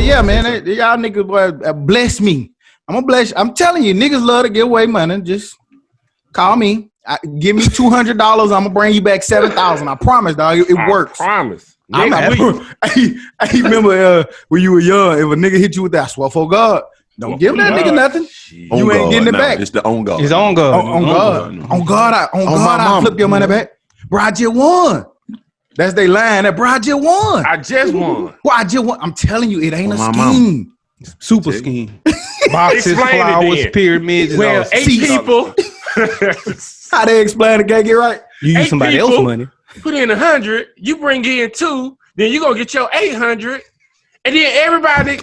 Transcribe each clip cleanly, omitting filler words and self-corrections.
yeah, man, y'all niggas boy, bless me. I'm gonna bless you. I'm telling you, niggas love to give away money. Just call me. Give me $200. I'm gonna bring you back $7,000. I promise, dog. It works. I promise. I remember when you were young, if a nigga hit you with that, I swear for God, don't give that nigga nothing. You ain't getting it back. It's the on God. It's on God. On God, I flip your money back. Bro, I just won. That's they line. That bro, I just won. I just won. Well, I just won. I'm telling you, it ain't a scheme. Super scheme. Boxes, flowers, pyramids. Well, 8 people. How they explain it? Can't get right. You use somebody else's money. Put in 100. You bring in 2. Then you gonna get your 800. And then everybody,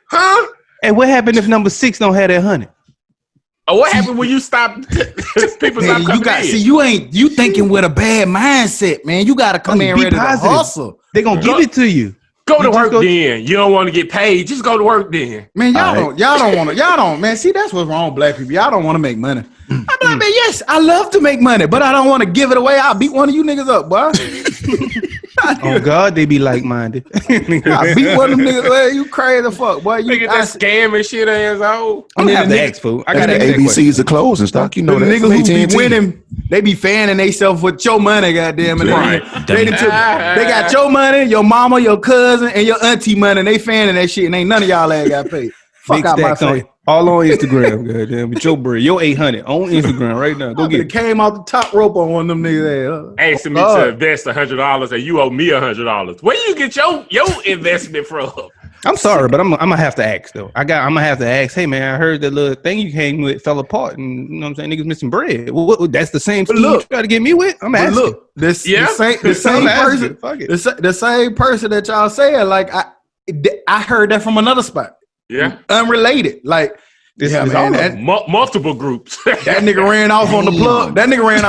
huh? Hey, what happened if number 6 don't have that 100? Oh, what happened when you stop? People stop coming in. You thinking with a bad mindset, man. You gotta come in ready to hustle. They gonna give it to you. Go to work then. You don't want to get paid. Just go to work then. Man, y'all don't, man. See, that's what's wrong with black people. Y'all don't want to make money. I'm like, man, yes, I love to make money, but I don't want to give it away. I'll beat one of you niggas up, boy. Oh God, they be like-minded. I beat one of them niggas. Well, you crazy fuck, boy. You get that scam and shit ass out. I'm gonna have to ask food. I got the ABCs of clothes and stock. You know the that niggas who be winning, they be fanning themselves with your money, goddamn. And they got your money, your mama, your cousin, and your auntie money. And they fanning that shit, and ain't none of y'all ass got paid. Fuck out my face. All on Instagram, goddamn. With your bread, your 800 on Instagram right now. Go get it. Came out the top rope on one of them niggas. Asking me to invest $100 and you owe me $100. Where you get your investment from? I'm sorry, but I'm gonna have to ask though. I'm gonna have to ask. Hey man, I heard that little thing you came with fell apart, and you know what I'm saying, niggas missing bread. Well, that's the same scheme you try to get me with. I'm asking. Look, the same person that y'all saying, like I heard that from another spot. Yeah, unrelated. Like this is multiple groups. That nigga ran off on the plug. That nigga ran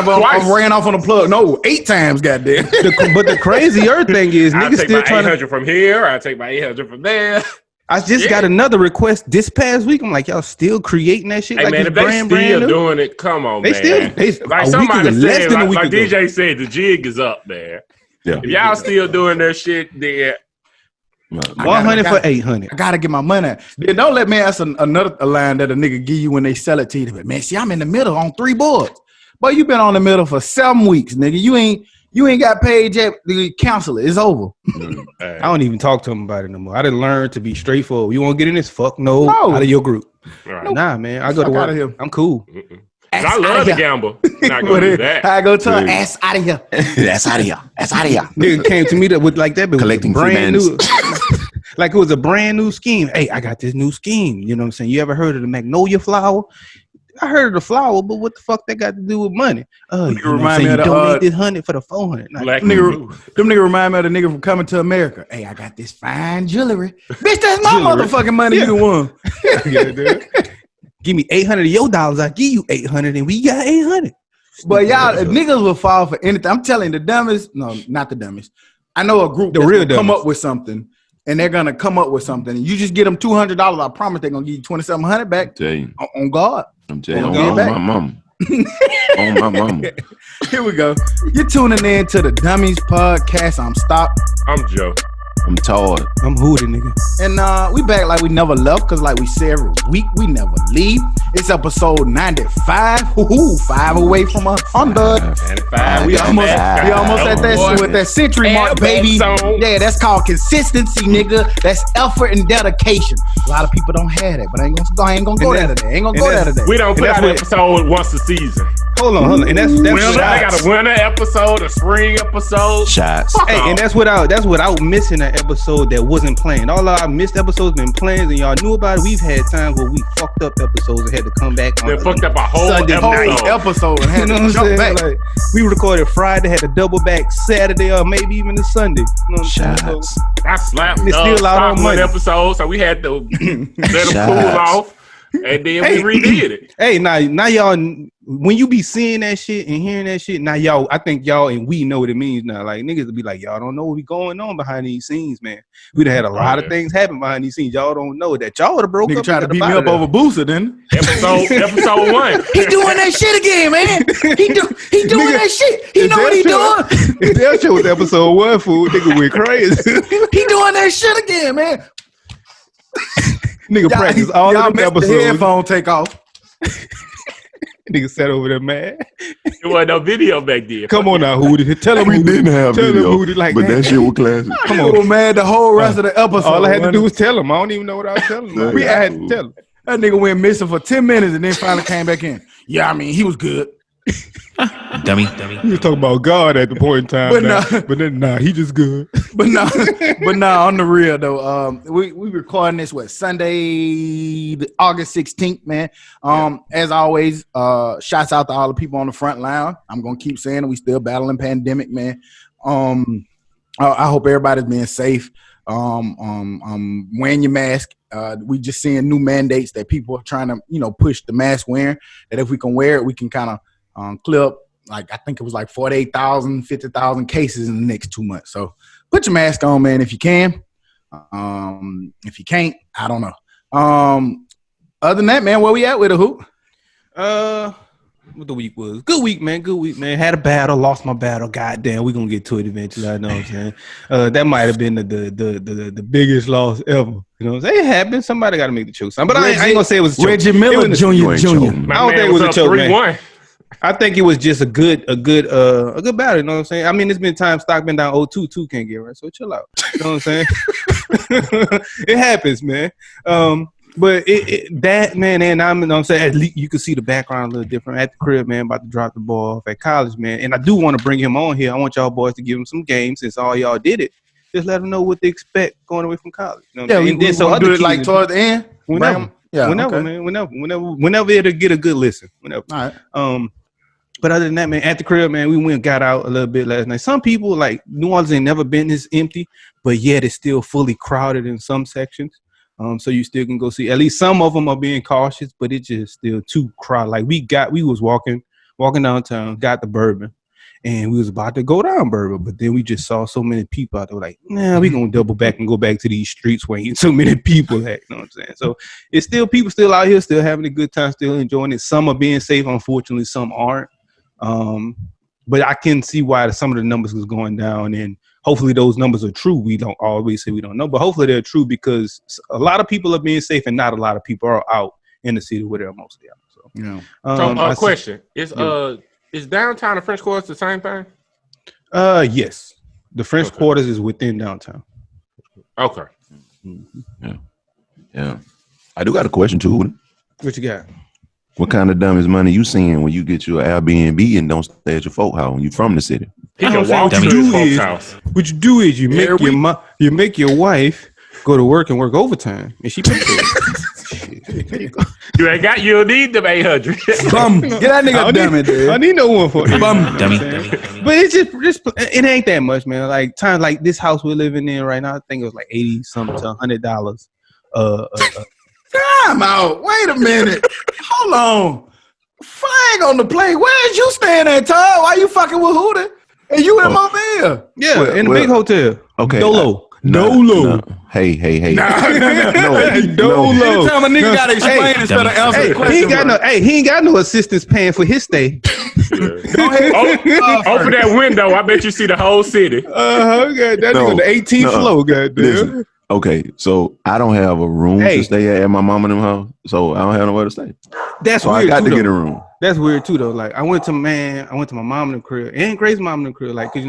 off on the plug. No, 8 times, goddamn. But the crazier thing is, niggas still trying to 800 from here. I take my 800 from there. I just got another request this past week. I'm like, y'all still creating that shit? Hey, like man, if they still doing it, come on, man. They like somebody said, like DJ said, the jig is up there. Yeah. If y'all still doing that shit, then 100 for 800. I gotta get my money. Then don't let me ask another line that a nigga give you when they sell it to you. But man, see, I'm in the middle on 3 boards. But you been on the middle for 7 weeks, nigga. You ain't got paid yet. Cancel it. It's over. I don't even talk to him about it no more. I didn't learn to be straightforward. You want to get in this? Fuck no. Out of your group. Right. Nah, man. I go to work. Out of here. I'm cool. I love to gamble. Not gonna do that. I go to her ass out of here. That's out of here. That's out of here. Nigga came to me with like that, but collecting brand new. Like it was a brand new scheme. Hey, I got this new scheme. You know what I'm saying? You ever heard of the magnolia flower? I heard of the flower, but what the fuck that got to do with money? You remind me of the donate this 100 for the 400. Them nigga remind me of the nigga from Coming to America. Hey, I got this fine jewelry. Bitch, that's my motherfucking money. You the one. Give me 800 of your dollars. I give you 800, and we got 800. But y'all, if niggas will fall for anything, I'm telling you, the dumbest. No, not the dumbest. I know a group that's gonna come up with something, and they're gonna come up with something. And you just get them $200. I promise they're gonna give you $2,700 back. On God. I'm telling you, on my mom. On my mom. Here we go. You're tuning in to the Dummies Podcast. I'm Stop. I'm Joe. I'm tired. I'm hooting, nigga. And we back like we never left, because like we say every week, we never leave. It's episode 95. 5 away from 100. 95. We almost at that shit with that century mark, baby. Yeah, that's called consistency, nigga. That's effort and dedication. A lot of people don't have that, but I ain't gonna go there today. We don't put out an episode once a season. Hold on. And that's they got a winter episode, a spring episode. Shots. Hey, and that's without missing an episode that wasn't planned. All our missed episodes been planned, and y'all knew about it. We've had times where we fucked up episodes and had to come back on. They fucked up a whole episode and had to jump back. Like, we recorded Friday, had to double back Saturday or maybe even the Sunday. You know what I'm saying? So, I slapped it's still out on one episode, so we had to let them cool off. And then we redid it. Hey, now y'all, when you be seeing that shit and hearing that shit, now y'all, I think y'all and we know what it means now. Like niggas will be like, y'all don't know what be going on behind these scenes, man. We'd have had a lot of things happen behind these scenes. Y'all don't know that. Y'all would have broke up. Nigga tried to beat me up over Booster, then. Episode 1. He doing that shit again, man. He doing that shit. He know what he doing. If that shit was episode 1, fool, nigga went crazy. He doing that shit again, man. Nigga practice all of them episodes. The headphone take off. Nigga sat over there mad. There wasn't no video back then. Come on now, Hootie. Tell him we didn't have video, Hootie, like, but that shit was classic. Come on, man. The whole rest of the episode. All I had to do was tell him. I don't even know what I was telling him. I had to tell him. That nigga went missing for 10 minutes and then finally came back in. Yeah, I mean, he was good. Dummy. He was talking about God at the point in time. But then he just good. But on the real though, we recording this Sunday, August 16th, man. As always, shouts out to all the people on the front line. I'm gonna keep saying it. We still battling pandemic, man. I hope everybody's being safe. Wearing your mask. We just seeing new mandates that people are trying to, push the mask wearing. That if we can wear it, we can kind of clear up, like I think it was like 48,000, 50,000 cases in the next 2 months. So put your mask on, man, if you can. If you can't, I don't know. Other than that, man, where we at with the hoop? What the week was? Good week, man. Had a battle, lost my battle. Goddamn, we gonna get to it eventually. I know what I'm saying. That might have been the biggest loss ever. You know what I'm saying? It happened. Somebody got to make the choke. But I ain't gonna say it was a choke. Reggie Miller Jr. I don't think it was a choke, 3-1. Man. I think it was just a good battle. You know what I'm saying? I mean, it's been time stock been down 0-2, can't get right. So chill out. You know what I'm saying? It happens, man. But that man, and you know what I'm saying, at least you can see the background a little different at the crib, man. About to drop the ball off at college, man. And I do want to bring him on here. I want y'all boys to give him some games since all y'all did it. Just let them know what they expect going away from college. You know what I'm saying? So do it like towards the end. Whenever, man. Whenever it'll get a good listen. Whenever. All right. But other than that, man, at the crib, man, we went and got out a little bit last night. Some people, like, New Orleans ain't never been this empty, but yet it's still fully crowded in some sections. So you still can go see. At least some of them are being cautious, but it's just still too crowded. Like we was walking downtown, got the Bourbon, and we was about to go down Bourbon, but then we just saw so many people out there. Like, nah, we gonna double back and go back to these streets where ain't so many people at. You know what I'm saying? So it's still people still out here, still having a good time, still enjoying it. Some are being safe, unfortunately, some aren't. But I can see why some of the numbers was going down, and hopefully those numbers are true. We don't always say we don't know, but hopefully they're true because a lot of people are being safe and not a lot of people are out in the city where they're mostly out. So, yeah. Question: Is downtown and French Quarters the same thing? Yes. The French Quarters is within downtown. Okay. Mm-hmm. Yeah. I do got a question too. What you got? What kind of dummies money you seeing when you get your Airbnb and don't stay at your folk house when you from the city? He can walk to his folks' house. What you do is you make your wife go to work and work overtime, and she pays for it. You ain't got. You'll need them 800. Bum, get that nigga dummy, dude. I need no one for it. Bum, dummy. But it's just it ain't that much, man. Like times like this house we're living in right now, I think it was like $80-something to $100. Time out. Wait a minute. Hold on. Flag on the plate. Where's you staying at, Todd? Why you fucking with Hooter? And you in Mobile? Yeah, in the big hotel. Okay. Dolo. No. Hey. No. Dolo. Anytime a nigga gotta explain instead of answer the question. He ain't got no assistance paying for his stay. Go ahead. Open that window. I bet you see the whole city. That nigga on the 18th floor, goddamn. Listen. Okay, so I don't have a room to stay at my mom and them house, so I don't have nowhere to stay. That's so weird. I got to get a room. That's weird too, though. Like I went to my mom and the crib, and Grace's mom and the crib. Like, cause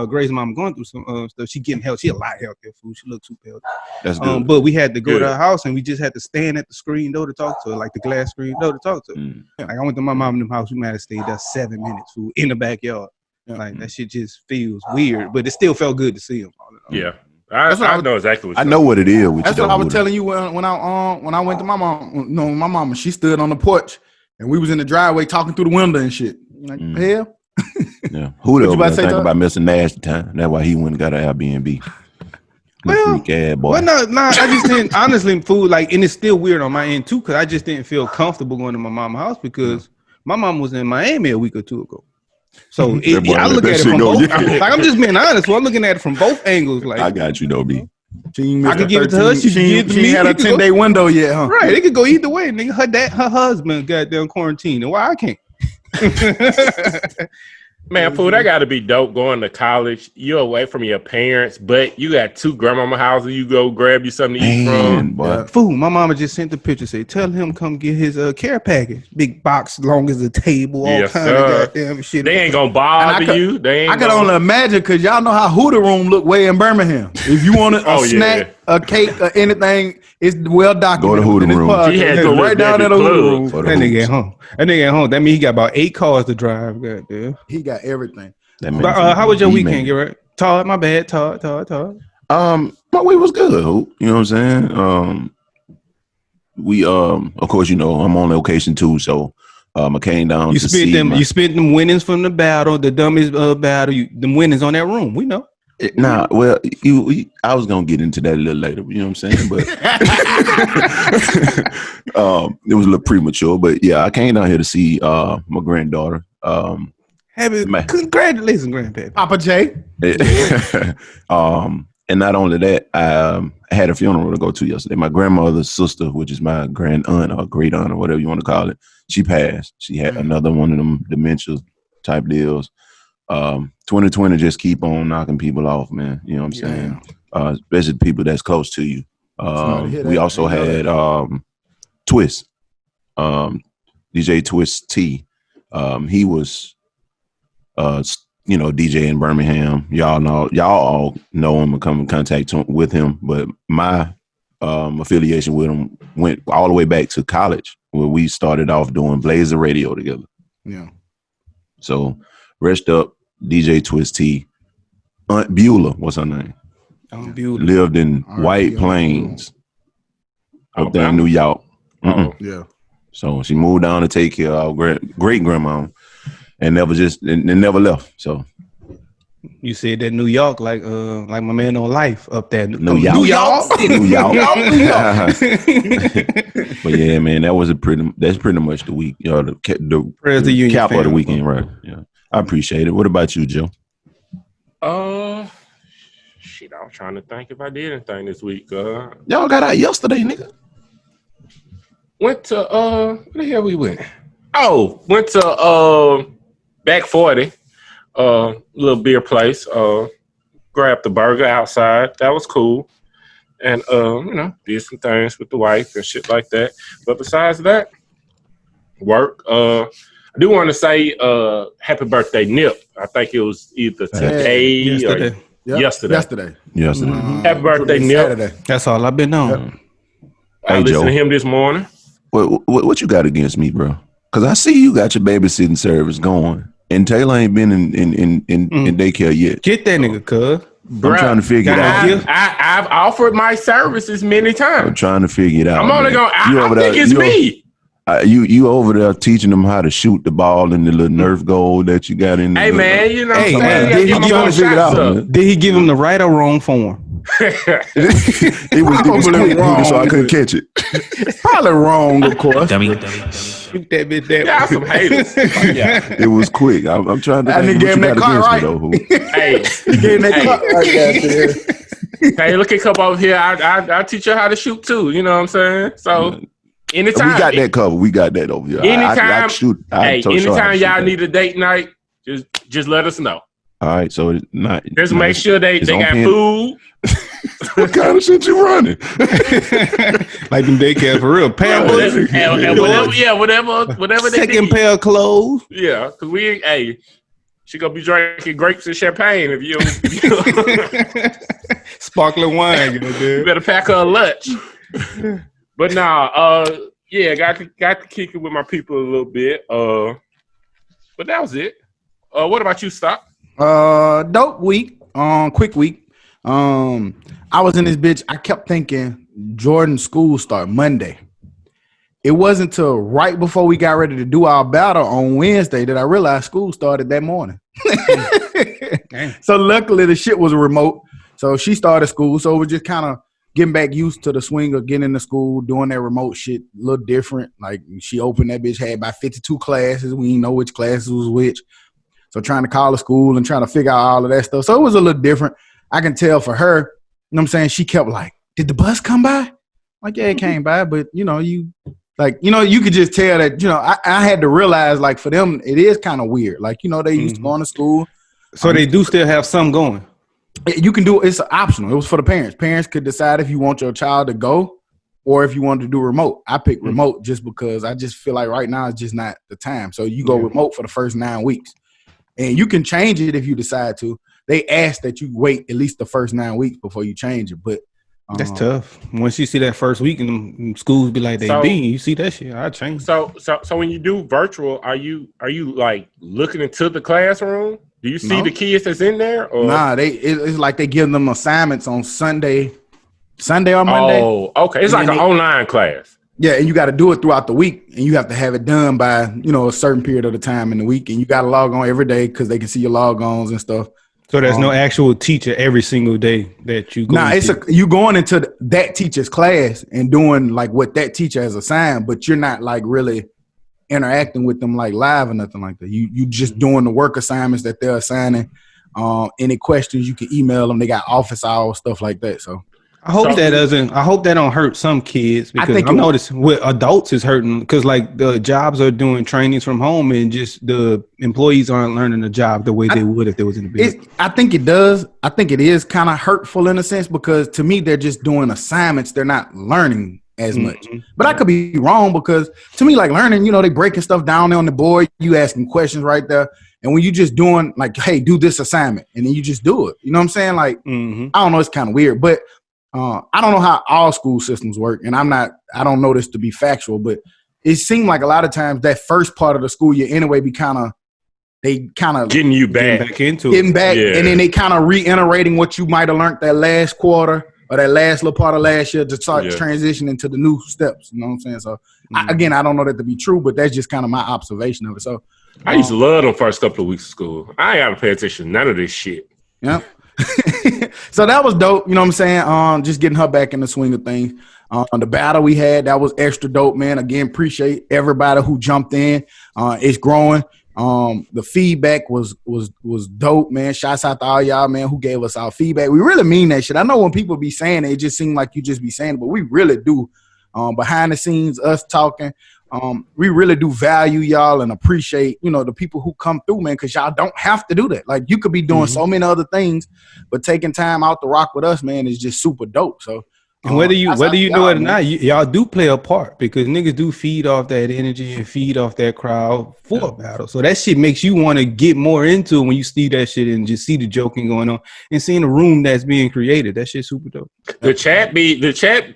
Grace's mom going through some stuff. She getting healthy. She a lot healthier food. She look super healthy. That's good. But we had to go to her house, and we just had to stand at the screen door to talk to her, like the glass screen door to talk to her. Like I went to my mom and them house. We might have stayed there 7 minutes, food in the backyard. Like that shit just feels weird, but it still felt good to see him. Yeah. I know exactly what I know what it is. That's what I was telling you when I went to my mom. No, my mama, she stood on the porch and we was in the driveway talking through the window and shit. Like, hell. Yeah. Who the about think about Mr. Nash the time? That's why he went and got an Airbnb. Well, freak ass boy. Well, no, I just didn't honestly food like, and it's still weird on my end too, because I just didn't feel comfortable going to my mama's house because my mom was in Miami a week or two ago. So I look at it from both. Like I'm just being honest. So I'm looking at it from both angles. Like I got you, though, B. I could give it to her. She had a 10-day window yet, huh? Right. It could go either way. Nigga, her husband goddamn quarantine, and why I can't? Man, fool, that got to be dope going to college. You're away from your parents, but you got 2 grandmama houses you go grab you something to eat from. Boy. Fool, my mama just sent the picture. Say, tell him come get his care package. Big box, long as a table, all kind of goddamn shit. They ain't going to bother you. I can only imagine because y'all know how Hooter Room look way in Birmingham. If you want a snack, a cake, or anything, it's well documented. Go to Hooter Room. He had to go right down at the Hooter Room. That nigga at home. That means he got about 8 cars to drive. Goddamn. He got everything. But, how was your weekend, Garrett? Todd, my bad. Todd. My week was good. You know what I'm saying? We of course, you know, I'm on location too, so I came down. You spent them winnings from the battle, the Dummies battle. Them winnings on that room. We know. I was gonna get into that a little later. You know what I'm saying? But it was a little premature. But yeah, I came down here to see my granddaughter. Congratulations, grandpa. Papa J. And not only that, I had a funeral to go to yesterday. My grandmother's sister, which is my grand aunt or great aunt or whatever you want to call it, she passed. She had another one of them dementia type deals. 2020 just keep on knocking people off, man. You know what I'm saying? Especially people that's close to you. We also had Twist, DJ Twist T. He was DJ in Birmingham. Y'all all know him and come in contact with him. But my affiliation with him went all the way back to college, where we started off doing Blazer Radio together. Yeah. So rest up, DJ Twist T. Aunt Beulah, what's her name? Aunt Beulah lived in White Plains, up there in New York. Yeah. So she moved down to take care of our great grandma. And never left. So you said that New York, like my man on Life up there. New York. But yeah, man, that's pretty much the week. The cap of the weekend, right? Yeah, I appreciate it. What about you, Joe? Shit, I was trying to think if I did anything this week. Y'all got out yesterday, nigga. Went to where the hell we went? Went to Back 40, little beer place. Grabbed the burger outside. That was cool. And, did some things with the wife and shit like that. But besides that, work. I do want to say happy birthday, Nip. I think it was either today or yesterday. Mm-hmm. Happy birthday, Nip. Saturday. That's all I've been on. I listened to him this morning. What you got against me, bro? Because I see you got your babysitting service going. And Taylor ain't been in daycare yet. Get that nigga, cuz. I'm trying to figure it out. I've offered my services many times. I'm trying to figure it out. I'm only going. I think it's me. You over there teaching them how to shoot the ball in the little Nerf goal that you got in. Did he give him the right or wrong form? it was quick, wrong, so I couldn't catch it. Probably wrong, of course. Shoot that bitch that way. Some haters. It was quick. I'm trying to. I didn't give him that car right. Hey, he gave him that car right. Hey, look at Cup over here. I teach you how to shoot too. You know what I'm saying? So anytime we got that cover, we got that over here. Anytime, I shoot. Anytime y'all need a date night, just let us know. All right, so it's not. Just make sure they got food. What kind of shit you running? Like them daycare for real. Pampers, whatever. Second pair of clothes. Yeah, because she gonna be drinking grapes and champagne if you sparkling wine. You better pack her a lunch. But got to kick it with my people a little bit. But that was it. What about you, Stock? Dope week. Quick week. I was in this bitch. I kept thinking Jordan's school start Monday. It wasn't till right before we got ready to do our battle on Wednesday that I realized school started that morning. So luckily the shit was remote. So she started school. So we're just kind of getting back used to the swing of getting into school, doing that remote shit a little different. Like she opened that bitch, had about 52 classes. We didn't know which classes was which. So trying to call the school and trying to figure out all of that stuff. So it was a little different. I can tell for her, you know what I'm saying? She kept like, did the bus come by? Like, yeah, it came by, but you Like, you could just tell that, I had to realize, like, for them, it is kind of weird. Like, they used to go to school. So they do still have some going. You can do it's optional. It was for the parents. Parents could decide if you want your child to go or if you want to do remote. I picked remote just because I just feel like right now it's just not the time. So you go remote for the first 9 weeks. And you can change it if you decide to. They ask that you wait at least the first 9 weeks before you change it. But that's tough. Once you see that first week and them schools be like you see that shit, I change. So when you do virtual, are you like looking into the classroom? Do you see the kids that's in there? Or? Nah, it's like they give them assignments on Sunday or Monday. Oh, okay. It's like an online class. Yeah, and you got to do it throughout the week, and you have to have it done by a certain period of the time in the week, and you got to log on every day because they can see your log-ons and stuff. So there's no actual teacher every single day that you go. Nah, you going into that teacher's class and doing like what that teacher has assigned, but you're not like really interacting with them like live or nothing like that. You just doing the work assignments that they're assigning. Any questions you can email them. They got office hours, stuff like that. So I hope that don't hurt some kids, because I noticed with adults is hurting because like the jobs are doing trainings from home and just the employees aren't learning the job the way they would if they was in the business. I think it does. I think it is kind of hurtful in a sense because to me they're just doing assignments. They're not learning as much. But I could be wrong because to me, like learning, they breaking stuff down there on the board. You asking questions right there. And when you just doing like, hey, do this assignment, and then you just do it. You know what I'm saying? Like, I don't know. It's kind of weird, but I don't know how all school systems work. And I don't know this to be factual, but it seemed like a lot of times that first part of the school year anyway they kind of getting you back into it. And then they kind of reiterating what you might have learned that last quarter or that last little part of last year to start transitioning to the new steps. You know what I'm saying? So I don't know that to be true, but that's just kind of my observation of it. So I used to love them first couple of weeks of school. I ain't got to pay attention to none of this shit. Yeah. So that was dope. You know what I'm saying? Just getting her back in the swing of things. The battle we had, that was extra dope, man. Again, appreciate everybody who jumped in. It's growing. The feedback was dope, man. Shouts out to all y'all, man, who gave us our feedback. We really mean that shit. I know when people be saying it just seems like you just be saying it, but we really do. Behind the scenes, us talking. We really do value y'all and appreciate, the people who come through, man, because y'all don't have to do that. Like, you could be doing so many other things, but taking time out to rock with us, man, is just super dope. So, and whether you know it or not, y'all do play a part because niggas do feed off that energy and feed off that crowd for a battle. So that shit makes you want to get more into it when you see that shit and just see the joking going on and seeing the room that's being created. That shit's super dope. The chat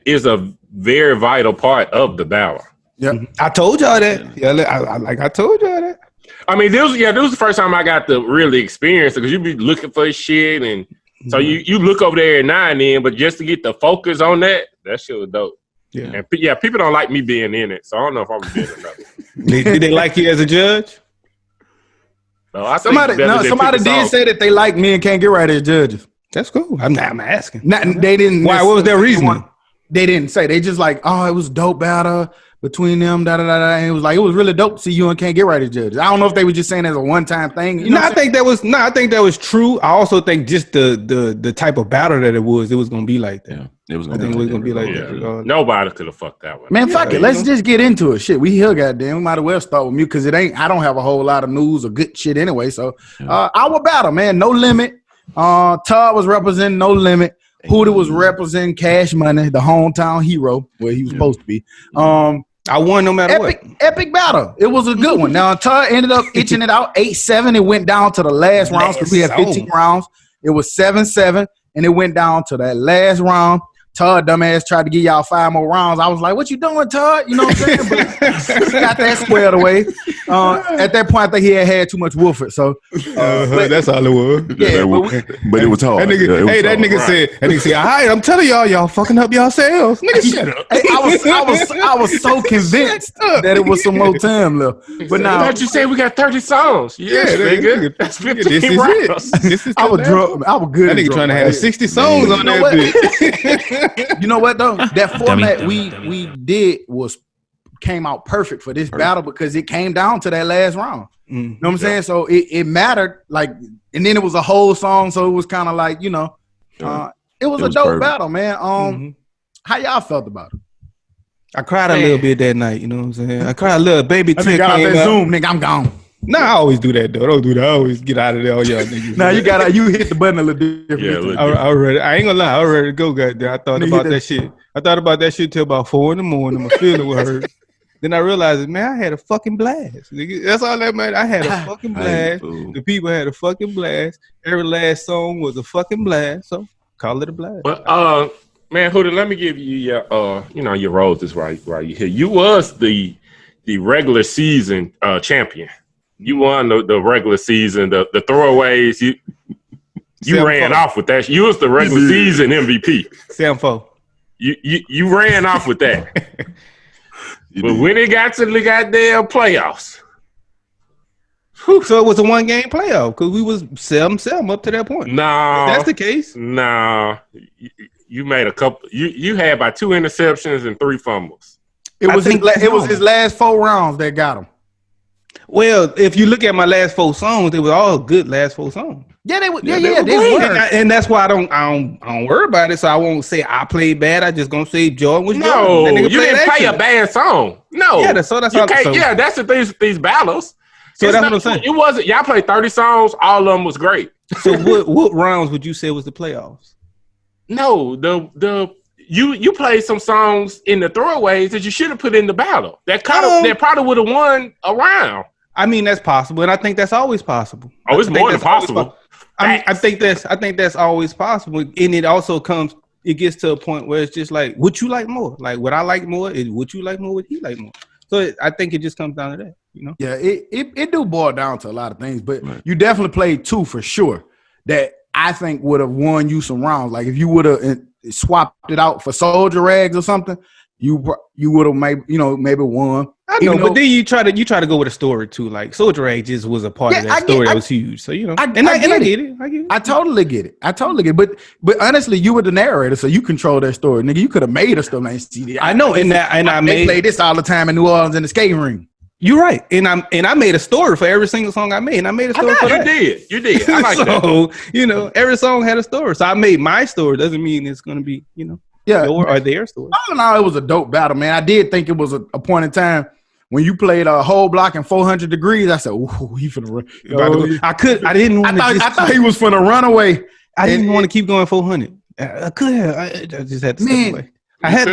is a very vital part of the battle. Yeah, I told y'all that. Yeah, I told y'all that. I mean, this was the first time I got to really experience it because you be looking for shit, and so you look over there now and then, but just to get the focus on that shit was dope. Yeah, and people don't like me being in it, so I don't know if I'm being another. Did they like you as a judge? No, somebody did say that they like me and Can't Get Right as judges. That's cool. I'm asking. They didn't. Why? What was their reasoning? They didn't say. They just like, it was dope battle between them, and it was like, it was really dope to see you and Can't Get Right as judges. I don't know if they were just saying as a one-time thing. I think that was true. I also think just the type of battle that it was going to be like that. Yeah, it was going to be like that. Nobody could have fucked that one. Man, fuck it. Let's just get into it. Shit, we here, goddamn. We might as well start with me because I don't have a whole lot of news or good shit anyway. So, our battle, man, No Limit. Todd was representing No Limit. Huda was representing Cash Money, the hometown hero, where he was supposed to be. I won no matter what. Epic battle. It was a good one. Now, Todd ended up itching it out 8-7. It went down to the last rounds because we had 15 rounds. It was 7-7, and it went down to that last round. Todd, dumbass, tried to give y'all 5 more rounds. I was like, what you doing, Todd? You know what I'm saying? But he got that squared away. At that point, I think he had too much Wolford. So that's all it was. Yeah, but it was hard. That nigga said, all right, I'm telling y'all fucking up yourselves. Nigga, shut up. I was so convinced that it was some more time left. But now, I thought you said we got 30 songs. Yes, nigga. That's 15 rounds. I was drunk. I was good. That nigga trying to have 60 songs on that bitch. You know what though? That format we did came out perfect for this battle because it came down to that last round. You know what I'm saying? So it mattered, like, and then it was a whole song, so it was kind of like, it was a dope battle, man. How y'all felt about it? I cried a little bit that night. You know what I'm saying? I cried a little. Baby, I got out that Zoom, nigga. I'm gone. Nah, I always do that though. Don't do that. I always get out of there, all y'all niggas. Nah, you hit the button a little different. Yeah, I ain't gonna lie. I was ready to go, goddamn. I thought about that shit. I thought about that shit till about 4 a.m. My feeling was hurt. Then I realized, man, I had a fucking blast. Nigga. That's all that mattered. I had a fucking blast. The people had a fucking blast. Every last song was a fucking blast. So call it a blast. But man, Huda, let me give you your your roses right you here. You was the regular season champion. You won the regular season, the throwaways. You ran off with that. You was the regular season MVP. Samfo. You ran off with that. But when it got to the goddamn playoffs. So it was a 1-game playoff because we was 7-7 up to that point. No. If that's the case. No. You made a couple. You had about 2 interceptions and 3 fumbles. It was his last 4 rounds that got him. Well, if you look at my last 4 songs, they were all good last 4 songs. Yeah, they were. And that's why I don't worry about it. So I won't say I played bad. I just gonna say Jordan was Jordan. No, you didn't play a bad song. No. Yeah, that's all. Yeah, that's the thing with these battles. So that's what I'm saying. It wasn't. Y'all played 30 songs. All of them was great. So what rounds would you say was the playoffs? No, you played some songs in the throwaways that you should have put in the battle. That probably would have won a round. I mean, that's possible, and I think that's always possible. Oh, it's more than possible. I think that's always possible, and it also gets to a point where it's just like, would you like more? Like, would I like more? Would you like more? Would he like more? So I think it just comes down to that, you know. Yeah, it do boil down to a lot of things, but you definitely played 2 for sure that I think would have won you some rounds. Like if you would have swapped it out for Soldier Rags or something, you would have maybe won. I know, but then you try to go with a story too. Like Soldier Rags just was a part of that story that was huge. So I get it. I totally get it. But honestly, you were the narrator, so you control that story, nigga. You could have made a story and CD. I know, I played this all the time in New Orleans in the skating ring. You're right, and I made a story for every single song I made, and I made a story for that. You did. I like that. Every song had a story, so I made my story. Doesn't mean it's going to be, your or their story. All in all, it was a dope battle, man. I did think it was a point in time when you played a whole block in 400 degrees. I said, "Ooh, he finna run." I thought he was finna run away. I didn't want to keep going 400. I could have. I just had to step away. I had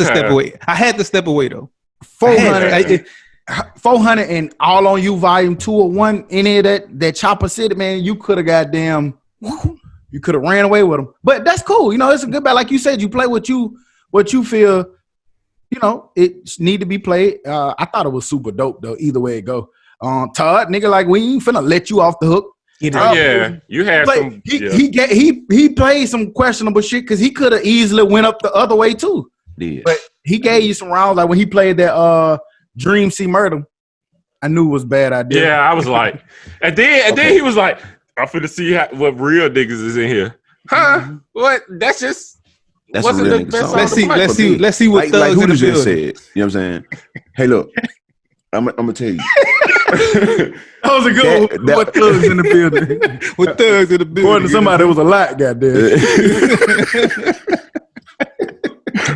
to step away though. 400 and All on You Volume 2 or 1, any of that Chopper City, man, you could have you could have ran away with them. But that's cool. It's a good battle. Like you said, you play what you feel, it need to be played. I thought it was super dope though, either way it go. Todd, nigga, like we ain't finna let you off the hook. You had some. He played some questionable shit because he could have easily went up the other way too. Yeah. But he gave you some rounds, like when he played that Dream See Murder, I knew it was a bad idea. Yeah, I was like, and then he was like, I'm finna see what real niggas is in here. Huh? Mm-hmm. What? That's wasn't the best song. Let's see what Thugs in the just said. You know what I'm saying? Hey, look, I'm gonna tell you. That was a good one. What Thugs in the building? With Thugs in the building. According to somebody, it was a lot, goddamn.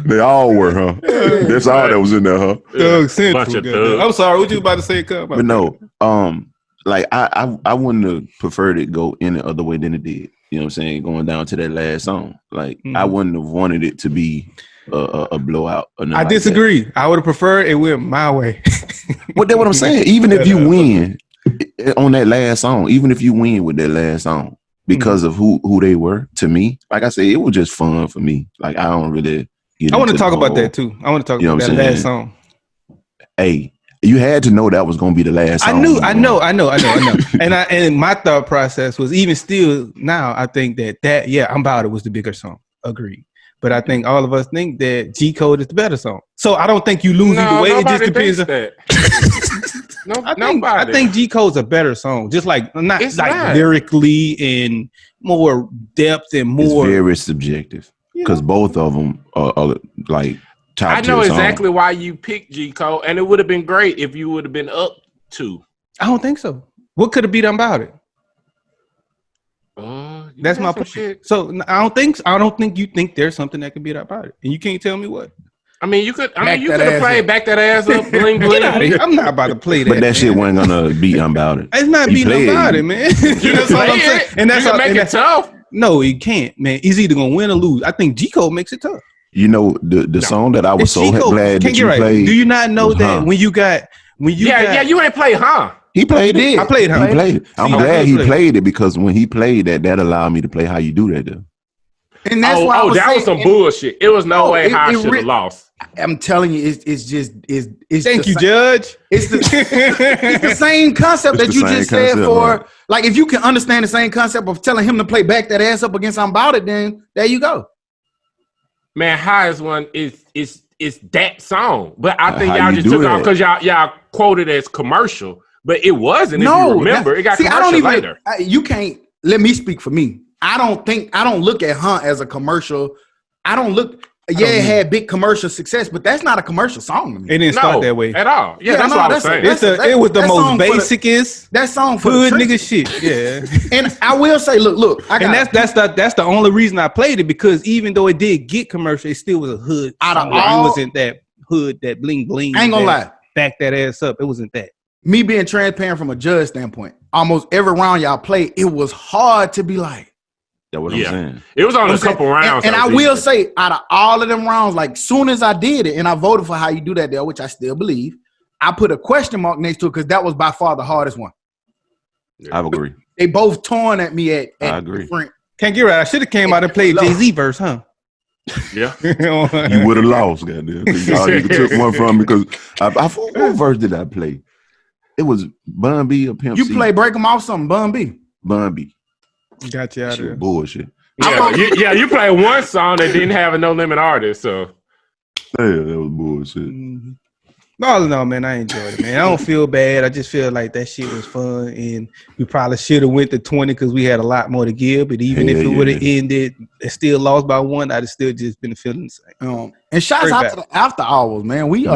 They all were, huh? That's all that was in there, huh? Thug Central. I'm sorry, what you about to say? But no, like I wouldn't have preferred it go any other way than it did. You know what I'm saying? Going down to that last song, like I wouldn't have wanted it to be a blowout. I disagree. I would have preferred it went my way. Well, that's what I'm saying. Even if you win on that last song, even if you win with that last song, because of who they were to me, like I said, it was just fun for me. Like I don't really. I want to talk about that too. I want to talk about that last song. Hey, you had to know that was going to be the last song. I know. And my thought process was even still now. I think that I'm About It was the bigger song. Agreed. But I think all of us think that G Code is the better song. So I don't think you lose either way. It just depends. I think G Code's a better song. Just like not lyrically and more depth and more. It's very subjective. Because both of them are like top. I know exactly why you picked G Code, and it would have been great if you would have been up to. I don't think so. What could have been done about it? That's my point. So I don't think you think there's something that could be done about it, and you can't tell me what. I mean, you could have played Back That Ass Up, Bling Bling. I'm not about to play that. But that shit wasn't gonna beat About It. It's not beating About It, man. That's what I'm saying. And that's make it tough. No, he can't, man. He's either gonna win or lose. I think G Code makes it tough. You know the song that I was so glad that you played. Do you not know that when you you ain't played He played it. I played He played it. I'm glad he played it because when he played that allowed me to play How You Do That though. And that's why that was some bullshit. It was no way How I should have lost. I'm telling you, it's just. Thank you, Judge. It's the same concept that you just said for. Right. Like, if you can understand the same concept of telling him to play Back That Ass Up against I'm About It, then there you go. Man, highest one is that song, but I think y'all just took off because y'all quoted as commercial, but it wasn't. No, if you remember, it got commercial later. You can't let me speak for me. I don't look at Hunt as a commercial. It had big commercial success, but that's not a commercial song to me. It didn't start that way at all. Yeah, that's what I was saying. It was the most basicest. That song for hood nigga shit. Yeah, and I will say, look, that's the only reason I played it because even though it did get commercial, it still was a hood. It wasn't that hood, that bling bling. I ain't gonna lie. Back that ass up. It wasn't that. Me being transparent from a judge standpoint, almost every round y'all played, it was hard to be like. That's what I'm saying. It was on a couple rounds. And I will say, out of all of them rounds, like soon as I did it and I voted for How You Do That there, which I still believe, I put a question mark next to it because that was by far the hardest one. I agree. They both torn at me at I agree. Different. Can't get right. I should have came out and played Jay-Z verse, huh? Yeah. You would have lost, goddamn. You took one from because what verse did I play? It was Bun B or Pimp C. You play Break 'Em Off something, Bun B. Bun B. Got you out of there. Bullshit. You played one song that didn't have a No Limit artist, so. Yeah, that was bullshit. Mm-hmm. All in all, man, I enjoyed it, man. I don't feel bad. I just feel like that shit was fun, and we probably should have went to 20 because we had a lot more to give. But even if it would have ended, it still lost by one, I'd have still just been feeling the same. And shouts out to the after hours, man. We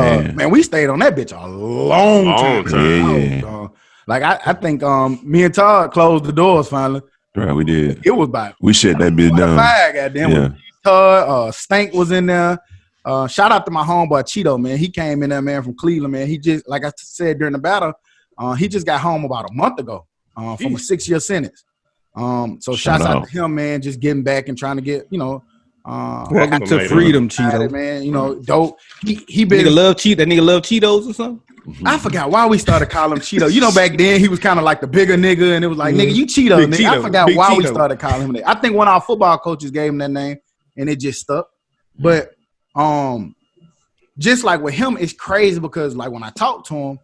we stayed on that bitch a long time. Yeah. Like I think me and Todd closed the doors finally. Right, we did. It was by we shut that bitch down. Goddamn, Todd, Stank was in there. Shout out to my homeboy Cheeto, man. He came in there, man, from Cleveland, man. He just, like I said during the battle, he just got home about a month ago from a 6-year sentence. So shouts out to him, man, just getting back and trying to get, welcome to freedom, Cheeto, man. Dope. He been that nigga love Cheetos or something. I forgot why we started calling him Cheeto. Back then he was kind of like the bigger nigga, and it was like, nigga, you Cheeto, nigga. I forgot why we started calling him that. I think one of our football coaches gave him that name, and it just stuck. But just like with him, it's crazy because like when I talk to him,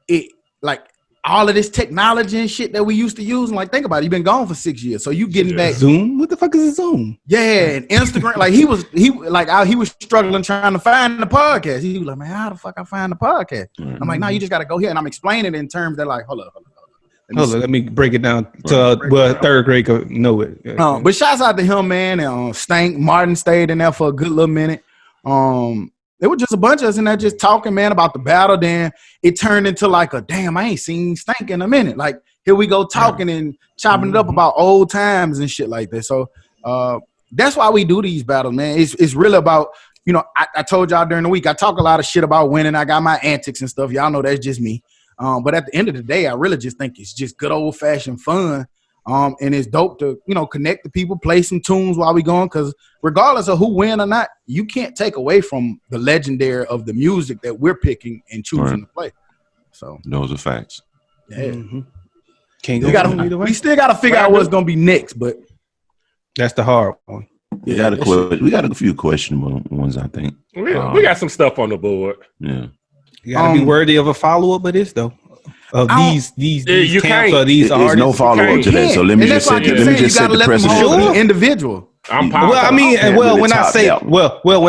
it like all of this technology and shit that we used to use, and like think about it, you've been gone for 6 years, so you getting back Zoom. What the fuck is a Zoom? Yeah, and Instagram. Like he was struggling trying to find the podcast. He was like, man, how the fuck I find the podcast? I'm like, no, you just got to go here, and I'm explaining it in terms that like, hold up. Let me break it down to third grade could know it. But shouts out to him, man. And Stank Martin stayed in there for a good little minute. There was just a bunch of us in there just talking, man, about the battle. Then it turned into like a damn, I ain't seen Stank in a minute. Like here we go talking and chopping it up about old times and shit like that. So that's why we do these battles, man. It's really about, I told y'all during the week, I talk a lot of shit about winning. I got my antics and stuff. Y'all know that's just me. But at the end of the day, I really just think it's just good old fashioned fun. And it's dope to, connect the people, play some tunes while we going. Because regardless of who win or not, you can't take away from the legendary of the music that we're picking and choosing to play. So those are facts. Yeah. Mm-hmm. Can't go we still got to figure out what's going to be next, but that's the hard one. We got a few questionable ones, I think. We got some stuff on the board. Yeah. You got to be worthy of a follow-up of this, though. Of these camps or these artists. There's no follow-up to that, so let me just set the precedent. Individual. When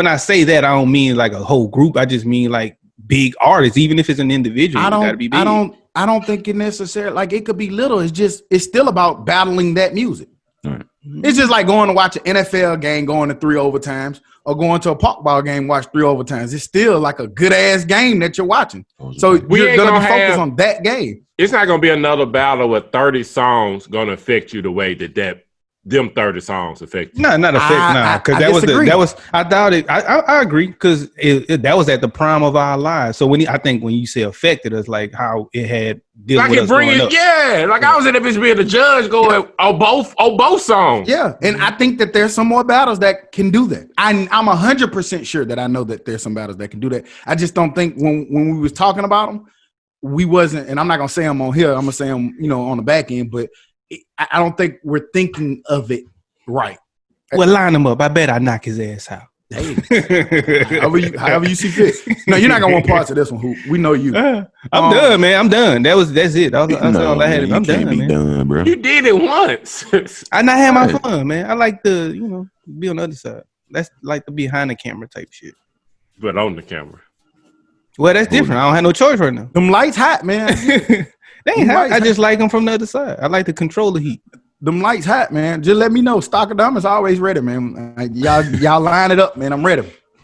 I say that, I don't mean like a whole group. I just mean like big artists. Even if it's an individual, gotta be big. I don't think it necessarily like it could be little. It's still about battling that music. Right. It's just like going to watch an NFL game, going to 3 overtimes, or going to a park ball game, watch 3 overtimes. It's still like a good ass game that you're watching. So you're gonna be focused on that game. It's not gonna be another battle with 30 songs gonna affect you the way that them 30 songs affected? No, not affect. Because I doubt it. I agree because that was at the prime of our lives. So when you say affected us, like how it had dealt with us growing up. Yeah, like I was in the bitch being the judge going on both songs. Yeah, and I think that there's some more battles that can do that. I'm 100% sure that I know that there's some battles that can do that. I just don't think when we was talking about them, we wasn't, and I'm not gonna say them on here. I'm gonna say them, on the back end, but I don't think we're thinking of it right. Well, line him up. I bet I knock his ass out. Hey, however you see fit. No, you're not gonna want parts of this one. Who we know you. I'm done, man. I'm done. That's it. That's all I had. I'm done, man. Done, bro. You did it once. I not had my fun, man. I like to, be on the other side. That's like the behind the camera type shit. But on the camera. Well, that's different. I don't have no choice right now. Them lights hot, man. They ain't hot. I just like them from the other side. I like to control the heat. Them lights hot, man. Just let me know. Stock of Dummies always ready, man. Y'all line it up, man. I'm ready.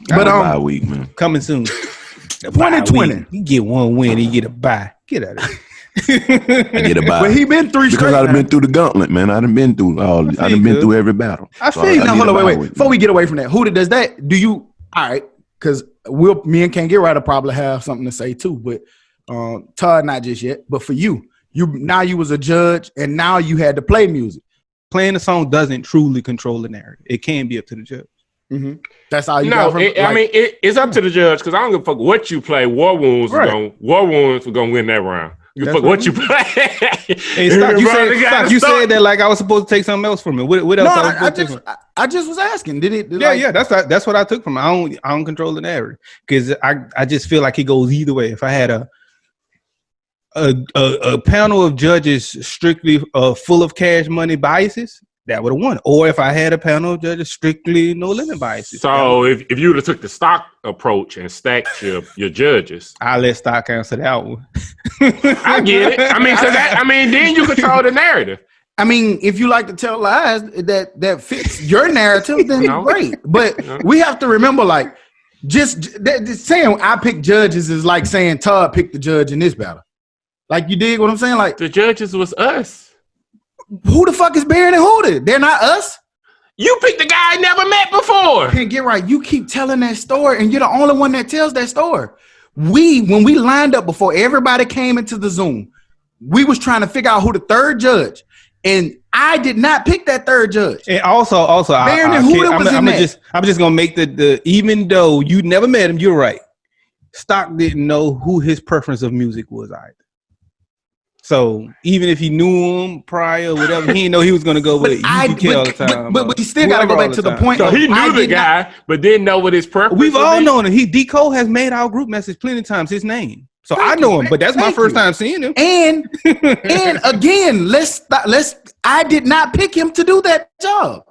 But bye week, man. Coming soon. 2020. You get one win, you get a bye. Get out of here. I get a bye. But he been three straight. Because I've been through the gauntlet, man. I done been through every battle. I feel you. Now, hold on, wait. Before we get away from that, who does that? Do you? All right, because me and Can't Get Right will probably have something to say too. But Todd, not just yet. But for you was a judge, and now you had to play music. Playing the song doesn't truly control the narrative. It can be up to the judge. Mm-hmm. That's how you. It's up to the judge because I don't give a fuck what you play. War Wounds were gonna win that round. You fuck what you play. Hey, Stock, you said that like I was supposed to take something else from it. What else? I just was asking. Did it? That's what I took from it. I don't control the narrative because I just feel like it goes either way. If I had a panel of judges strictly full of cash money biases, that would have won. Or if I had a panel of judges strictly no limit biases. So if you would have took the Stock approach and stacked your judges, I'll let Stock answer that one. I get it. I mean, then you control the narrative. I mean, if you like to tell lies that fits your narrative, then great. But we have to remember, like, just saying I pick judges is like saying Todd picked the judge in this battle. Like, you dig what I'm saying? Like, the judges was us. Who the fuck is Baron and Hooter? They're not us. You picked the guy I never met before. Can't get right. You keep telling that story, and you're the only one that tells that story. When we lined up before everybody came into the Zoom, we was trying to figure out who the third judge, and I did not pick that third judge. And also, Baron and Hooter was in that. I'm just gonna make the even though you never met him, you're right. Stock didn't know who his preference of music was either. So even if he knew him prior, whatever, he didn't know he was going to go with UGK all the time. But he still got to go back to the point. So he knew the guy, but didn't know what his preference. We've all known him. D. Cole has made our group message plenty of times. His name, so I know him. But that's my first time seeing him. And again, I did not pick him to do that job.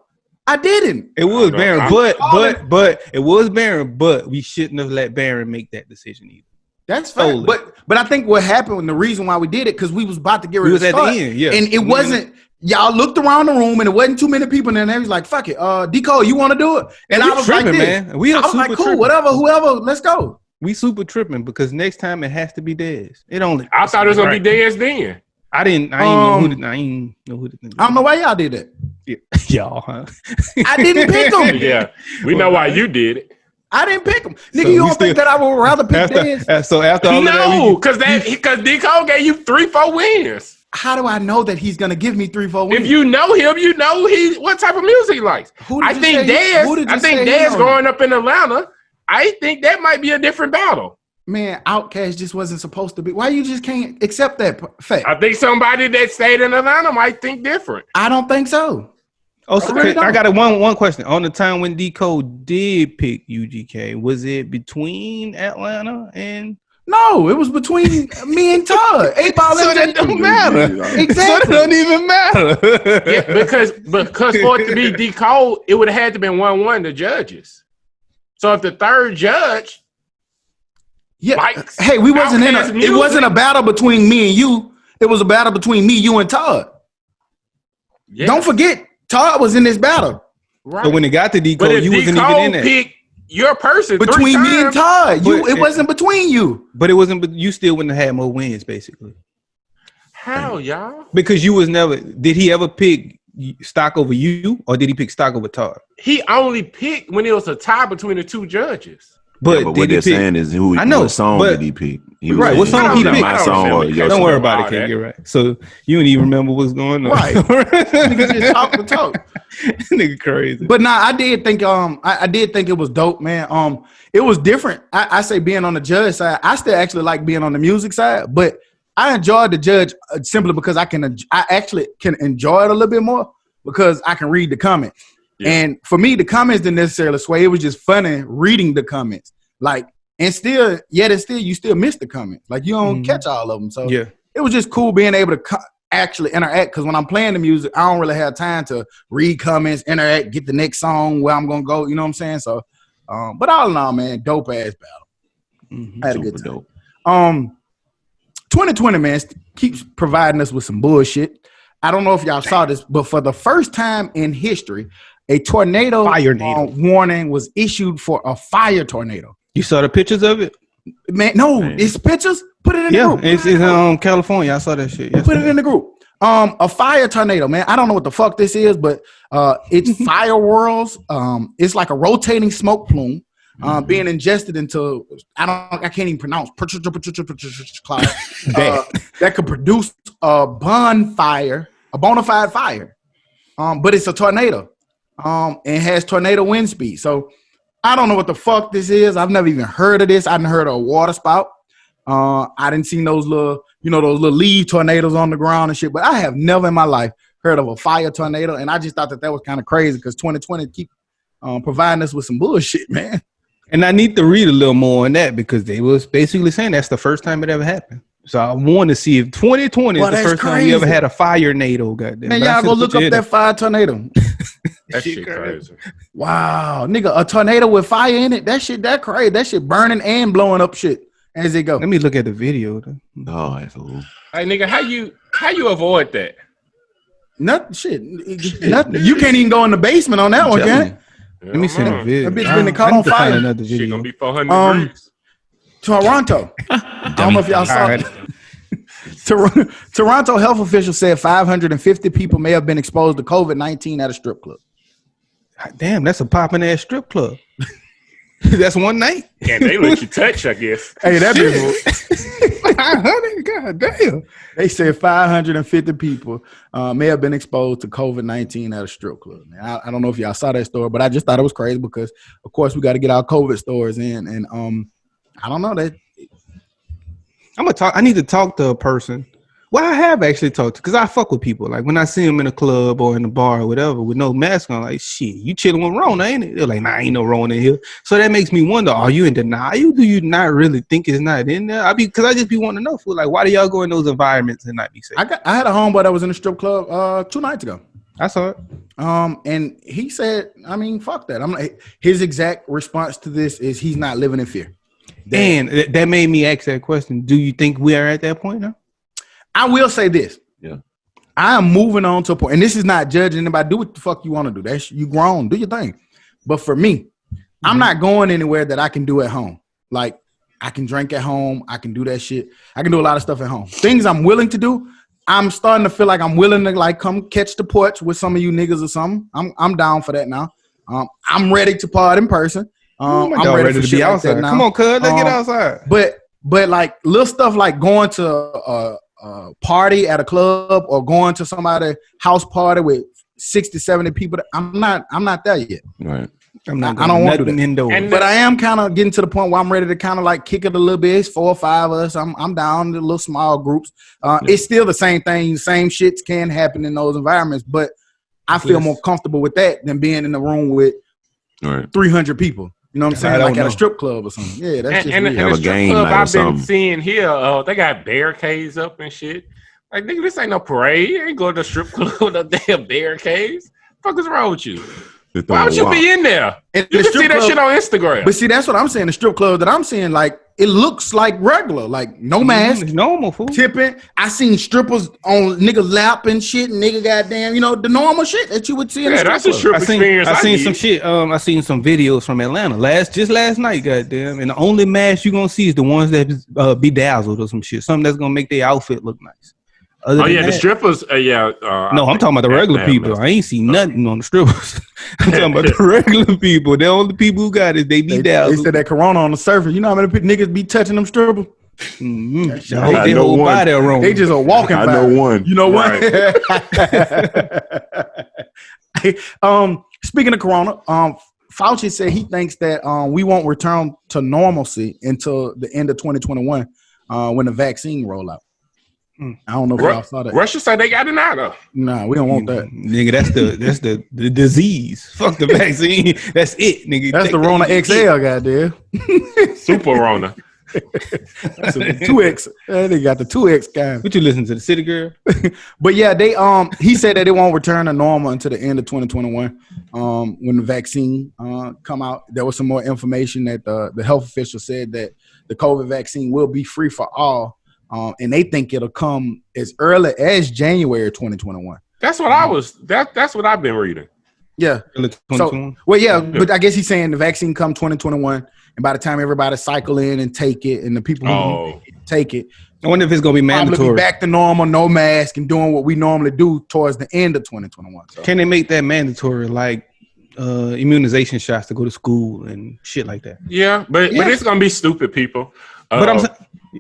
I didn't. It was Baron, but it was Baron. But we shouldn't have let Baron make that decision either. That's fine. But I think what happened and the reason why we did it, because we was about to get ready to start. At the end, yeah. And it wasn't, y'all looked around the room and it wasn't too many people in there and they was like, fuck it. D. Cole, you want to do it? And I was tripping, like, man. I was like, cool, tripping. Whatever, whoever, let's go. We super tripping because next time it has to be Dez. I thought it was going to be Dez then. I didn't know who the I don't know why y'all did that. Yeah. Y'all, huh? I didn't pick him. Yeah. We know why you did it. I didn't pick him. Nigga, so you don't think that I would rather pick Dez? So after all because D. Cole gave you 3-4 wins. How do I know that he's going to give me 3-4 wins? If you know him, you know what type of music he likes. I think Dez growing up in Atlanta, I think that might be a different battle. Man, Outkast just wasn't supposed to be. Why you just can't accept that fact? I think somebody that stayed in Atlanta might think different. I don't think so. Oh, so I got one question. On the time when D. Cole did pick UGK, was it between Atlanta and? No, it was between me and Todd. 8-Ball. So that don't matter. Exactly. So it don't even matter. Yeah, because for it to be D. Cole, it would have had to be 1-1 the judges. So if the third judge, hey, we wasn't in it wasn't a battle between me and you. It was a battle between me, you, and Todd. Yeah. Don't forget. Todd was in this battle. Right. So when it got to D. Cole, you wasn't even in there. Picked your person between me and Todd. It wasn't between you. But it wasn't. But you still wouldn't have had more wins, basically. How, y'all? Because you was never. Did he ever pick stock over you, or did he pick stock over Todd? He only picked when it was a tie between the two judges. But what they're saying is what song did he pick? Right, what song he picked? My song or your Don't song. worry about it, Kate. You're right. So you don't even remember what's going on. Right. Nigga just talk the talk. Nigga crazy. But nah, I did think it was dope, man. It was different. I say being on the judge side, I still actually like being on the music side, but I enjoyed the judge simply because I actually can enjoy it a little bit more because I can read the comments. Yeah. And for me, the comments didn't necessarily sway. It was just funny reading the comments. Like, and still, you still miss the comments. Like, you don't catch all of them. So it was just cool being able to actually interact. Because when I'm playing the music, I don't really have time to read comments, interact, get the next song where I'm going to go. You know what I'm saying? So, but all in all, man, dope ass battle. I had a good time. 2020, man, keeps providing us with some bullshit. I don't know if y'all saw this, but for the first time in history, a tornado warning was issued for a fire tornado. You saw the pictures of it? Man, no, it's pictures. Put it in the group. It's in California. I saw that shit. Put it in the group. A fire tornado, man. I don't know what the fuck this is, but it's fire whirls. It's like a rotating smoke plume being ingested into I can't even pronounce cloud that could produce a bonfire, a bona fide fire. But it's a tornado. And has tornado wind speed. So I don't know what the fuck this is. I've never even heard of this. I didn't heard of a water spout. I didn't see those little leaf tornadoes on the ground and shit. But I have never in my life heard of a fire tornado. And I just thought that was kind of crazy because 2020 keep providing us with some bullshit, man. And I need to read a little more on that because they was basically saying that's the first time it ever happened. So I want to see if 2020 is the first time we ever had a fire tornado. Goddamn. Man, y'all go look up that fire tornado. That shit crazy. Wow, nigga, a tornado with fire in it. That shit crazy. That shit burning and blowing up shit as it go. Let me look at the video. Oh, that's cool. Hey, nigga, how you avoid that? Nothing. Shit. Nothing. You can't even go in the basement on that one, can you? Let me see the video. That bitch been caught on fire. Another video. Shit gonna be 400 degrees. Toronto. I don't know if y'all saw it. Toronto health officials said 550 people may have been exposed to COVID-19 at a strip club. Damn, that's a popping ass strip club. That's one night. And they let you touch, I guess. Hey, that bitch. 500. God damn. They said 550 people may have been exposed to COVID-19 at a strip club. Man, I don't know if y'all saw that story, but I just thought it was crazy because, of course, we got to get our COVID stories in, and I don't know that. I need to talk to a person. Well, I have actually talked to, because I fuck with people. Like when I see them in a club or in a bar or whatever with no mask on, like, shit, you chilling with Rona, ain't it? They're like, nah, ain't no Rona in here. So that makes me wonder, are you in denial? Do you not really think it's not in there? Because I just be wanting to know, like, why do y'all go in those environments and not be safe? I had a homeboy that was in a strip club 2 nights ago. I saw it. And he said, I mean, fuck that. I'm like, his exact response to this is he's not living in fear. And that made me ask that question. Do you think we are at that point now? I will say this. Yeah. I am moving on to a point, and this is not judging anybody. Do what the fuck you want to do. That's you grown. Do your thing. But for me, I'm not going anywhere that I can do at home. Like I can drink at home. I can do that shit. I can do a lot of stuff at home. Things I'm willing to do. I'm starting to feel like I'm willing to like come catch the porch with some of you niggas or something. I'm down for that now. I'm ready to part in person. I'm ready to be outside now. Come on, cuz, let's get outside. But like little stuff like going to a party at a club or going to somebody's house party with 60, 70 people. I'm not there yet. Right. I don't want to do that. Indoors. But I am kind of getting to the point where I'm ready to kind of like kick it a little bit. It's 4 or 5 of us. I'm down to little small groups. It's still the same thing. Same shits can happen in those environments, but I feel more comfortable with that than being in the room with 300 people. You know what I'm saying? Like at a strip club or something. Yeah, that's just weird. And the strip club I've been seeing here, they got barricades up and shit. Like, nigga, this ain't no parade. You ain't going to the strip club with no damn barricades. What the fuck is wrong with you? Why would you be in there? You can see that shit on Instagram. But see, that's what I'm saying. The strip club that I'm seeing, like, it looks like regular. Like, no mask. Normal food. Tipping. I seen strippers on niggas' lap and shit. And nigga goddamn, the normal shit that you would see in a strip club. That's a strip experience. I seen some shit. I seen some videos from Atlanta just last night, goddamn. And the only mask you gonna see is the ones that bedazzled or some shit. Something that's gonna make their outfit look nice. The strippers. No, I'm talking about the regular people. I ain't seen nothing on the strippers. I'm talking about the regular people. The only people who got it, they be down. They said that corona on the surface. You know how many niggas be touching them strippers? They whole body aroma. They just are walking by. I know one. You know what? Speaking of corona, Fauci said he thinks that we won't return to normalcy until the end of 2021 when the vaccine roll out. I don't know if y'all saw that. Russia said they got it out of. Nah, we don't want that. Nigga, that's the disease. Fuck the vaccine. That's it, nigga. That's the Rona XL, goddamn. Super Rona. 2X. They got the 2X guy. What you listen to, the City Girl? But yeah, they he said that it won't return to normal until the end of 2021 when the vaccine come out. There was some more information that the health official said that the COVID vaccine will be free for all. And they think it'll come as early as January 2021. That's what that's what I've been reading. Yeah. So, well, yeah, but I guess he's saying the vaccine come 2021, and by the time everybody cycle in and take it, and the people who take it, I wonder if it's gonna be mandatory. Be back to normal, no mask, and doing what we normally do towards the end of 2021. So. Can they make that mandatory, like immunization shots to go to school and shit like that? Yeah, but it's gonna be stupid people.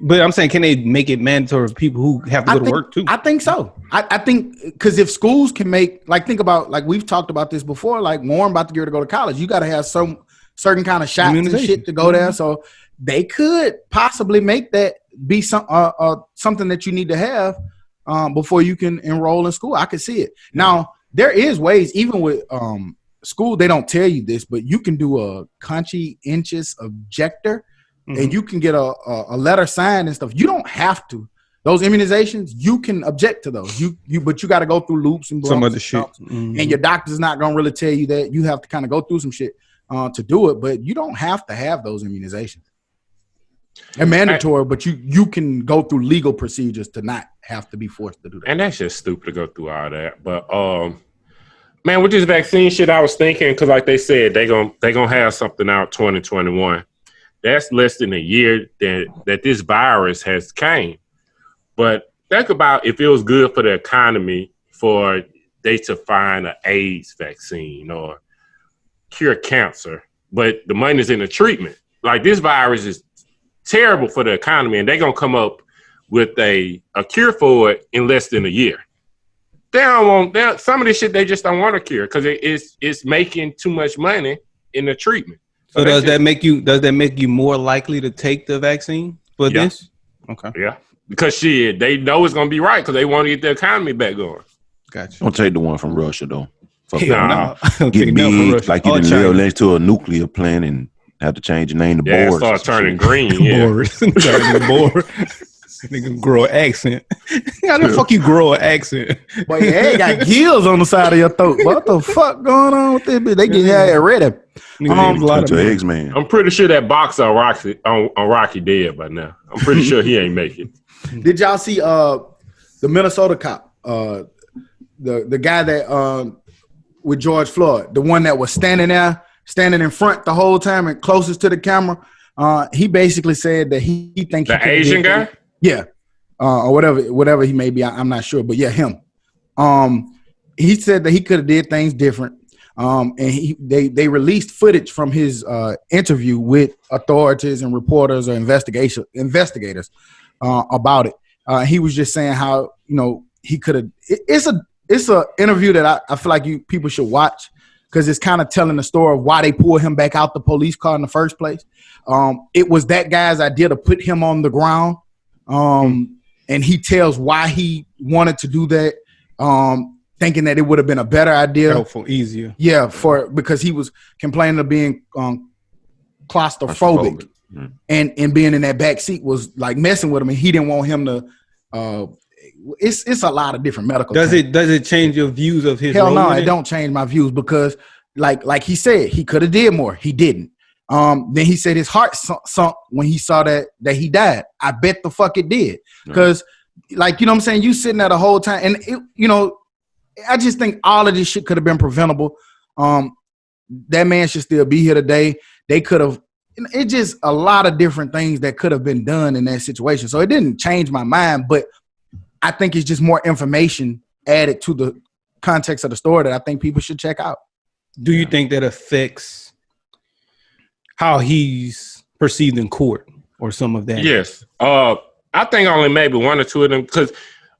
But I'm saying, can they make it mandatory for people who have to go to work too? I think so. I think because if schools can make, like, think about, like, we've talked about this before, like Warren about to get to go to college, you got to have some certain kind of shots and shit to go there. So they could possibly make that be something that you need to have before you can enroll in school. I could see it. Now, there is ways, even with school, they don't tell you this, but you can do a conscientious objector. Mm-hmm. And you can get a letter signed and stuff. You don't have to. Those immunizations, you can object to those. But you got to go through loops and some other shit. Mm-hmm. And your doctor's not gonna really tell you that. You have to kind of go through some shit to do it. But you don't have to have those immunizations. They're mandatory, but you can go through legal procedures to not have to be forced to do that. And that's just stupid to go through all that. But man, with this vaccine shit, I was thinking, because like they said, they gonna have something out 2021. That's less than a year that this virus has came. But think about if it was good for the economy for they to find an AIDS vaccine or cure cancer, but the money's in the treatment. Like, this virus is terrible for the economy, and they're going to come up with a cure for it in less than a year. They don't want some of this shit. They just don't want a cure because it's making too much money in the treatment. So does that make you more likely to take the vaccine for this? Okay. Yeah. Because they know it's gonna be right because they want to get the economy back going. Gotcha. Don't take the one from Russia though. Get big like you didn't live next to a nuclear plant and have to change your name to Boris. Start turning green. Boris. Nigga grow an accent. How the fuck you grow an accent? But you ain't got gills on the side of your throat. What the fuck going on with this bitch? They get you ready. X-Man. I'm pretty sure that boxer on Rocky dead by now. I'm pretty sure he ain't make it. Did y'all see the Minnesota cop? The guy that with George Floyd, the one that was standing in front the whole time and closest to the camera. He basically said that he thinks the Asian guy. Yeah, or whatever he may be. I'm not sure, but yeah, him. He said that he could have did things different. And they released footage from his interview with authorities and reporters or investigators about it. He was just saying how, he could have. It's a interview that I feel like people should watch because it's kind of telling the story of why they pulled him back out the police car in the first place. It was that guy's idea to put him on the ground. And he tells why he wanted to do that, thinking that it would have been a better idea. Helpful, easier. Yeah, because he was complaining of being claustrophobic. And being in that back seat was like messing with him, and he didn't want him to it's a lot of different medical Does it change your views of his Hell no, it don't change my views because like he said, he could have did more. He didn't. Then he said his heart sunk when he saw that he died. I bet the fuck it did. Because, like, you know what I'm saying? You sitting there the whole time. And, I just think all of this shit could have been preventable. That man should still be here today. They could have. It's just a lot of different things that could have been done in that situation. So it didn't change my mind. But I think it's just more information added to the context of the story that I think people should check out. Do you think that affects how he's perceived in court or some of that? Yes. I think only maybe one or two of them, because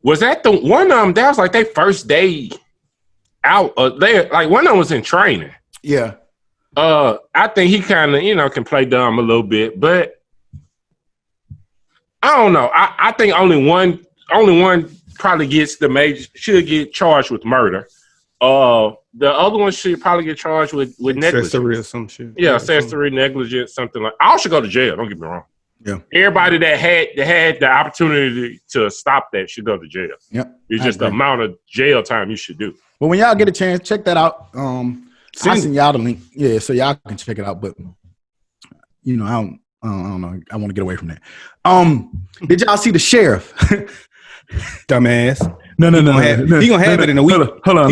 was that the one of them that was like their first day out? They like one of them was in training. Yeah. I think he kind of can play dumb a little bit, but I don't know. I think only one probably should get charged with murder. The other one should probably get charged with negligence. Accessory or some shit. Yeah, accessory negligence, something like. All should go to jail. Don't get me wrong. Yeah. Everybody that had the opportunity to stop that should go to jail. Yep. It's just the amount of jail time you should do. But when y'all get a chance, check that out. I'll send y'all the link. Yeah, so y'all can check it out. But I don't know. I want to get away from that. Did y'all see the sheriff? Dumbass. No. He gonna have it in a week. Hold on.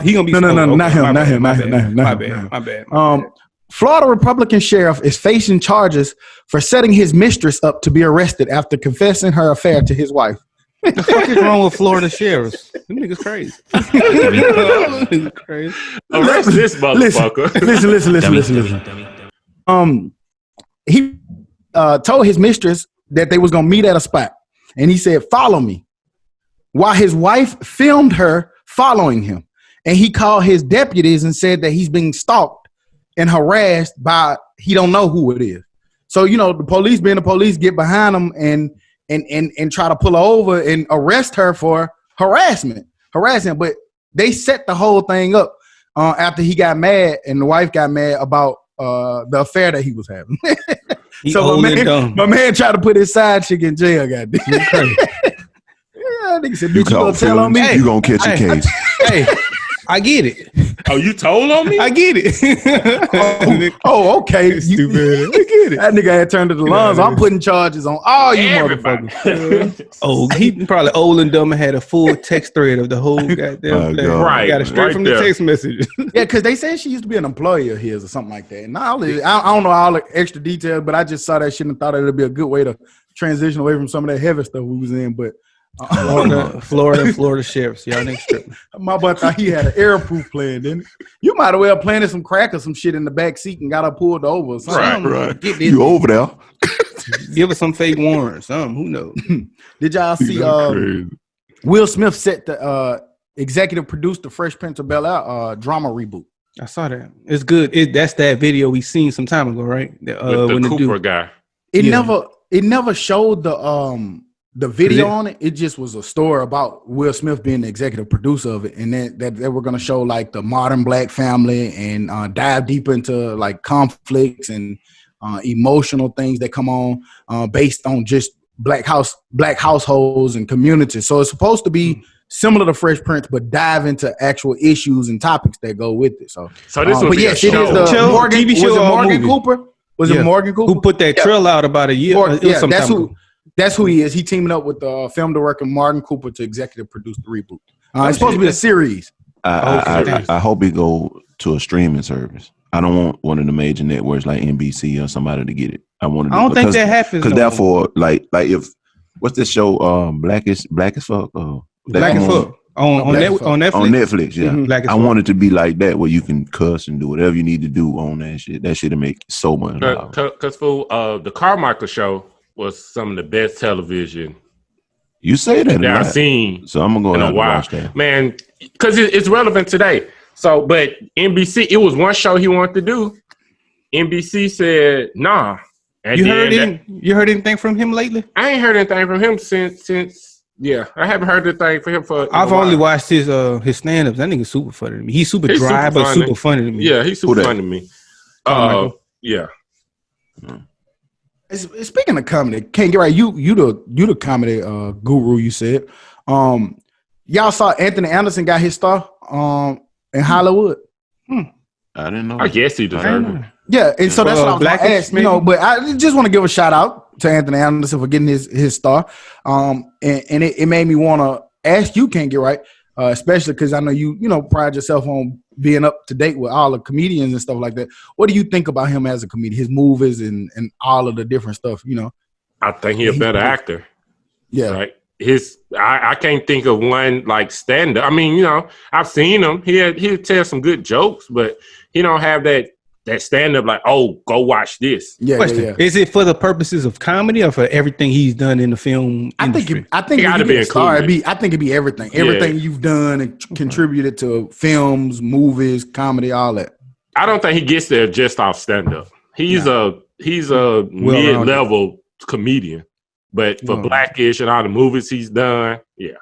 He gonna be. No, not him. My bad. Florida Republican sheriff is facing charges for setting his mistress up to be arrested after confessing her affair to his wife. What the fuck is wrong with Florida sheriffs? Them niggas crazy. Crazy. Arrest this motherfucker. Listen. He told his mistress that they was gonna meet at a spot, and he said, "Follow me," while his wife filmed her following him, and he called his deputies and said that he's being stalked and harassed by he don't know who it is. So the police, being the police, get behind him and try to pull her over and arrest her for harassing. But they set the whole thing up after he got mad and the wife got mad about the affair that he was having. So my man tried to put his side chick in jail. Goddamn. Nigga said, "You gonna tell on me? You gonna catch a case?" Hey, I get it. Oh, you told on me? I get it. Okay. Stupid. I get it. That nigga had turned to the lungs. I'm putting charges on all you motherfuckers. He probably old and dumb and had a full text thread of the whole goddamn thing. Right. Got it straight from the text message. Yeah, because they said she used to be an employee of his or something like that. And I don't know all the extra details, but I just saw that shit and thought it would be a good way to transition away from some of that heavy stuff we was in. But Florida sheriffs, y'all niggas tripping. My boy thought he had an airproof plan, didn't he? You might have well planted some crack or some shit in the back seat and got her pulled over. Or something. Right. You over there? Give us some fake warrants. Who knows? Did y'all see? Will Smith set the executive produced the Fresh Prince of Bel-Air drama reboot. I saw that. It's good. That's that video we seen some time ago, right? With the Cooper guy. It never showed the video on it. It just was a story about Will Smith being the executive producer of it, and then that they were going to show like the modern black family and dive deeper into like conflicts and emotional things that come on based on just black households and communities. So it's supposed to be similar to Fresh Prince, but dive into actual issues and topics that go with it. So this would be a show. It is the Morgan, TV show, was it Morgan movie? Cooper? Was it Morgan Cooper? Who put that trail out about a year? That's who he is. He teaming up with film director Martin Cooper to executive produce the reboot. It's supposed to be a series. I hope it go to a streaming service. I don't want one of the major networks like NBC or somebody to get it. I don't think that happens. Because therefore, like if what's this show? Black as Fuck. Black as Fuck on Netflix. On Netflix, yeah. Mm-hmm. I want it to be like that, where you can cuss and do whatever you need to do on that shit. That shit'll make so much. Because for the Carmichael show was some of the best television. You say that I've seen. So I'm gonna go and watch that, man, because it's relevant today. So, but NBC, it was one show he wanted to do. NBC said, "Nah." You heard anything from him lately? I ain't heard anything from him since. Yeah, I haven't heard anything from him for. I've only watched his stand-ups. That nigga's super funny to me. He's super dry, but super funny to me. Yeah, he's super funny to me. Yeah. Speaking of comedy, can't get right. You the comedy guru. You said, y'all saw Anthony Anderson got his star in Hollywood. I didn't know. I guess he deserved it. Yeah, and so that's what I was gonna ask. But I just want to give a shout out to Anthony Anderson for getting his star. And it made me want to ask you, can't get right, especially because I know you pride yourself on being up to date with all the comedians and stuff like that. What do you think about him as a comedian, his movies and all of the different stuff? I think he's a better actor. Yeah. Right. I can't think of one like stand up. I mean, you know, I've seen him. He'll tell some good jokes, but he don't have that stand up like, oh, go watch this. Yeah. Is it for the purposes of comedy or for everything he's done in the film industry? I think it be included. I think it'd be everything. Everything you've done and contributed to films, movies, comedy, all that. I don't think he gets there just off stand up. He's a mid-level comedian. But for Blackish and all the movies he's done, yeah,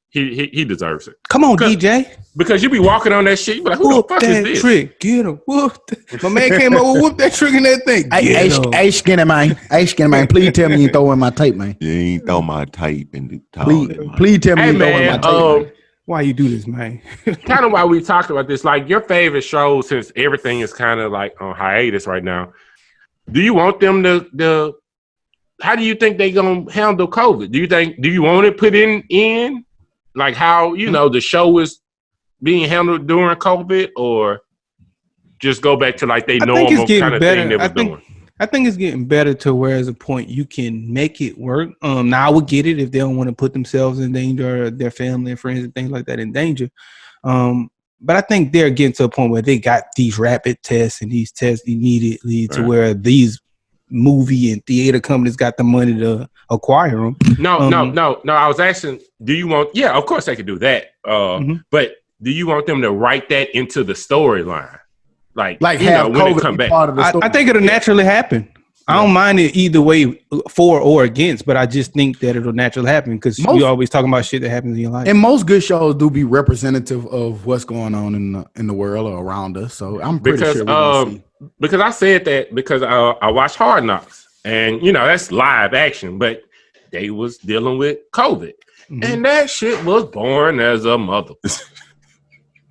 he deserves it. Come on, DJ. Because you be walking on that shit, you be like, who the fuck is this? Trick. Get him. My man came over, whoop that trick in that thing. Hey, skinny man. Please tell me you throw in my tape, man. You ain't throw my tape in the toilet. Please tell me you throw in my tape, man. Why you do this, man? Kind of why we talked about this. Like, your favorite show, since everything is kind of like on hiatus right now, do you want them to how do you think they gonna handle COVID? Do you want it put in like how, you know, the show is being handled during COVID, or just go back to like they normal kind of thing they was doing? I think it's getting better to where as a point you can make it work. Now I would get it if they don't want to put themselves in danger or their family and friends and things like that in danger. But I think they're getting to a point where they got these rapid tests and these tests immediately to where these movie and theater companies got the money to acquire them. No. I was asking, do you want? Yeah, of course they could do that. But do you want them to write that into the storyline? Like you know, when it come back. I think it'll naturally happen. I don't mind it either way, for or against, but I just think that it'll naturally happen because you're always talking about shit that happens in your life. And most good shows do be representative of what's going on in the world or around us. So I'm pretty sure we're gonna see. Because I said that because I watched Hard Knocks, and you know that's live action, but they was dealing with COVID, and that shit was boring as a mother.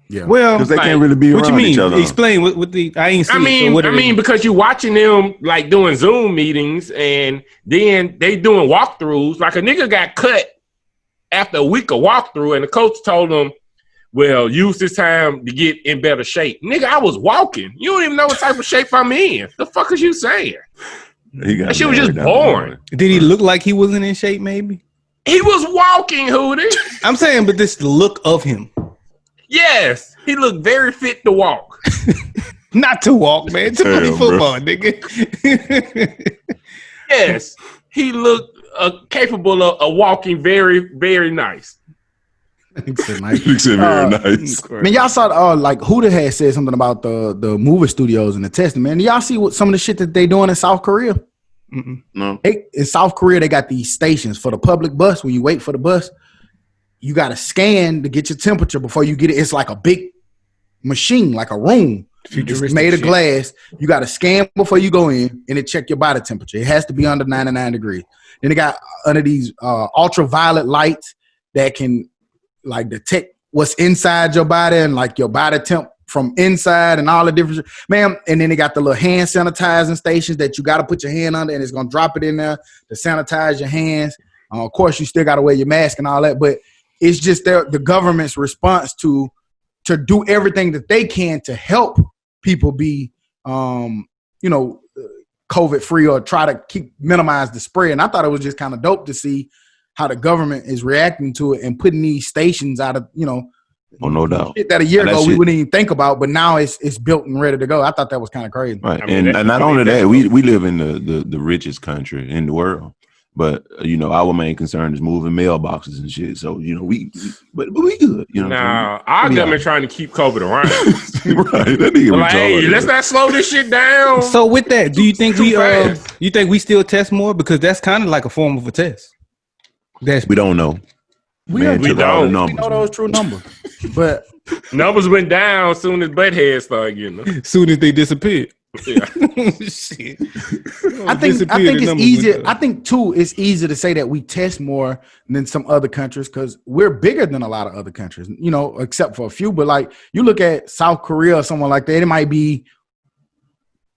Yeah, well, because they can't really be around each other. Explain what the I ain't seen. I mean, because you're watching them like doing Zoom meetings, and then they doing walkthroughs. Like a nigga got cut after a week of walkthrough, and the coach told him, well, use this time to get in better shape. Nigga, I was walking. You don't even know what type of shape I'm in. The fuck is you saying? That shit was just boring. Did he look like he wasn't in shape, maybe? He was walking, Hootie. I'm saying, but this look of him. Yes. He looked very fit to walk. Not to walk, man. To play football, nigga. Yes. He looked capable of walking very, very nice. Very nice. Man, y'all saw like Huda had said something about the movie studios and the testing. Man, y'all see what some of the shit that they doing in South Korea? No. In South Korea, they got these stations for the public bus. When you wait for the bus, you got to scan to get your temperature before you get it. It's like a big machine, like a room. It's made of glass. You got to scan before you go in, and it check your body temperature. It has to be under 99 degrees. Then they got under these ultraviolet lights that can like detect what's inside your body and like your body temp from inside and all the different, man. And then they got the little hand sanitizing stations that you got to put your hand under, and it's going to drop it in there to sanitize your hands. Of course, you still got to wear your mask and all that, but it's just the government's response to do everything that they can to help people be, COVID free or try to minimize the spread. And I thought it was just kind of dope to see how the government is reacting to it and putting these stations out of, no doubt. Shit that a year ago we wouldn't even think about, but now it's built and ready to go. I thought that was kind of crazy. Right. And not only that, we live in the richest country in the world. But our main concern is moving mailboxes and shit. So we good. Our government trying to keep COVID around. Right? That nigga like, hey, let's not slow this shit down. So with that, do you think we still test more, because that's kind of like a form of a test? We don't know. We don't know those true numbers, but numbers went down as soon as buttheads started getting them. As soon as they disappeared. Yeah. Shit. I think it's easier. I think too, it's easier to say that we test more than some other countries because we're bigger than a lot of other countries, except for a few. But like you look at South Korea or someone like that, it might be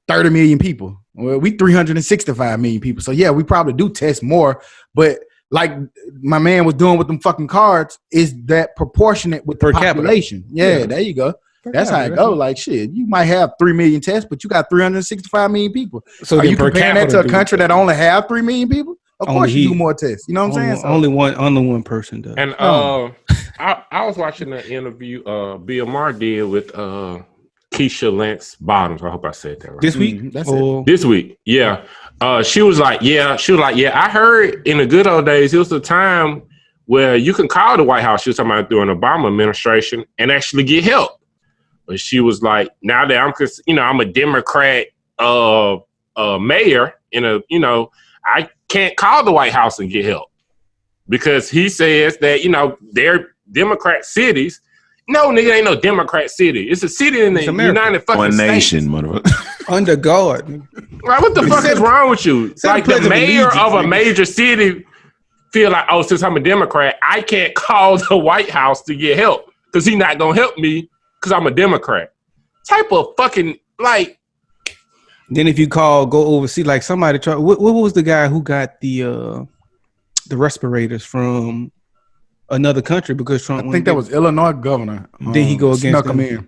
30 million people. Well, we 365 million people. So yeah, we probably do test more, but like my man was doing with them fucking cards, is that proportionate with the population? Yeah, there you go. That's how it goes. Like shit, you might have 3 million tests, but you got 365 million people. So are you comparing that to a country that only have 3 million people? Of course, you do more tests. You know what I'm saying? So, only one person does. And I was watching an interview Bill Maher did with Keisha Lance Bottoms. I hope I said that right. This week? That's it. This week, yeah. She was like, I heard in the good old days, it was a time where you can call the White House. She was talking about during the Obama administration and actually get help. But she was like, now that I'm a Democrat mayor I can't call the White House and get help because he says that, they're Democrat cities. No, nigga, ain't no Democrat city. It's a city in the United fucking One States. nation, motherfucker. Under God. Right, what the fuck is wrong with you? Like the mayor of a major city feel like, since I'm a Democrat, I can't call the White House to get help because he's not gonna help me because I'm a Democrat. Type of fucking like. Then if you go overseas, like somebody tried. What was the guy who got the respirators from another country because Trump? I think that was Illinois governor. Then he go against snuck him in.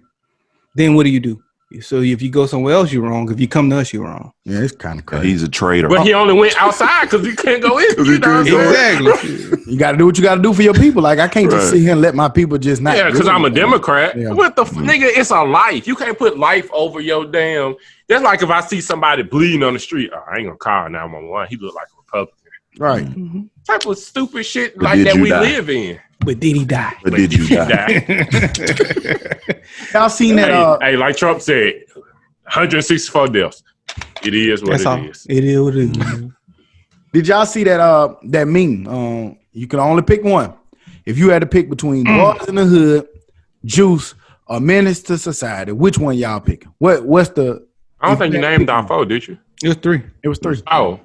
Then what do? So if you go somewhere else, you're wrong. If you come to us, you're wrong. Yeah, it's kind of crazy. He's a traitor. But he only went outside because he couldn't go in. Exactly. You got to do what you got to do for your people. Like I can't just sit here and let my people just not. Yeah, because I'm a Democrat. Yeah. What the nigga? It's a life. You can't put life over your damn. That's like if I see somebody bleeding on the street. I ain't gonna call 911. He look like a Republican. Right. Mm-hmm. Type of stupid shit like that we live in. But did he die? But did you die? Y'all seen that? Hey, like Trump said, 164 deaths. It is what it is. It is what it is. Did y'all see that meme? You can only pick one. If you had to pick between Boys in the Hood, Juice, or Menace to Society, which one y'all picking? What's the? I don't think you named all four, did you? It was 3. It was 3. Oh.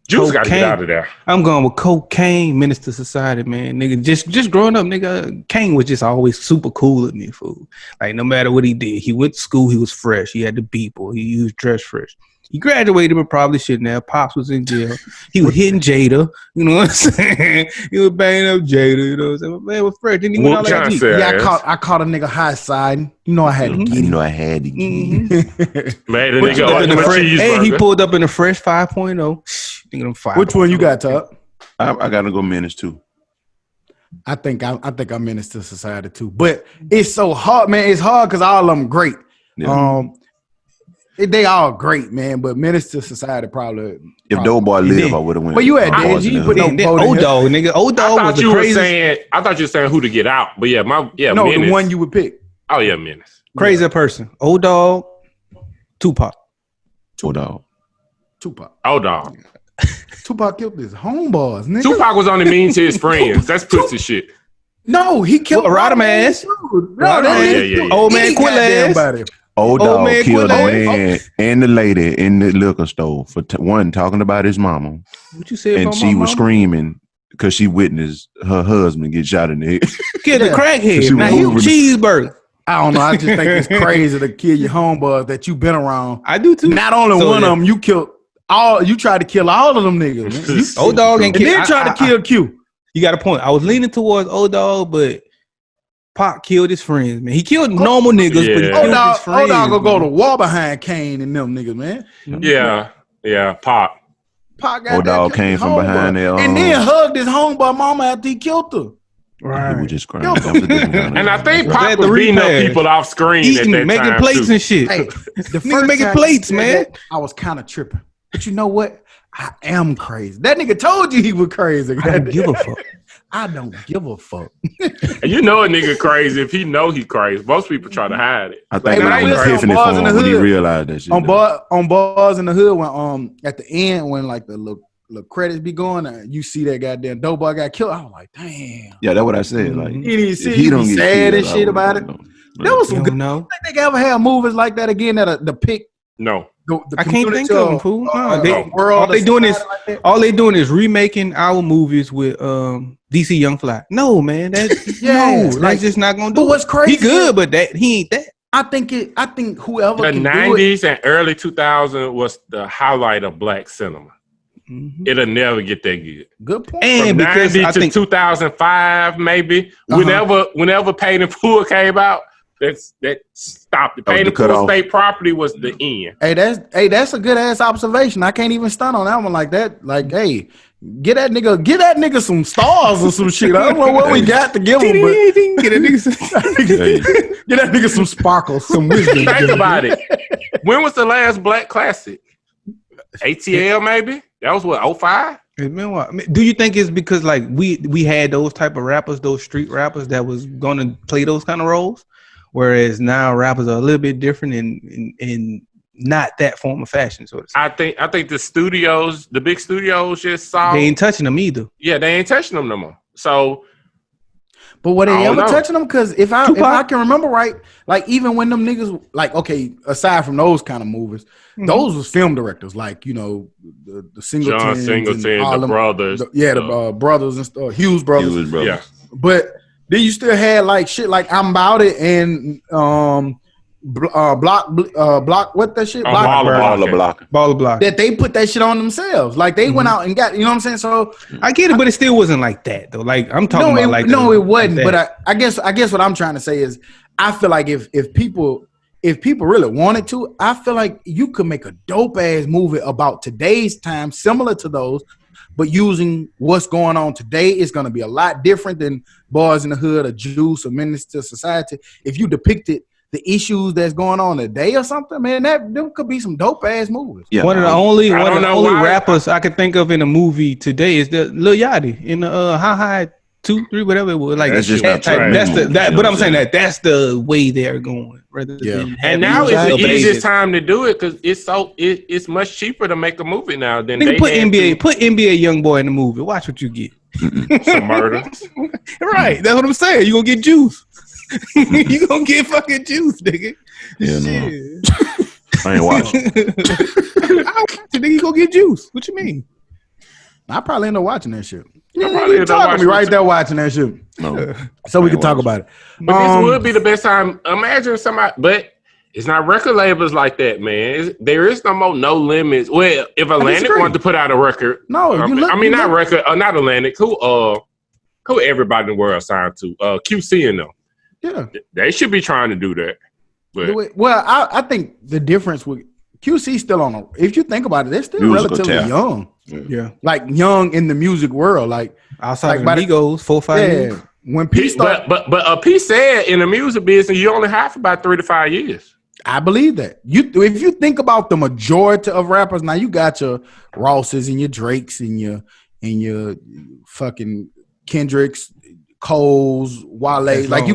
Juice got to get out of there. I'm going with Cocaine, Menace to Society, man. Nigga, just growing up, nigga, Kane was just always super cool with me, fool. Like, no matter what he did, he went to school, he was fresh. He had the people. He used dress fresh. He graduated, but probably shouldn't have. Pops was in jail. He was hitting Jada. You know what I'm saying? He was banging up Jada. You know what I'm saying? But man was fresh. Didn't even know like Yeah, I caught a nigga high side. You know I had to get him. You know I had to get him. Man, the nigga in the fresh, and he pulled up in the fresh 5.0. Which one you got, Tuck? I gotta go Menace too. I think I'm Menace to Society too. But it's so hard, man. It's hard because all of them great. Yeah. They all great, man. But Menace to Society probably. If Doughboy lived, I would have went. Well, you had Deji. You put no old dog, nigga. Old dog was the craziest. I thought you were saying who to get out, but no, Menace. The one you would pick. Oh yeah, Menace. Crazy person. Old dog, Tupac. Old dog. Tupac killed his homeboys, nigga. Tupac was only mean to his friends. That's pussy shit. No, he killed Rodham. Old man Quillas. Old dog killed a man and the lady in the liquor store for one talking about his mama. What you said? And she was screaming because she witnessed her husband get shot in the head. Killed the crackhead. Now he was cheeseburger. I don't know. I just think it's crazy to kill your homeboys that you've been around. I do too. Not only one of them, you killed all. You tried to kill all of them niggas. Old dog and then tried to kill Q. You got a point. I was leaning towards old dog, but Pac killed his friends, man. He killed normal niggas, but he killed his friends. Old dog gonna go to war behind Kane and them niggas, man. Yeah, Pac got old dog came from behind there and then hugged his homeboy mama after he killed her. Right. He was just crying. And I think Pac was beating up people off screen eating, at that making time plates too. And shit. Hey, the first making plates, man. I was kind of tripping, but you know what? I am crazy. That nigga told you he was crazy. I don't give a fuck. I don't give a fuck. And you know a nigga crazy if he know he crazy. Most people try to hide it. I think that was epiphany for him when he realized that shit. On Bars in the Hood, when at the end when like the little credits be going, you see that goddamn dope boy got killed. I was like, damn. Yeah, that's what I said. Like, he don't get sad and shit about it. That was some good. I think they can ever have movies like that again. That the pick. No. I can't think of them, fool. All they doing is remaking our movies with DC Young Fly. No, man, that's just not gonna do. But what's crazy? He good, but he ain't that. I think whoever the can 90s do it, and early 2000s was the highlight of black cinema. Mm-hmm. It'll never get that good. Good point. And from 90 to 2005, maybe whenever Paid in Full came out. that stopped it. Paying for state property was the end. Hey, that's a good ass observation. I can't even stunt on that one like that. Like, hey, get that nigga some stars or some shit. I don't know what we got to give him, but get that nigga some sparkles, some wisdom. Think about it. When was the last Black Classic? ATL maybe? That was what, 05? Do you think it's because like we had those type of rappers, those street rappers that was gonna play those kind of roles, whereas now rappers are a little bit different in not that form of fashion, so to say. I think the big studios just saw they ain't touching them either. Yeah, they ain't touching them no more. So, but were they ever touching them? Because if I can remember right, like even when them niggas, like, okay, aside from those kind of movies, those was film directors, like, you know, the Singletons, John Singleton, the brothers, the brothers and stuff, Hughes brothers. Yeah. But then you still had like shit like I'm About It and block what that shit Block that they put that shit on themselves, like they went out and got, you know what I'm saying? So I get it, but it still wasn't like that though. Like I'm talking about like it wasn't. Like, but I guess what I'm trying to say is I feel like if people really wanted to, I feel like you could make a dope ass movie about today's time, similar to those, but using what's going on today is going to be a lot different than Boys in the Hood or Juice or Menace to Society. If you depicted the issues that's going on today or something, man, them could be some dope ass movies. Yeah, one of the only rappers I could think of in a movie today is the Lil Yachty in the High 2, 3, whatever it was. Like that's just that type. But I'm saying that's the way they're going. Rather than and now it's the easiest time to do it because it's much cheaper to make a movie now than they put NBA YoungBoy in the movie. Watch what you get. Some murder. Right, that's what I'm saying. You gonna get juice. You gonna get fucking juice, nigga. Yeah, no. I ain't watching. Nigga, you gonna get juice. What you mean? I probably end up watching that shit. You talking to me right there watching that shit. No. So we can talk about it. But this would be the best time. Imagine somebody, but it's not record labels like that, man. There is no more No Limits. Well, if Atlantic wanted to put out a record, not Atlantic. Who everybody in the world signed to? QC and them. Yeah, they should be trying to do that. But I think the difference with QC still on a. If you think about it, they're still relatively young. Yeah, like young in the music world, like outside of Migos, 4 5 years. When P started, but P said in the music business, you only have about 3 to 5 years. I believe that. If you think about the majority of rappers, now you got your Rosses and your Drakes and your fucking Kendricks, Coles, Wale. Like you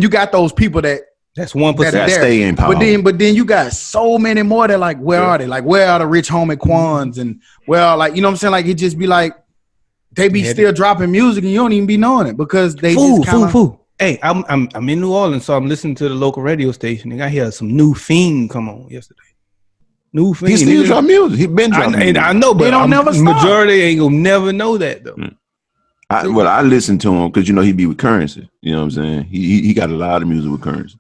got those people that's 1% that stay in power. But then you got so many more that like, where are they? Like, where are the Rich Homie Quans? And like, you know what I'm saying? Like, it just be like, they be still dropping music and you don't even be knowing it because they just kind of. Hey, I'm in New Orleans, so I'm listening to the local radio station and I hear some new Fiend come on yesterday. New Fiend. He still drop music. He been dropping music. I know, but they don't never stop. Majority ain't gonna never know that though. I listen to him because he be with Currency. You know what I'm saying? He got a lot of music with Currency.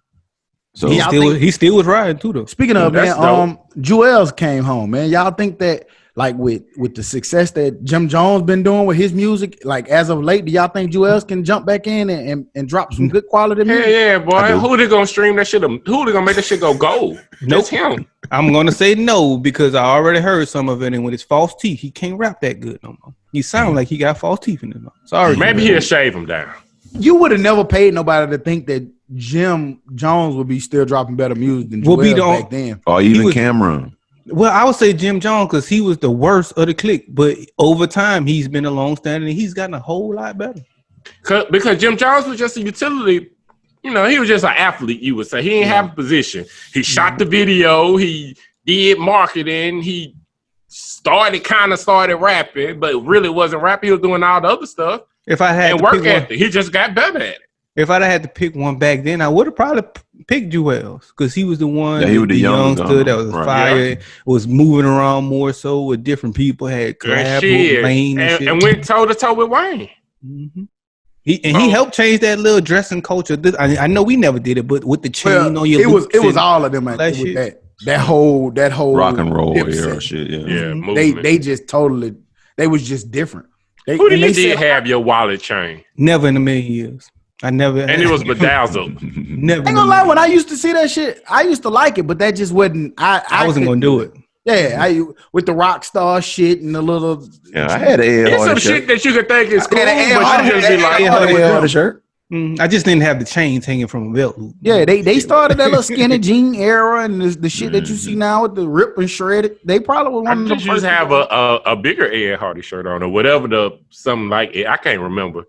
So he still was riding too though. Speaking of, man, Jewels came home, man. Y'all think that like with the success that Jim Jones been doing with his music, like as of late, do y'all think Jewels can jump back in and drop some good quality music? Yeah, boy. Who they gonna stream that shit? Who they gonna make that shit go gold? That's him. I'm gonna say no because I already heard some of it, and with his false teeth, he can't rap that good no more. He sound like he got false teeth in his mouth. Sorry. Maybe he'll shave him down. You would have never paid nobody to think that Jim Jones would be still dropping better music than Jewels back then. Or even Cameron. Well, I would say Jim Jones because he was the worst of the clique, but over time he's been a long-standing and he's gotten a whole lot better. Because Jim Jones was just a utility, he was just an athlete, you would say. He didn't have a position. He shot the video, he did marketing, he started rapping, but really wasn't rapping. He was doing all the other stuff. If I had work ethic, he just got better at it. If I'd had to pick one back then, I would have probably picked Jewels because he was the one. Yeah, he was the youngster that was fire, was moving around more so with different people, had collab with Wayne and went toe to toe with Wayne. Mm-hmm. He helped change that little dressing culture. I know we never did it, but with the chain on your it was all of them with that whole rock and roll era shit. Yeah, they just totally they was just different. Who did you have your wallet chain? Never in a million years. I never. And it was bedazzled. Never. I ain't gonna lie, when I used to see that shit, I used to like it, but that just wasn't. I wasn't gonna do it. Yeah, with the rock star shit and the little. Yeah, I had an It's some shit that you could think is cool, but you just be like, the shirt. I just didn't have the chains hanging from a belt loop. Yeah, they started that little skinny jean era and the shit that you see now with the rip and shredded. They probably were one of the first. Just have a bigger Ed Hardy shirt on or whatever something like it. I can't remember.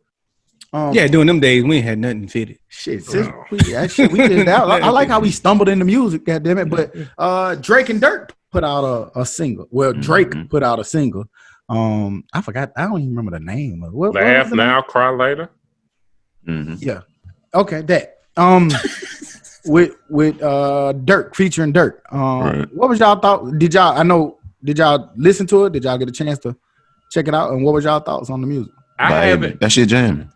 During them days we ain't had nothing fitted. Shit, we did that. I like how we stumbled into music, goddammit. But Drake and Dirk put out a single. Well, Drake put out a single. I forgot. I don't even remember the name of it. Laugh now, cry later. Mm-hmm. Yeah. Okay, that. With Dirk featuring Dirk. Right. What was y'all thought? Did y'all listen to it? Did y'all get a chance to check it out? And what was y'all thoughts on the music? I haven't. That shit jamming.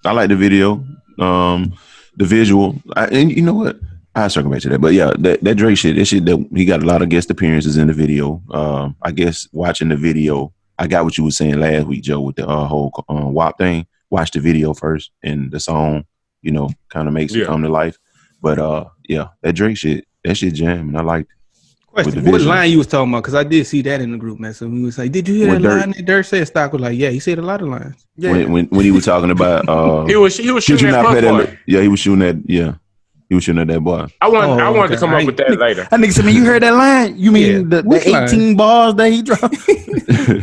I like the video, the visual, and you know what? I'll circle back to that. But yeah, that Drake shit, that shit that he got a lot of guest appearances in the video. I guess watching the video, I got what you were saying last week, Joe, with the whole WAP thing. Watch the video first, and the song, kind of makes it come to life. But that Drake shit, that shit jamming. I liked it. Question: what line you was talking about? Because I did see that in the group, man. So we was like, "Did you hear that line that Dirk said?" Stock was like, "Yeah, he said a lot of lines." Yeah. When he was talking about, he was shooting that boy. Yeah, he was shooting that. Yeah, he was shooting at that boy. I wanted to come up with that later. I think you heard that line? You mean the 18 bars that he dropped?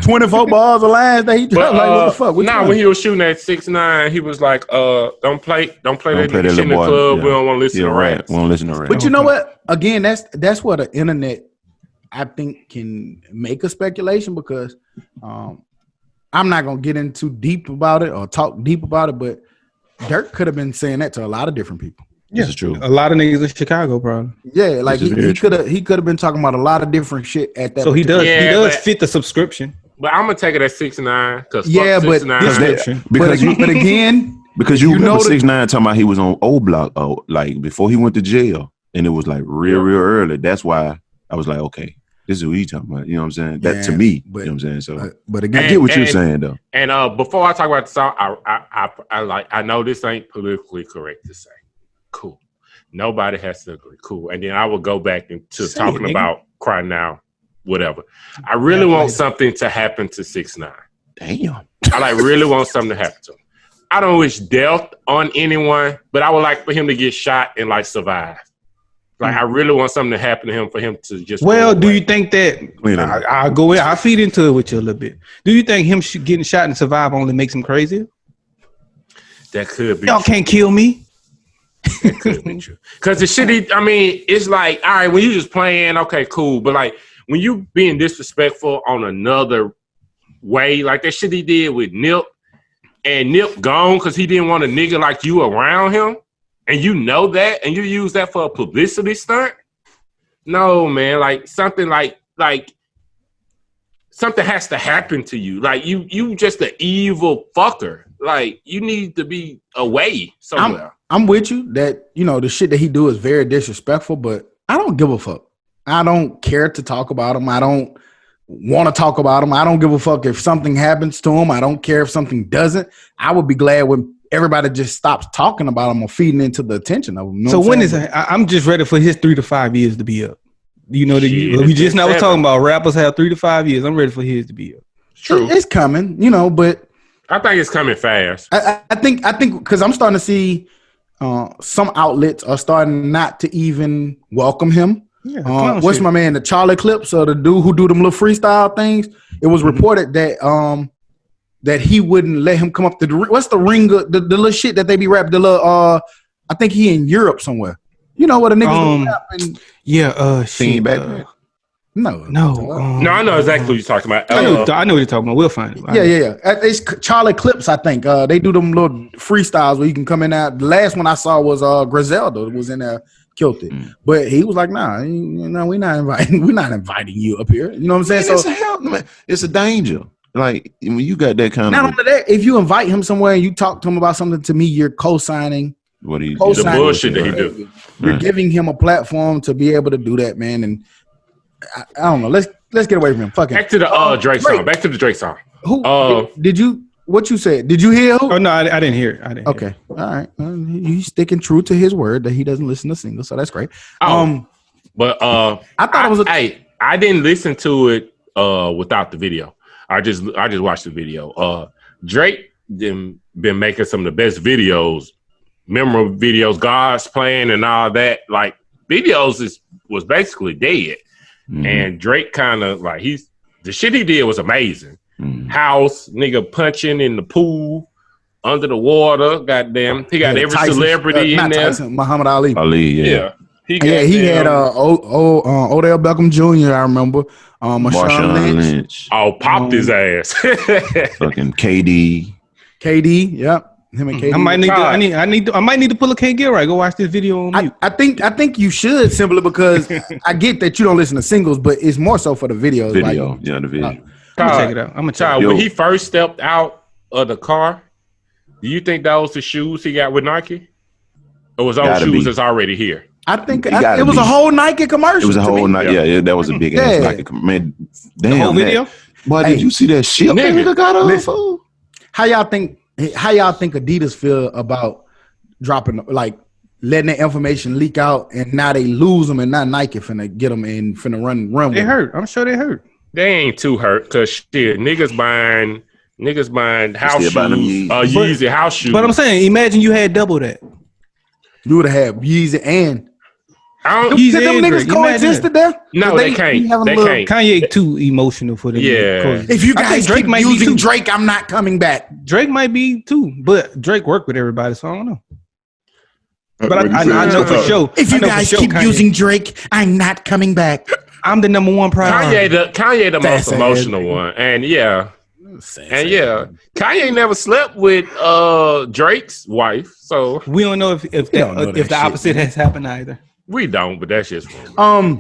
24 bars of lines that he dropped? But, what the fuck? when he was shooting at 6ix9ine, he was like, "Don't play that shit in the club. Yeah. We don't want to listen to rap. We don't listen to rap." But you know what? Again, that's what the internet, I think, can make a speculation because I'm not gonna get into deep about it or talk deep about it, but Dirk could have been saying that to a lot of different people. Yeah, this is true. A lot of niggas in Chicago, probably. Yeah, like he could have been talking about a lot of different shit at that. So he does fit the subscription. But I'm gonna take it at 6ix9ine because but again, because you remember 6ix9ine talking about he was on O Block, like before he went to jail, and it was like real early. That's why I was like, okay, this is what he talking about. You know what I'm saying? That to me, you know what I'm saying? So, but again, I get what you're saying though. And before I talk about the song, I know this ain't politically correct to say. Cool. Nobody has to agree. Cool. And then I will go back into talking about Cry Now, whatever. I really want something to happen to 6ix9ine. Damn. I really want something to happen to him. I don't wish death on anyone, but I would like for him to get shot and like survive. Like I really want something to happen to him for him to just. Well, do you think that I'll go in? I'll feed into it with you a little bit. Do you think him getting shot and survive only makes him crazy? That could be. Y'all can't kill me. That could be true. Because the shit, it's like, all right, when you just playing, okay, cool. But like when you being disrespectful on another way, like that shit he did with Nip, and Nip gone because he didn't want a nigga like you around him, and you know that, and you use that for a publicity stunt. No, man, like something like something has to happen to you. Like you just an evil fucker. Like you need to be away somewhere. I'm with you that, the shit that he do is very disrespectful, but I don't give a fuck. I don't care to talk about him. I don't want to talk about him. I don't give a fuck if something happens to him. I don't care if something doesn't. I would be glad when everybody just stops talking about him or feeding into the attention of him. So when is I'm just ready for his 3 to 5 years to be up. We just now was talking about rappers have 3 to 5 years. I'm ready for his to be up. True. It's coming, but I think it's coming fast. I think because I'm starting to see some outlets are starting not to even welcome him. Yeah, what's my man, the Charlie Clips or the dude who do them little freestyle things? It was reported that that he wouldn't let him come up to the what's the ring, the little shit that they be rapping, the little I think he in Europe somewhere. You know what a nigga seen back. No, I know exactly what you're talking about. I know what you're talking about. We'll find it. Yeah. It's Charlie Clips, I think. They do them little freestyles where you can come in there. The last one I saw was Griselda was in there, killed it. But he was like, nah, we're not inviting you up here. You know what I'm saying? It's a danger. Like when you got that kind of. Not only that, if you invite him somewhere and you talk to him about something, to me, you're co-signing. What he the bullshit that he do. You're giving him a platform to be able to do that, man. And I don't know. Let's get away from him. Fuck it. Back to the Drake song. Back to the Drake song. Who did you? What you said? Did you hear? Oh no, I didn't hear it. I didn't. Okay, all right. He's sticking true to his word that he doesn't listen to singles, so that's great. But I thought it was. I didn't listen to it without the video. I just watched the video. Drake been making some of the best videos, memorable videos, God's Plan and all that. Like videos was basically dead, and Drake kind of like the shit he did was amazing. House, nigga punching in the pool, under the water, goddamn. He got every Tyson, celebrity in there. Tyson, Muhammad Ali. Yeah. He had Odell Beckham Jr. I remember. Marshawn Lynch. Oh, popped his ass. Fucking KD. Yep. Him and KD. I might need to pull a K Gilroy. Go watch this video on mute. I think you should, simply because I get that you don't listen to singles, but it's more so for the videos. The video. I'm gonna check it out. I'm gonna check it out. When he first stepped out of the car, do you think that was the shoes he got with Nike? Or was those shoes that's already here? I think it was a whole Nike commercial. It was a whole Nike. Yeah, that was a big ass Nike commercial. Man, damn, the whole video. But did you see that shit? Nigga got on. How y'all think Adidas feel about dropping, like letting that information leak out, and now they lose them, and now Nike finna get them and finna run. They hurt. I'm sure they hurt. They ain't too hurt because shit, niggas buying house shoes, Yeezy house shoes. But I'm saying, imagine you had double that. You would have had Yeezy and Yeezy them niggas coexisted there? No, they can't. They can't. Kanye too emotional for them. Yeah. If you guys keep using Drake, I'm not coming back. Drake might be too, but Drake worked with everybody, so I don't know. But I know for sure. If you guys keep using Drake, I'm not coming back. I'm the number one priority. Kanye the most emotional one, and Kanye never slept with Drake's wife, so we don't know if the opposite has happened either. We don't, but that's just I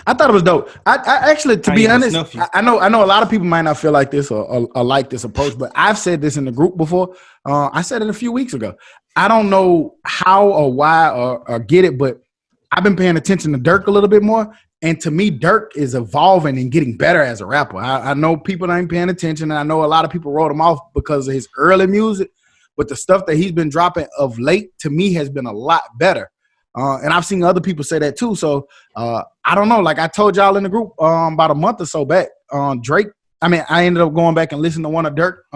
thought it was dope. I actually, to be honest, I know a lot of people might not feel like this or like this approach, but I've said this in the group before. I said it a few weeks ago. I don't know how or why or get it, but I've been paying attention to Dirk a little bit more. And to me, Dirk is evolving and getting better as a rapper. I know people ain't paying attention, and I know a lot of people wrote him off because of his early music, but the stuff that he's been dropping of late, to me, has been a lot better. And I've seen other people say that too. So I don't know. Like I told y'all in the group about a month or so back, Drake. I mean, I ended up going back and listening to one of Dirk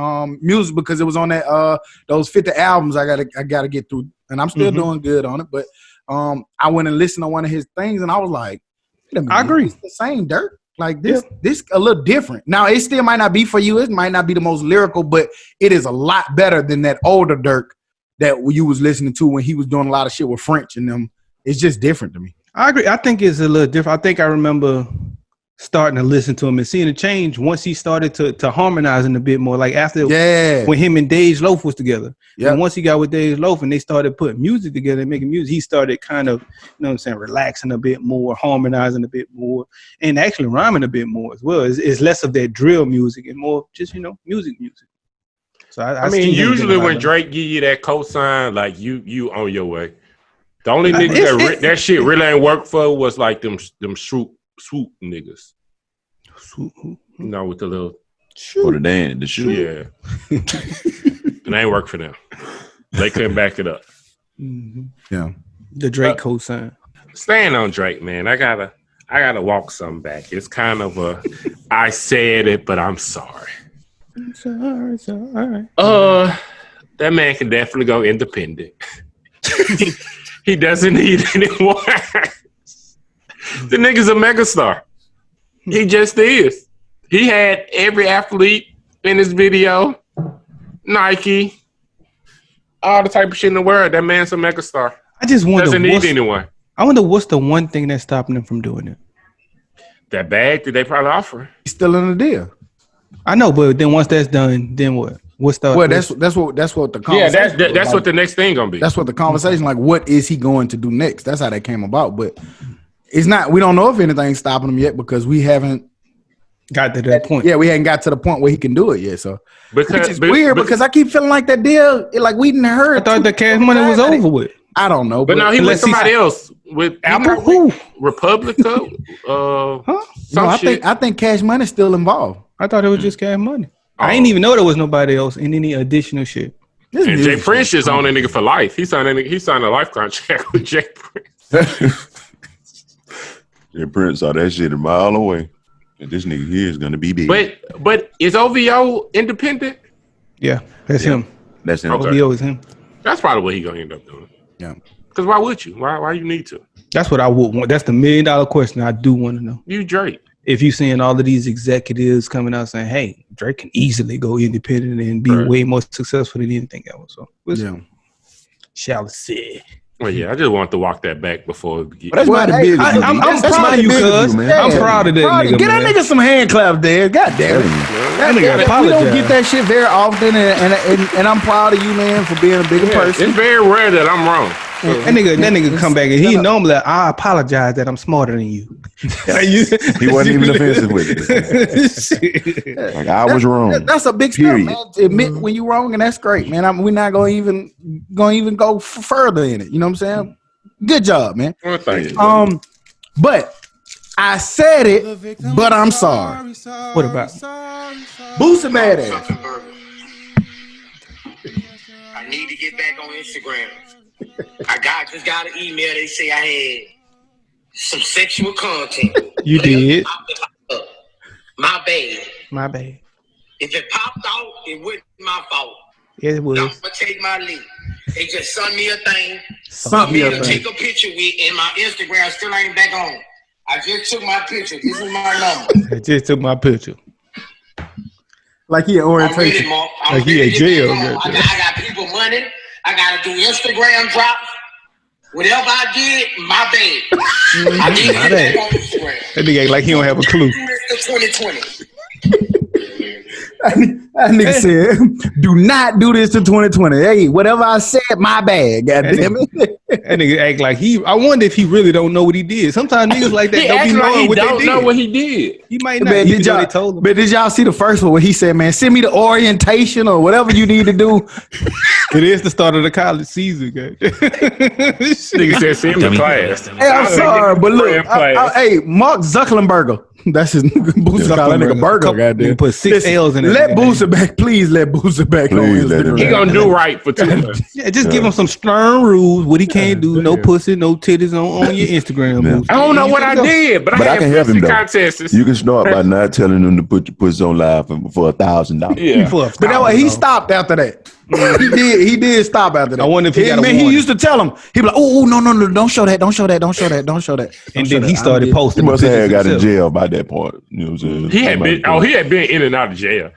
music because it was on that those 50 albums I gotta get through, and I'm still doing good on it. But I went and listened to one of his things, and I was like, I agree. It's the same Dirk. Like this a little different. Now it still might not be for you. It might not be the most lyrical, but it is a lot better than that older Dirk that you was listening to when he was doing a lot of shit with French and them. It's just different to me. I agree. I think it's a little different. I think I remember starting to listen to him and seeing a change once he started to harmonizing a bit more. Like after when him and Dej Loaf was together. Yeah. And once he got with Dej Loaf and they started putting music together and making music, he started kind of, you know what I'm saying, relaxing a bit more, harmonizing a bit more, and actually rhyming a bit more as well. It's less of that drill music and more just, music. So I mean, usually when Drake give you that cosign, like you on your way. The only niggas that shit really ain't work for was like them swoop niggas. Swoop? With the little for the shoe. Yeah. And they ain't work for them. They couldn't back it up. Mm-hmm. Yeah. The Drake cosign. Staying on Drake, man. I gotta walk something back. It's kind of I said it, but I'm sorry. It's all right. That man can definitely go independent. He doesn't need anyone. The nigga's a megastar. He just is. He had every athlete in his video, Nike, all the type of shit in the world. That man's a megastar. I just wonder. Doesn't need anyone. I wonder what's the one thing that's stopping him from doing it. That bag that they probably offer. He's still in the deal. I know, but then once that's done, then what? That's what the conversation. Yeah, that's what the next thing gonna be. That's what the conversation, like, what is he going to do next? That's how that came about. But it's not. We don't know if anything's stopping him yet because we haven't got to that point. Yeah, we hadn't got to the point where he can do it yet. So which is weird because I keep feeling like that deal. Like we didn't heard. I thought the Cash Money was over with. I don't know, but now he with somebody else with Apple. Who? Republica. No, I think Cash Money's still involved. I thought it was just Cash Money. I ain't even know there was nobody else in any additional shit. And Jay Prince is on that nigga for life. He signed a life contract with Jay Prince. Jay Prince saw that shit a mile away. And this nigga here is gonna be big. But is OVO independent? Yeah, that's him. That's him. Okay. OVO is him. That's probably what he gonna end up doing. Yeah. Because why would you? Why you need to? That's what I would want. That's the $1 million question I do want to know. You Drake. If you seeing all of these executives coming out saying, "Hey, Drake can easily go independent and be way more successful than anything else," so shall see. Well, yeah, I just wanted to walk that back before we get. I'm proud of you, cuz. I'm proud of that nigga. Get that nigga some hand claps, Dad. God damn it. We don't get that shit very often, and I'm proud of you, man, for being a bigger person. It's very rare that I'm wrong. That nigga come back and he normally I apologize that I'm smarter than you. He wasn't even offensive with it. Like I was wrong. That's a big step, man. To admit when you're wrong, and that's great, man. We're not gonna even go further in it. You know what I'm saying? Good job, man. Well, thank you. But I said it, but I'm sorry. What about Boosie badass? I need to get back on Instagram. I just got an email. They say I had some sexual content. You did. My bad. My bad. If it popped out, it wasn't my fault. Yeah, it was. I'm gonna take my lead. They just sent me a thing. Take a picture with, and my Instagram still ain't back on. I just took my picture. This is my number. I just took my picture. Like he at orientation. Like he at jail. I got people money. I gotta do Instagram drops. Whatever I did, my bad. I need to get back on Instagram. That nigga act like he don't have a clue. 2020. That nigga said, "Do not do this to 2020." Hey, whatever I said, my bad. God damn it. That nigga act like I wonder if he really don't know what he did. Sometimes niggas like that don't be knowing what they did. He don't know what he did. He might not. Even though they told him. But did y'all see the first one where he said, "Man, send me the orientation or whatever you need to do." It is the start of the college season, guys. Nigga said, "Send me class." Hey, I'm sorry, but look, hey, Mark Zuckerberg. That's his Boosie call that nigga burger. Goddamn, put 6 L's in it. Let Boosie back, please. Let Boosie back. He gonna do right for 2 months. Yeah, just give him some stern rules. What he can't do: no pussy, no titties on your Instagram. Yeah. I don't know what I did, but I can help him though. Contests. You can start by not telling them to put your pussy on live for $1,000. Yeah, but that way he stopped after that. He did stop after that. I wonder if he used to tell him. He'd be like, "Oh no, don't show that, don't show that, don't show that, don't show that." And then he started posting. He must have got in jail by that point. You know what I'm saying? He had been in and out of jail.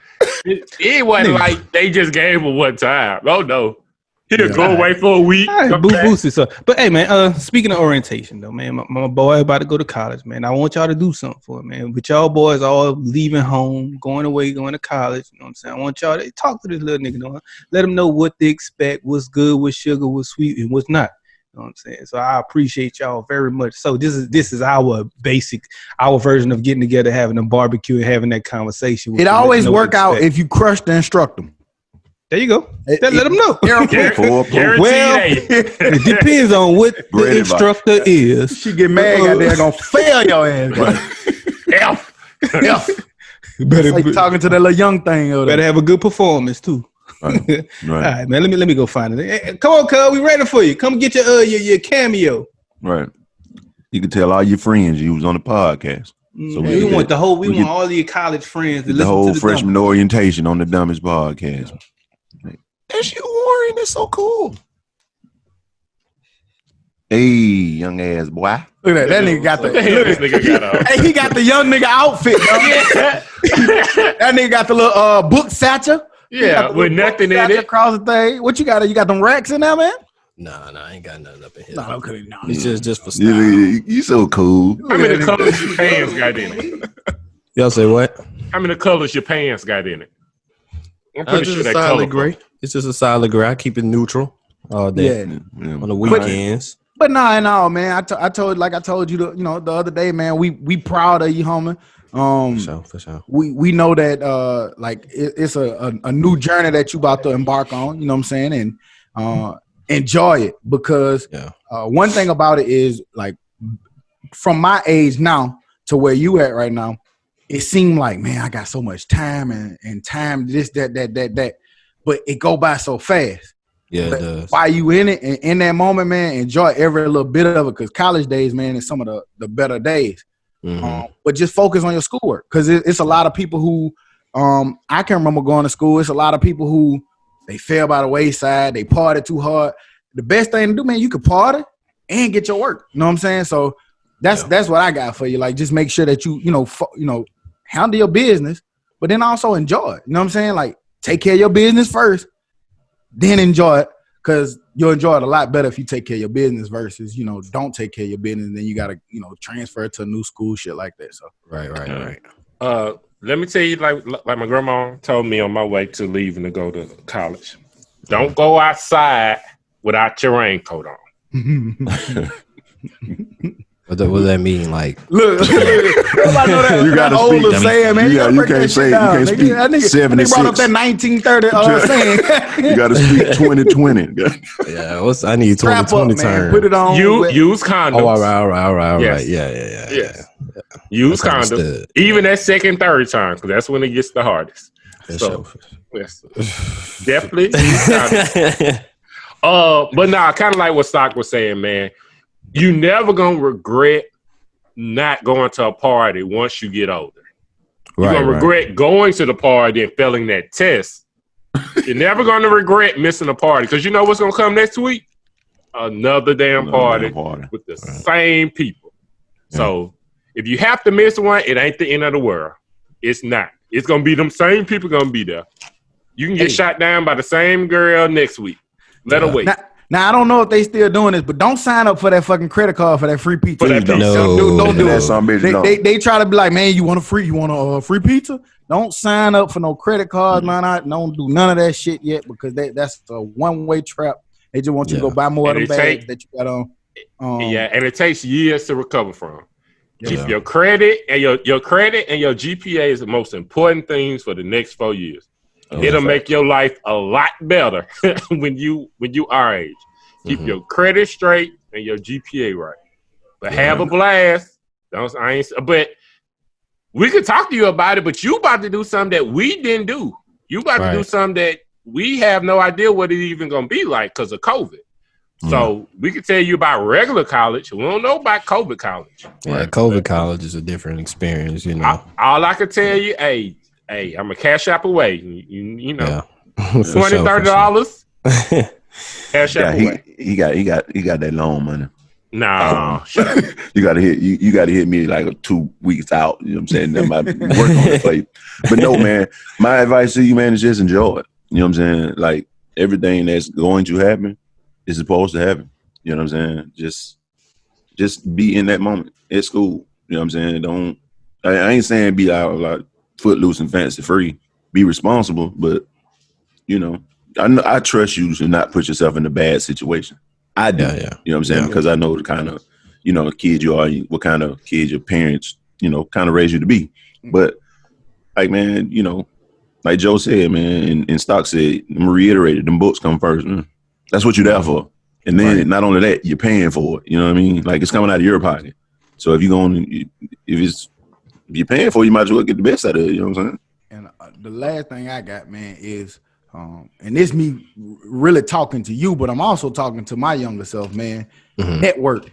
It wasn't like they just gave him one time. Oh no. He'll go away for a week. But hey, man, speaking of orientation, though, man, my boy about to go to college, man. I want y'all to do something for him, man. But y'all boys all leaving home, going away, going to college. You know what I'm saying? I want y'all to talk to this little nigga, know? Let him know what they expect, what's good, what's sugar, what's sweet, and what's not. You know what I'm saying? So I appreciate y'all very much. So this is our version of getting together, having a barbecue, and having that conversation. It always work out if you crush the instructor. There you go. Let them know. Well, it depends on what the instructor is. She get mad out there, gonna fail your ass. F. Better like talking to that little young thing. Better have a good performance too. Right. All right, man. Let me go find it. Hey, come on, cuz. We ready for you. Come get your cameo. Right. You can tell all your friends you was on the podcast. So we want all your college friends to listen to the whole freshman orientation on the Dummies Podcast. That's you, Warren. That's so cool. Hey, young ass boy. Look at that. That nigga got the. Hey, he got the young nigga outfit. That nigga got the little book satchel. Yeah, with nothing in it. Across the thing. What you got? You got them racks in there, man? Nah, I ain't got nothing up in here. No, okay, no. It's just for style. You so cool. How many colors your pants got in it? Y'all say what? How many colors your pants got in it? I'm pretty sure that solid gray. It's just a solid gray. I keep it neutral all day on the weekends. But no, man. I told you the other day, man. We proud of you, homie. For sure. We know that it's a new journey that you about to embark on. You know what I'm saying? And enjoy it because one thing about it is like from my age now to where you at right now, it seemed like, man, I got so much time and time this, that, but it go by so fast. Yeah, but it does. while you in it and in that moment, man, enjoy every little bit of it, because college days, man, is some of the better days. Mm-hmm. But just focus on your schoolwork, because it's a lot of people who I can remember going to school. It's a lot of people who they fell by the wayside. They partied too hard. The best thing to do, man, you could party and get your work. You know what I'm saying? So that's what I got for you. Like, just make sure that you handle your business, but then also enjoy it. You know what I'm saying? Like, take care of your business first, then enjoy it, because you'll enjoy it a lot better if you take care of your business versus, don't take care of your business, and then you got to, transfer it to a new school, shit like that. So Right. Let me tell you, like my grandma told me on my way to leaving to go to college, don't go outside without your raincoat on. What does that mean? Like, look, I know that, you gotta older speak. saying, man. You can't say. You can't speak. That nigga 76. brought up that 1930 saying. You gotta speak 2020. yeah, I need 2020 term. Put it on. Use condoms. Oh, all right. Yes. Yeah. Yes. Use condoms. Understood. Even that second, third time, because that's when it gets the hardest. Yes, definitely use condoms. But nah, kind of like what Stock was saying, man. You never gonna regret not going to a party once you get older. You're gonna regret going to the party and failing that test. You're never gonna regret missing a party, because you know what's gonna come next week? Another damn party with the same people. Yeah. So if you have to miss one, it ain't the end of the world. It's not. It's gonna be them same people gonna be there. You can get shot down by the same girl next week. Let her wait. Now, I don't know if they still doing this, but don't sign up for that fucking credit card for that free pizza. Don't do it. They try to be like, man, you want a free pizza? Don't sign up for no credit cards, man. Don't do none of that shit yet, because that's a one-way trap. They just want you to go buy more of them bags that you got on. And it takes years to recover from. Yeah. Your credit and your credit and your GPA is the most important things for the next 4 years. It'll make your life a lot better when you our age. Keep your credit straight and your GPA right. But have a blast. But we could talk to you about it, but you about to do something that we didn't do. You about to do something that we have no idea what it even gonna be like because of COVID. So we could tell you about regular college. We don't know about COVID college. Yeah, COVID college is a different experience, All I could tell you, hey, I'm a cash app away. You know, $20-$30. Cash app away. He got that loan money. No, you gotta hit me like 2 weeks out. You know what I'm saying? That might work on the plate. But no, man, my advice to you, man, is just enjoy it. You know what I'm saying? Like, everything that's going to happen is supposed to happen. You know what I'm saying? Just be in that moment at school. You know what I'm saying? I ain't saying be out like footloose and fancy free. Be responsible, but I trust you to not put yourself in a bad situation. I do. Yeah. You know what I'm saying? Because I know the kind of, kid you are, what kind of kid your parents, kind of raised you to be. But like, man, like Joe said, man, and Stock said, I'm reiterated, them books come first, man. That's what you're there for. And then not only that, you're paying for it. You know what I mean? Like, it's coming out of your pocket. So if if you're paying for it, you might as well get the best out of it. You know what I'm saying? And the last thing I got, man, is, and this me really talking to you, but I'm also talking to my younger self, man. Network.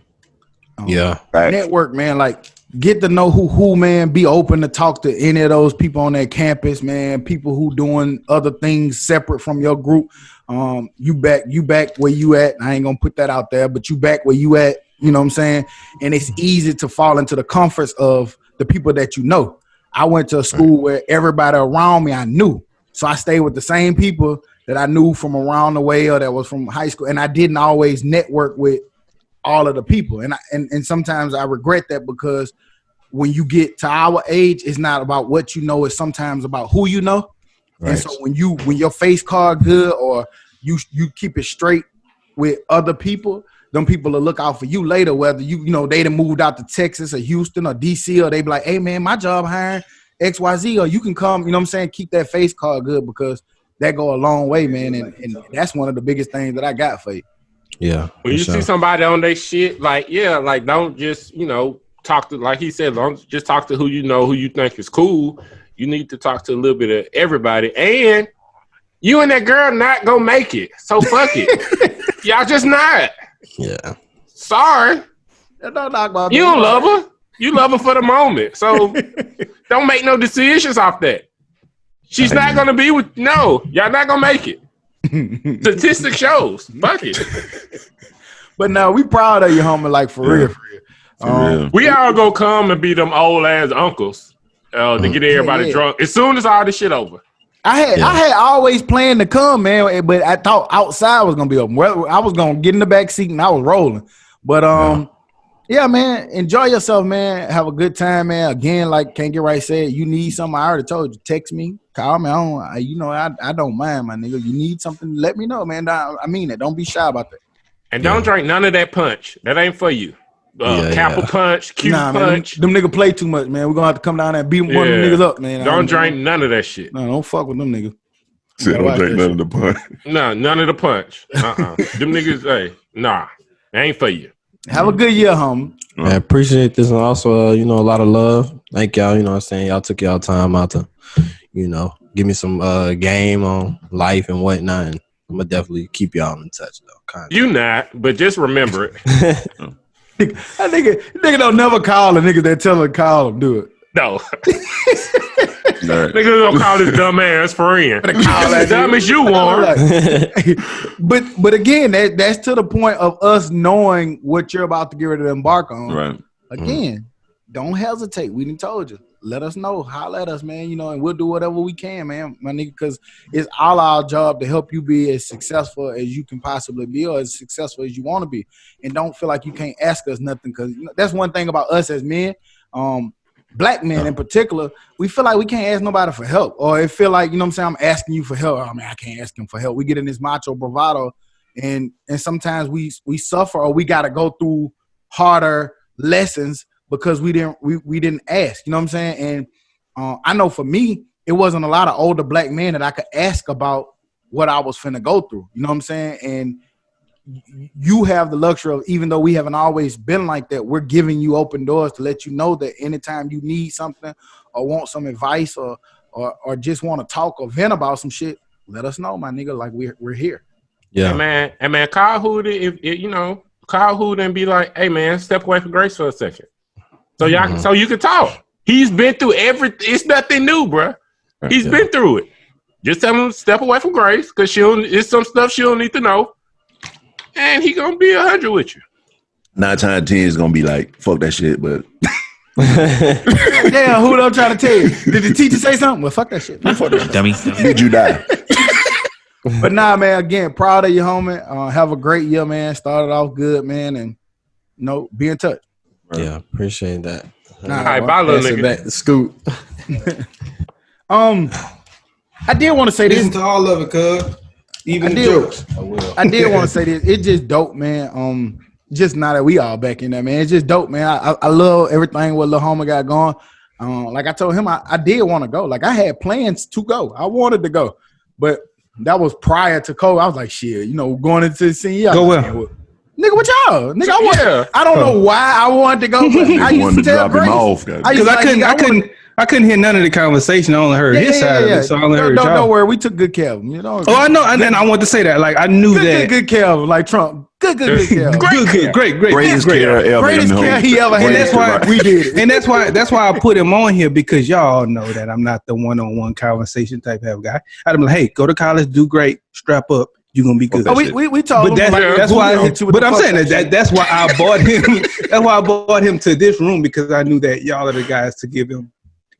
Network, man. Like, get to know who, man. Be open to talk to any of those people on that campus, man. People who doing other things separate from your group. You back where you at. I ain't gonna put that out there, but you back where you at. You know what I'm saying? And it's easy to fall into the comforts of the people that you know. I went to a school where everybody around me I knew. So I stayed with the same people that I knew from around the way or that was from high school. And I didn't always network with all of the people. And sometimes I regret that, because when you get to our age, it's not about what you know, it's sometimes about who you know. Right. And so when your face card good, or you keep it straight with other people, them people will look out for you later, whether they done moved out to Texas or Houston or DC, or they be like, hey man, my job hiring XYZ, or you can come, you know what I'm saying? Keep that face card good, because that go a long way, man. And that's one of the biggest things that I got for you. Yeah. When you see somebody on their shit, like don't just, talk to, like he said, don't just talk to who you know, who you think is cool. You need to talk to a little bit of everybody. And you and that girl not gonna make it. So fuck it. Y'all just not. Yeah. Sorry. Don't talk about you don't love her. You love her for the moment. So don't make no decisions off that. She's not gonna be with y'all not gonna make it. Statistic shows. Fuck it. But no, we proud of you, homie, like for real. We all gonna come and be them old ass uncles to get everybody drunk as soon as all this shit over. I had always planned to come, man, but I thought outside was gonna be open. Well, I was gonna get in the back seat and I was rolling. But yeah, man, enjoy yourself, man. Have a good time, man. Again, like Can't Get Right said, you need something. I already told you. Text me, call me. I don't mind, my nigga. You need something, let me know, man. I mean it. Don't be shy about that. And don't drink none of that punch. That ain't for you. Kappa punch, Q punch. Man, them niggas play too much, man. We're gonna have to come down there and beat one of them niggas up, man. Don't drink none of that shit. No, don't fuck with them niggas. Don't drink none of the punch. No, none of the punch. Them niggas, hey, nah, it ain't for you. Have a good year, homie. I appreciate this, and also, a lot of love. Thank y'all. You know what I'm saying? Y'all took y'all time out to, give me some game on life and whatnot. And I'm gonna definitely keep y'all in touch, though. Kind of. You not, but just remember it. That nigga don't never call a nigga that tell him to call him, do it. No. Niggas don't call this dumb ass friend. As dumb as you want. But again, that's to the point of us knowing what you're about to get ready to embark on. Right. Again, don't hesitate. We done told you. Let us know. Holler at us, man. And we'll do whatever we can, man, my nigga, because it's all our job to help you be as successful as you can possibly be or as successful as you want to be. And don't feel like you can't ask us nothing, because that's one thing about us as men. Black men in particular, we feel like we can't ask nobody for help, or it feel like, I'm asking you for help. Oh man, I can't ask him for help. We get in this macho bravado, and sometimes we suffer, or we got to go through harder lessons because we didn't ask. You know what I'm saying? And I know for me, it wasn't a lot of older black men that I could ask about what I was finna go through. You know what I'm saying? And you have the luxury of, even though we haven't always been like that, we're giving you open doors to let you know that anytime you need something or want some advice or just want to talk or vent about some shit, let us know, my nigga. Like we're here. Yeah, and man, call Hood call Hood and be like, hey man, step away from Grace for a second, so y'all so you can talk. He's been through everything. It's nothing new, bro. He's been through it. Just tell him to step away from Grace, because it's some stuff she don't need to know. And he gonna be 100 with you. 9 times out of 10 is gonna be like, fuck that shit, but damn, who I'm trying to tell you? Did the teacher say something? Well, fuck that shit. Fuck that dummy. Did you die? But nah, man, again, proud of you, homie. Have a great year, man. Started off good, man, and be in touch. Yeah, appreciate that. All right, bye, little nigga. Back to Scoot. I did want to say this. Listen to all of it, cuz. Even the jokes. I did want to say this. It's just dope, man. Just now that we all back in there, man. It's just dope, man. I love everything what Lil Homie got going. Like I told him, I did want to go. Like I had plans to go. I wanted to go, but that was prior to COVID. I was like, shit, going into the scene. Go well. Nigga, what y'all? Nigga, I don't know why I wanted to go. But I used to tell Grace. Because I couldn't hear none of the conversation. I only heard his side of it, so I only heard y'all. Don't worry, we took good care of him. Oh, I know, and then I want to say that. Like I knew that. Good care of him, like Trump. Good care of him. Great. Greatest care ever. Greatest care he ever had. And that's why we did it. And that's why I put him on here, because y'all know that I'm not the one-on-one conversation type of guy. I'd be like, hey, go to college, do great, strap up. You're gonna be good. Oh, we told him. That's why. But I'm saying that's why I bought him. That's why I bought him to this room, because I knew that y'all are the guys to give him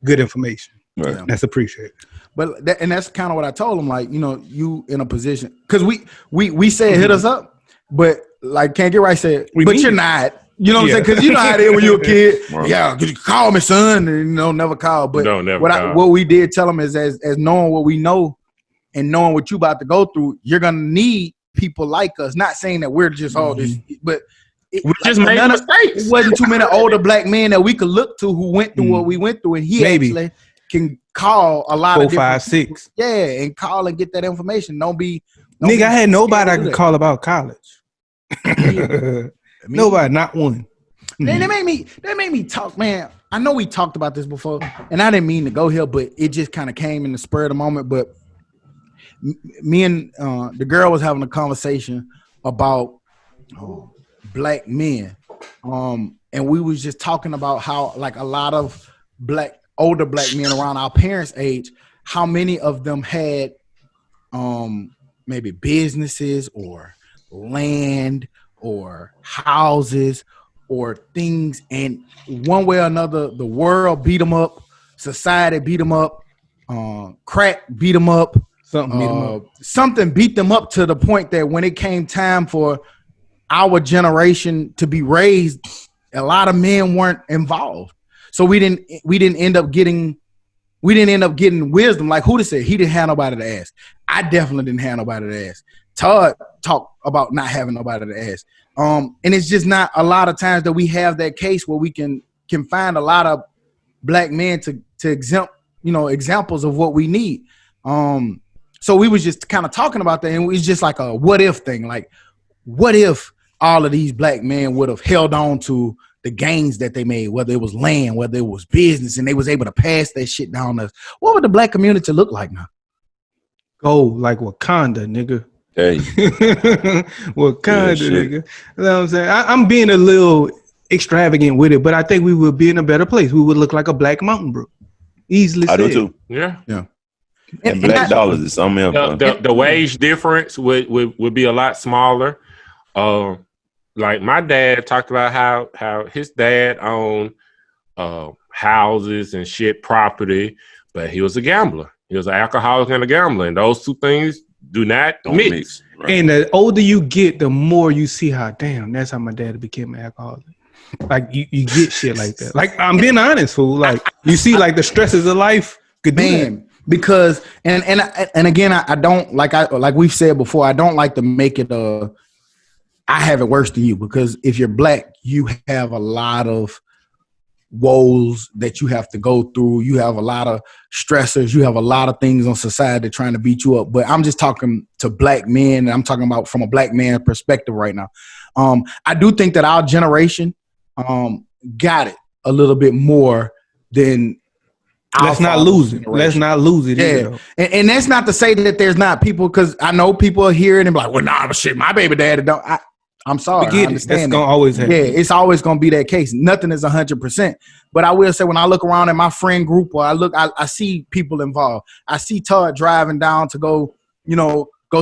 good information. Right. That's appreciated. But that's kind of what I told him. Like, you in a position, because we said hit us up, but like Can't Get Right said, but you're not. You know what I'm saying? Because you know how it is when you're a kid. Right. Yeah, could you call me, son? And never call. But what we did tell him is, as knowing what we know and knowing what you about to go through, you're gonna need people like us. Not saying that we're just all this, but we just made mistakes. It wasn't too many older black men that we could look to who went through what we went through, and he actually can call a lot 4, of 5, 6. Yeah, and call and get that information. Don't be I had nobody I could call about college. Nobody, not one. They made me talk, man. I know we talked about this before, and I didn't mean to go here, but it just kind of came in the spur of the moment. But me and the girl was having a conversation about black men, and we was just talking about how like a lot of older black men around our parents' age, how many of them had maybe businesses or land or houses or things, and one way or another, the world beat them up, society beat them up, crack beat them up, something beat them up to the point that when it came time for our generation to be raised, a lot of men weren't involved. So we didn't end up getting wisdom. Like Huda said, he didn't have nobody to ask. I definitely didn't have nobody to ask. Todd talked about not having nobody to ask. And it's just not a lot of times that we have that case where we can find a lot of black men to examples of what we need. So we was just kind of talking about that, and it was just like a what if thing. Like, what if all of these black men would have held on to the gains that they made, whether it was land, whether it was business, and they was able to pass that shit down to us? What would the black community look like now? Go like Wakanda, nigga. Hey. Wakanda, nigga. You know what I'm saying? I'm being a little extravagant with it, but I think we would be in a better place. We would look like a black mountain, bro. Easily said. I do too. Yeah. And black dollars is something else. The wage difference would be a lot smaller. Like my dad talked about how his dad owned houses and shit, property, but he was a gambler. He was an alcoholic and a gambler, and those two things don't mix. Right. And the older you get, the more you see how, damn, that's how my dad became an alcoholic. Like you get shit like that. Like, I'm being honest, fool. Like, you see like the stresses of life. Good man. Because and again, I don't like we've said before, I don't like to make it I have it worse than you, because if you're black, you have a lot of woes that you have to go through. You have a lot of stressors. You have a lot of things on society trying to beat you up. But I'm just talking to black men, and I'm talking about from a black man perspective right now. I do think that our generation got it a little bit more than Let's not lose it. Let's not lose it. Yeah. And that's not to say that there's not people, because I know people are hearing and be like, well, nah, shit, my baby daddy don't. I'm sorry. I understand. That's going to always happen. Yeah, it's always going to be that case. Nothing is 100%. But I will say, when I look around at my friend group, or I see people involved. I see Todd driving down to go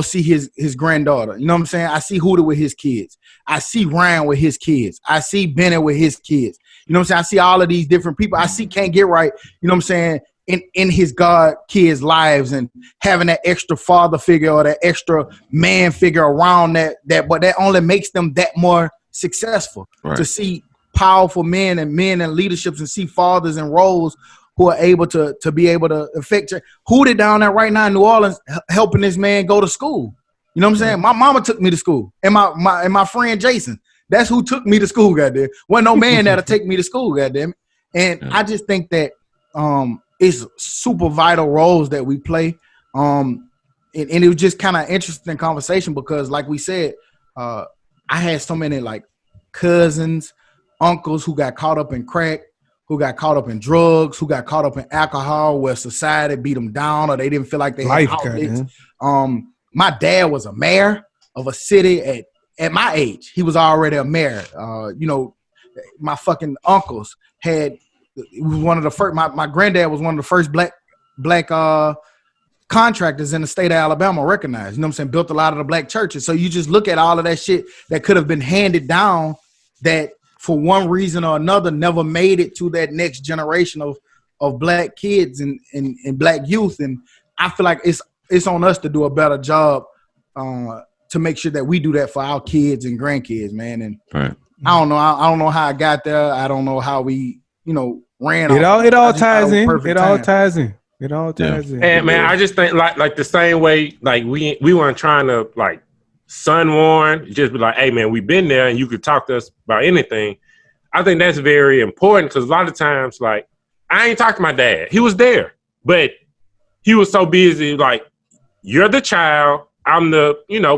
see his granddaughter. You know what I'm saying? I see Huda with his kids. I see Ryan with his kids. I see Bennett with his kids. You know what I'm saying? I see all of these different people. I see Can't Get Right, you know what I'm saying, in his God kids' lives, and having that extra father figure or that extra man figure around that but that only makes them that more successful. Right. To see powerful men in leaderships, and see fathers in roles who are able to be able to affect. Who they down there right now in New Orleans helping this man go to school. You know what I'm saying? My mama took me to school, and my friend Jason. That's who took me to school, goddamn. Wasn't no man that'll take me to school, goddamn. And I just think that it's super vital roles that we play. And it was just kind of interesting conversation, because like we said, I had so many like cousins, uncles who got caught up in crack, who got caught up in drugs, who got caught up in alcohol, where society beat them down, or they didn't feel like they had outlets. My dad was a mayor of a city at my age. He was already a mayor. My fucking uncles had one of the first. My granddad was one of the first black contractors in the state of Alabama recognized. You know what I'm saying? Built a lot of the black churches. So you just look at all of that shit that could have been handed down, that for one reason or another never made it to that next generation of black kids and black youth. And I feel like it's on us to do a better job to make sure that we do that for our kids and grandkids, man. And right. I don't know how I got there. I don't know how we, ran. It all ties in. It all ties in. And man, I just think like the same way, like we weren't trying to like sun warn, just be like, hey man, we've been there and you could talk to us about anything. I think that's very important, because a lot of times, like, I ain't talked to my dad. He was there, but he was so busy. Like, you're the child, I'm the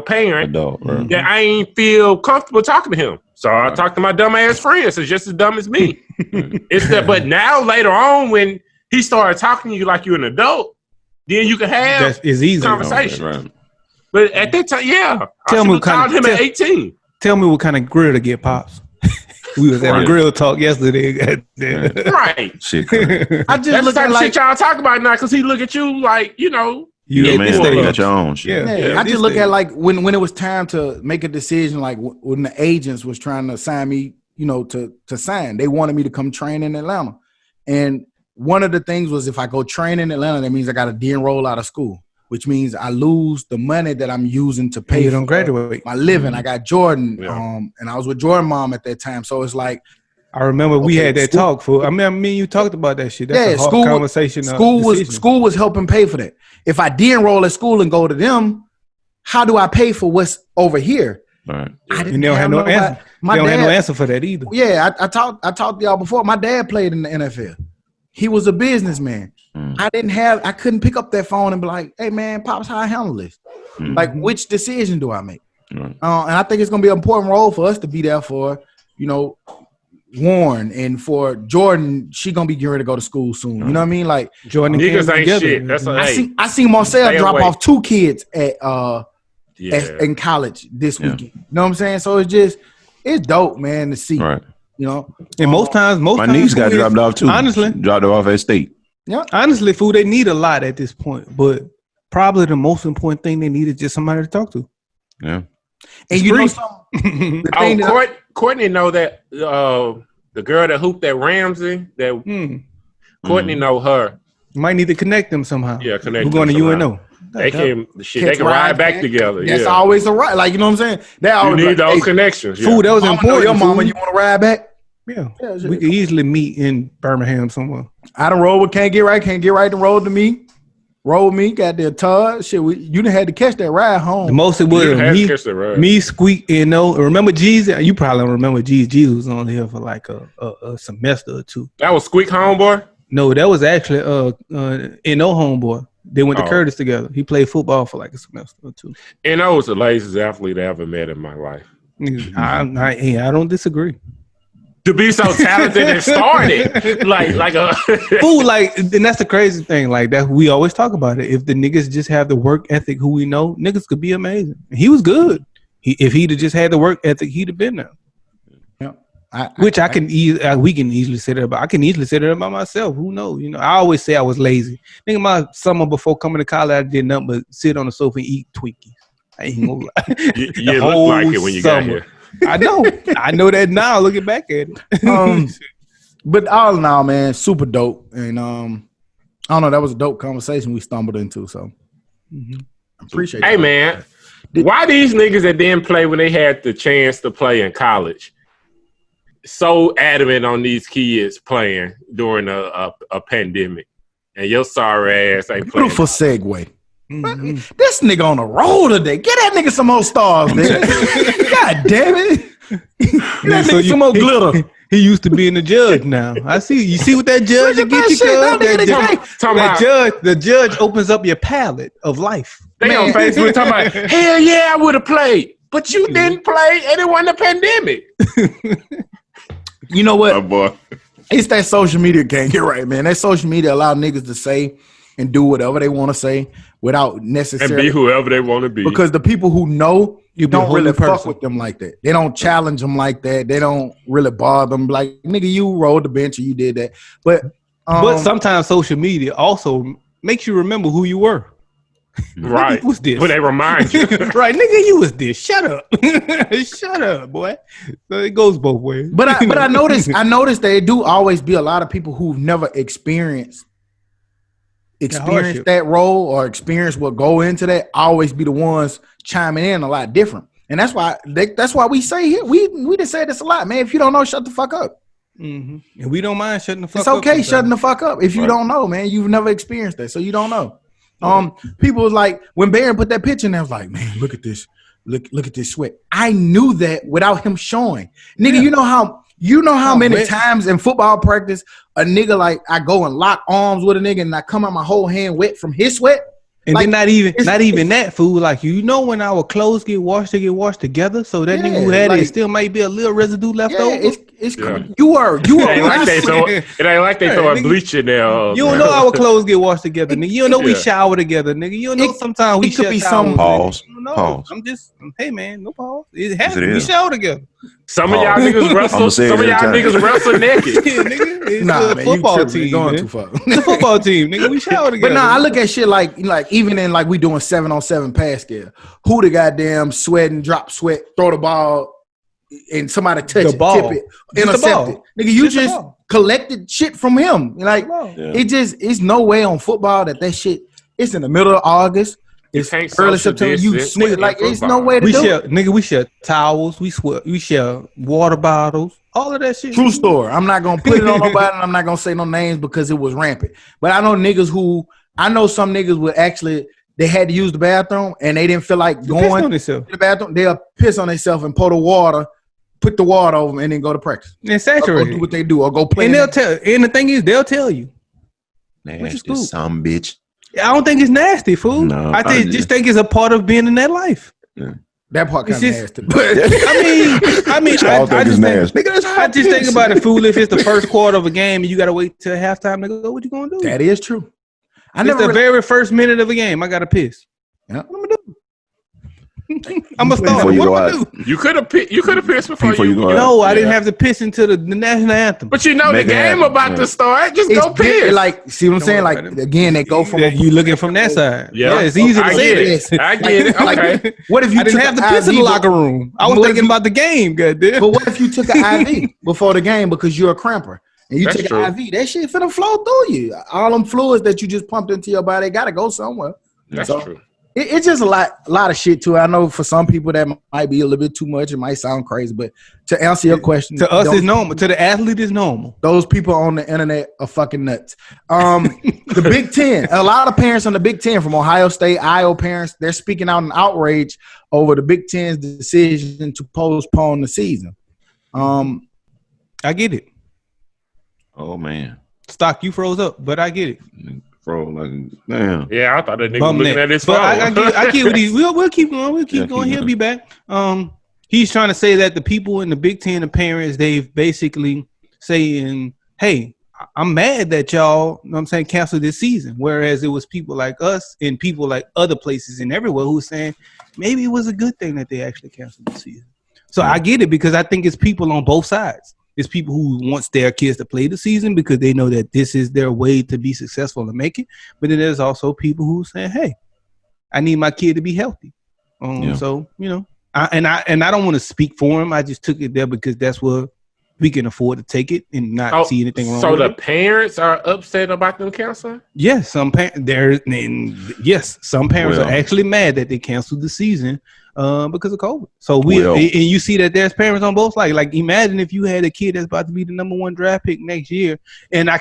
parent. Adult, right? That I ain't feel comfortable talking to him. So I talked to my dumb ass friends. It's just as dumb as me. It's that. But now later on, when he started talking to you like you're an adult, then you can have conversation. Right. But at that time, Tell me him at 18. Tell me what kind of grill to get, Pops. We was having grill talk yesterday. Right. Shit. I just look at shit y'all talk about now because he look at you like, you know. You got your own shit. Yeah. I just look at like when it was time to make a decision, like when the agents was trying to sign me, you know, to sign. They wanted me to come train in Atlanta. And one of the things was if I go train in Atlanta, that means I got to de-enroll out of school, which means I lose the money that I'm using to pay for graduate. my living. I got Jordan, and I was with Jordan mom at that time. So it's like, I remember we had that talk. Me and you talked about that shit. That's a hard conversation. School was helping pay for that. If I de-enroll at school and go to them, how do I pay for what's over here? Right. You never had no answer. They don't have no answer for that either. Yeah, I talked to y'all before. My dad played in the NFL. He was a businessman. I couldn't pick up that phone and be like, hey man, Pops, how I handle this? Like, which decision do I make? And I think it's gonna be an important role for us to be there for, you know, Warren, and for Jordan, she gonna be getting ready to go to school soon. You know what I mean? Like Jordan niggas ain't together. Shit. That's I seen Marcel drop off 2 kids at in college this weekend. You know what I'm saying? So it's dope, man, to see. Right. You know, and most times my niece got dropped off too. Honestly, dropped off at state. Yeah. Honestly, fool, they need a lot at this point, but probably the most important thing they need is just somebody to talk to. Yeah. And you know something? Courtney know that the girl that hooped at Ramsey, Courtney know her. You might need to connect them somehow. Yeah, connect. We're going to UNO. They can ride back together. That's always a ride. Like, you know what I'm saying? You need those connections. Food, that was important. Your mama, you want to ride back? Yeah. We could easily meet in Birmingham somewhere. I done roll with Can't Get Right and roll to me. Roll with me, got their Todd. Shit, you done had to catch that ride home. The most it was me, Squeak, and remember Jeezy? You probably don't remember Jeezy. Jeezy was on here for like a semester or 2. That was Squeak homeboy? No, that was actually N.O. homeboy. They went to Curtis together. He played football for like a semester or 2. N.O. was the laziest athlete I ever met in my life. I don't disagree. To be so talented and started like a fool, like, and that's the crazy thing. Like that, we always talk about it. If the niggas just have the work ethic, who we know, niggas could be amazing. He was good. If he'd have just had the work ethic, he'd have been there. Yeah, we can easily say that about. I can easily say that about myself. Who knows? You know, I always say I was lazy. Think my summer before coming to college, I did nothing but sit on the sofa and eat Twinkies. I ain't gonna lie. You look like it when you got here. I know that now. Looking back at it, but all in all, man, super dope. And I don't know, that was a dope conversation we stumbled into. So I appreciate it. Hey, man, why these niggas that didn't play when they had the chance to play in college so adamant on these kids playing during a pandemic, and your sorry ass ain't playing? Beautiful segue. This nigga on the roll today. Get that nigga some more stars, nigga. God damn it. Get that nigga some more glitter. He used to be in the judge now. I see. You see what that judge will get you, the judge opens up your palette of life. They on Facebook talking about, hell yeah, I would have played. But you didn't play, and it wasn't a pandemic. You know what? Oh, boy. It's that social media can't get right, man. That social media allow niggas to say and do whatever they want to say without necessarily and be whoever they want to be. Because the people who know, you don't really fuck with them like that. They don't challenge them like that. They don't really bother them. Like, nigga, you rolled the bench or you did that. But sometimes social media also makes you remember who you were. Right. Nigga, what's this? When they remind you. Right, nigga, you was this. Shut up. Shut up, boy. So it goes both ways. But I noticed there do always be a lot of people who've never experienced that role or experience what go into that, always be the ones chiming in a lot different. And that's why we say here, we just say this a lot, man. If you don't know, shut the fuck up. And we don't mind shutting the fuck up. It's okay shutting the fuck up. If you don't know, man, you've never experienced that, so you don't know. People was like, when Barron put that picture in there, I was like, man, look at this. Look at this sweat. I knew that without him showing. Nigga, you know how many times in football practice a nigga, like, I go and lock arms with a nigga and I come out my whole hand wet from his sweat? And like, then not even that, fool. Like, you know, when our clothes get washed, they get washed together. So that nigga who had it still might be a little residue left over. It's you are. It ain't like they throwing bleach in there. You don't know our clothes get washed together, nigga. You don't know we shower together, nigga. You don't know sometimes we could be some pause. Pause. I'm just, hey man, no pause. It happens. We shower together. Some of y'all niggas wrestle. Some of y'all niggas wrestle naked. Yeah, nigga. It's a football team. Going too far. It's a football team, nigga. We shower together. But I look at shit like even in like we doing 7-on-7 pass scale. Who the goddamn sweating, drop sweat, throw the ball, and somebody touch it, tip it, intercept it. Nigga, you just collected shit from him. Like it's no way on football that shit. It's in the middle of August. It's early September. You sweat like it's no way to do it. Nigga, we share towels. We share water bottles. All of that shit. True story. I'm not gonna put it on nobody. And I'm not gonna say no names because it was rampant. But I know niggas some niggas would actually. They had to use the bathroom and they didn't feel like going to the bathroom. They'll piss on themselves and pour the water, put the water over them, and then go to practice. And saturate. Or do what they do, or go play. And they'll tell. And the thing is, they'll tell you. Nasty some bitch. I don't think it's nasty, fool. No, I just think it's a part of being in that life. Yeah. That part kind of nasty. But I just think about it, fool. If it's the first quarter of a game and you got to wait till halftime to go, what you gonna do? That is true. Very first minute of a game, I got to piss. Yeah. What I'm gonna do? I'm gonna start. What am I do? You could have pissed before you go out. No, I didn't have to piss into the national anthem. But you know the game about to start. Just go piss. Like, see what I'm saying? Like again, they go from you looking from that side. Yeah, it's easy to say this. I get it. Okay. What if you I didn't have to piss in the locker room? I was thinking about the game, goddamn. But what if you took an IV before the game because you're a cramper? And you take an IV, that shit finna flow through you. All them fluids that you just pumped into your body gotta go somewhere. That's true. It's just a lot of shit to it. I know for some people that might be a little bit too much. It might sound crazy, but to answer your question, to us it's normal. To the athlete, it's normal. Those people on the internet are fucking nuts. The Big Ten, a lot of parents on the Big Ten from Ohio State, Iowa parents, they're speaking out in outrage over the Big Ten's decision to postpone the season. I get it. Oh man, Stock, you froze up, but I get it. Bro, like, damn. Yeah, I thought that nigga was looking at his phone. But I get what we'll keep going. We'll keep going. He'll be back. He's trying to say that the people in the Big Ten, the parents, they've basically saying, hey, I'm mad that y'all, you know what I'm saying, canceled this season. Whereas it was people like us and people like other places and everywhere who were saying maybe it was a good thing that they actually canceled the season. So I get it because I think it's people on both sides. It's people who wants their kids to play the season because they know that this is their way to be successful and make it. But then there's also people who saying, "Hey, I need my kid to be healthy." So you know, I don't want to speak for him. I just took it there because that's where we can afford to take it and not see anything wrong. So the parents are upset about them canceling? Yes, some parents are actually mad that they canceled the season. Because of COVID. So and you see that there's parents on both sides. Like imagine if you had a kid that's about to be the number 1 draft pick next year, and I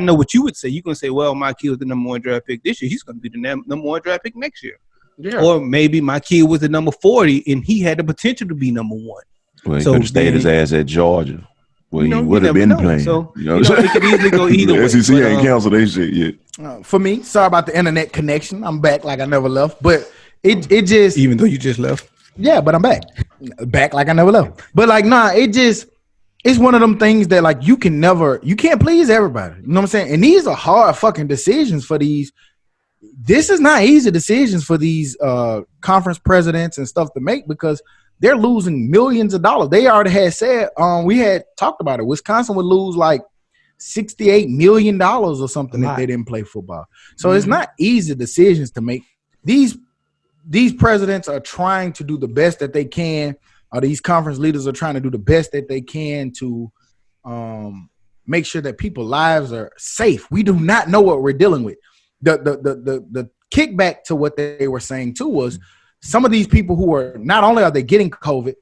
know what you would say. You're gonna say, well, my kid was the number 1 draft pick this year. He's gonna be the number 1 draft pick next year. Yeah. Or maybe my kid was the number 40 and he had the potential to be number 1. Well, he could have stayed his ass at Georgia. Well, he would have been playing. So it could easily go either way. SEC ain't canceled that shit yet. For me, sorry about the internet connection. I'm back like I never left, but it just, even though you just left. Yeah, but I'm back like I never left. But like, it's one of them things that like you can't please everybody. You know what I'm saying? And these are hard fucking decisions for these. This is not easy decisions for these conference presidents and stuff to make because they're losing millions of dollars. They already had said, we had talked about it. Wisconsin would lose like $68 million or something if they didn't play football. So it's not easy decisions to make. These presidents are trying to do the best that they can, or these conference leaders are trying to do the best that they can to make sure that people's lives are safe. We do not know what we're dealing with. The kickback to what they were saying too was some of these people who are not only are they getting COVID,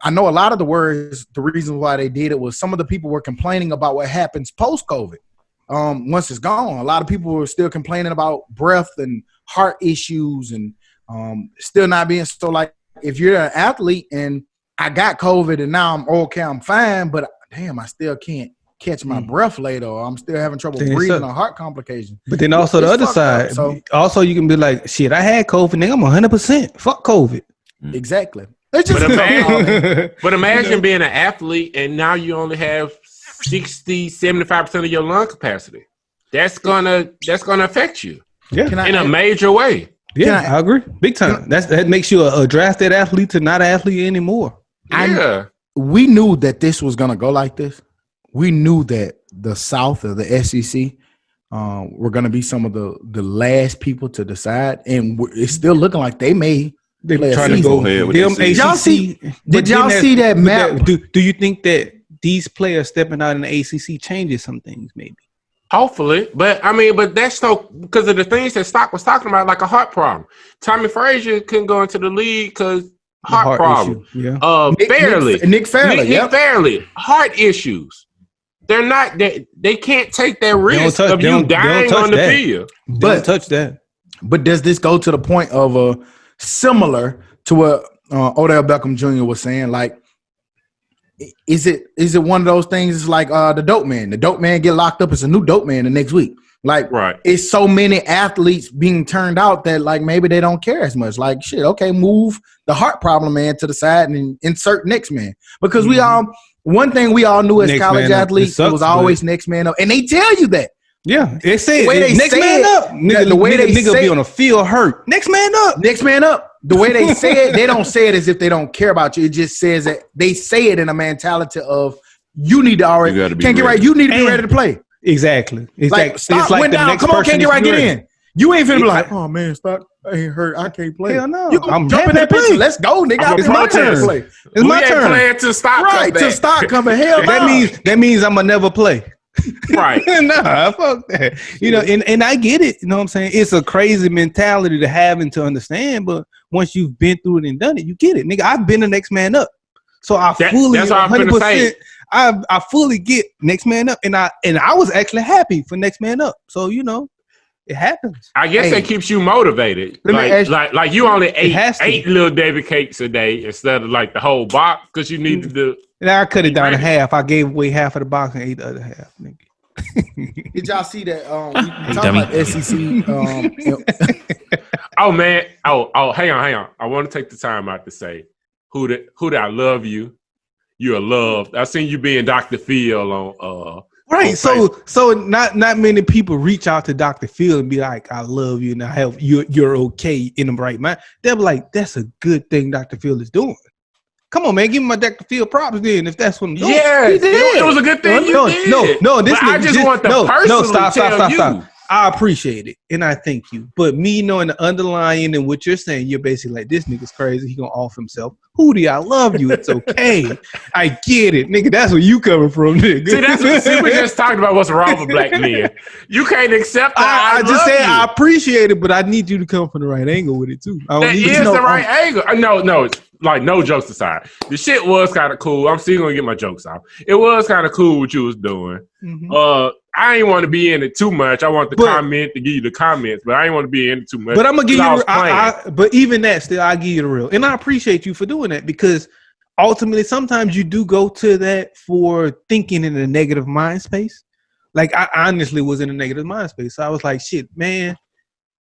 I know a lot of the reason why they did it was some of the people were complaining about what happens post-COVID. Once it's gone, a lot of people were still complaining about breath and heart issues and still not being so like if you're an athlete and I got COVID and now I'm okay, I'm fine, but damn, I still can't catch my breath later, or I'm still having trouble breathing or heart complications. But then also the other side, so also you can be like, shit, I had COVID, nigga, I'm 100%. Fuck COVID. Exactly. But imagine being an athlete and now you only have 60-75% of your lung capacity. That's gonna affect you. Yeah, in a major way. Yeah, I agree. Big time. That makes you a drafted athlete to not an athlete anymore. Yeah. We knew that this was gonna go like this. We knew that the South or the SEC were gonna be some of the last people to decide, and it's still looking like they may. They're trying to go ahead with them. Did y'all see that map? Do you think that these players stepping out in the ACC changes some things? Maybe. Hopefully, but that's because of the things that Stock was talking about, like a heart problem. Tommy Frazier couldn't go into the league because heart problem. Issue. Yeah. Nick Fairley, heart issues. They're not. They can't take that risk of you dying on the field. But don't touch that. But does this go to the point of similar to what Odell Beckham Jr. was saying? Like, is it one of those things? It's like the dope man. The dope man get locked up. It's a new dope man the next week. Like, right. It's so many athletes being turned out that like maybe they don't care as much. Like, shit, okay, move the heart problem man to the side and insert next man. Because one thing we all knew as next college athletes, it was always next man up, and they tell you that. Yeah, they say next man up. Nigga, the way they be on a field hurt. Next man up. Next man up. The way they say it, they don't say it as if they don't care about you. It just says that they say it in a mentality of you need to already can't get right. You need to be ready to play. Exactly. Like Stock went down. Come on, can't get right. Get in. You ain't finna be like, oh man, Stock, I ain't hurt. I can't play. Hell no. I'm jumping that picture. Let's go, nigga. It's my turn to play. It's my turn. Playing to Stock. Right to Stock coming. Hell, that means I'm gonna never play. Right. Nah, fuck that. You know, and I get it. You know what I'm saying? It's a crazy mentality to have and to understand, but once you've been through it and done it, you get it. Nigga, I've been the next man up. So I fully 100%. I fully get next man up. And I was actually happy for next man up. So, you know, it happens. I guess that keeps you motivated. Like you only ate 8 little Debbie cakes a day instead of like the whole box because you needed to. And I cut it down to half. I gave away half of the box and ate the other half, nigga. Did y'all see that? We talking about SEC. Oh man! Oh, hang on! I want to take the time out to say, who that I love you. You are loved. I seen you being Dr. Phil on. Right. So not many people reach out to Dr. Phil and be like, I love you and I help you. You're okay in the right mind. They'll be like, that's a good thing Dr. Phil is doing. Come on, man. Give me my Dr. Phil props then if that's what I'm doing. Yeah, it was a good thing you did. No. I just want the person stop. I appreciate it, and I thank you. But me knowing the underlying and what you're saying, you're basically like, this nigga's crazy. He gonna off himself. Hootie, I love you. It's okay. I get it, nigga. That's where you coming from, nigga. See, we just talked about what's wrong with black men. You can't accept that. I just said I appreciate it, but I need you to come from the right angle with it too. That is the right angle. No. Like, no jokes aside, the shit was kind of cool. I'm still gonna get my jokes out. It was kind of cool what you was doing. Mm-hmm. I ain't want to be in it too much. I want comment to give you the comments, but I ain't want to be in it too much. But I'm gonna give you. But even that, still, I give you the real, and I appreciate you for doing that because ultimately, sometimes you do go to that for thinking in a negative mind space. Like I honestly was in a negative mind space, so I was like, "Shit, man,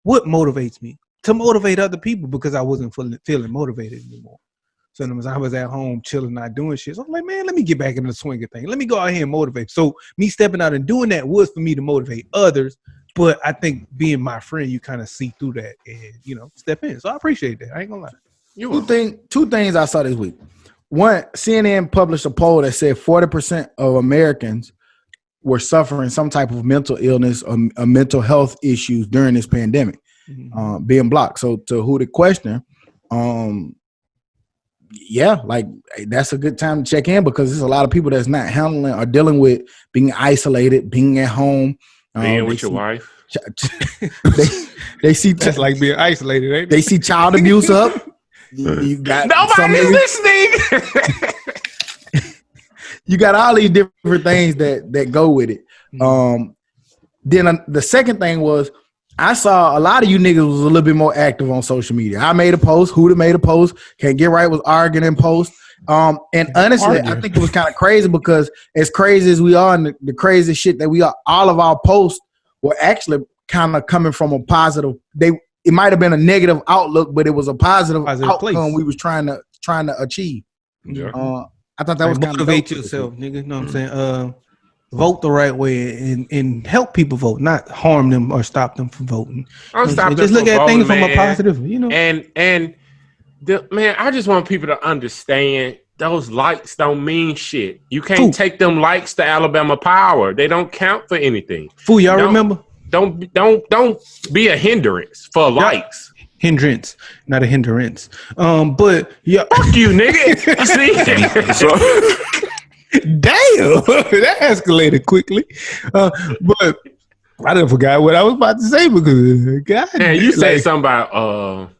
what motivates me to motivate other people?" Because I wasn't feeling motivated anymore. So I was at home chilling, not doing shit. So I'm like, man, let me get back into the swing of things. Let me go out here and motivate. So me stepping out and doing that was for me to motivate others. But I think being my friend, you kind of see through that and, you know, step in. So I appreciate that. I ain't gonna lie. Two things I saw this week. One, CNN published a poll that said 40% of Americans were suffering some type of mental illness or mental health issues during this pandemic, being blocked. So to who the question, yeah, like that's a good time to check in because there's a lot of people that's not handling or dealing with being isolated, being at home, being with your wife. They see that's like being isolated. Ain't it? They see child abuse up. You got nobody's listening. You got all these different things that go with it. Then the second thing was, I saw a lot of you niggas was a little bit more active on social media. I made a post. Huda made a post. Can't Get Right was arguing in post. And honestly, I think it was kind of crazy because as crazy as we are and the crazy shit that we are, all of our posts were actually kind of coming from a positive. It might have been a negative outlook, but it was a positive outcome place. We was trying to achieve. Yeah. I thought that was kind of motivate yourself, nigga. You know what I'm saying? Vote the right way and help people vote, not harm them or stop them from voting. Just look at things from a positive, you know. And man, I just want people to understand those likes don't mean shit. You can't take them likes to Alabama Power. They don't count for anything. Fool, y'all remember? Don't be a hindrance for likes. Hindrance, not a hindrance. But yeah, fuck you, nigga. See? Damn, that escalated quickly. But I done forgot what I was about to say because God, man, you said something about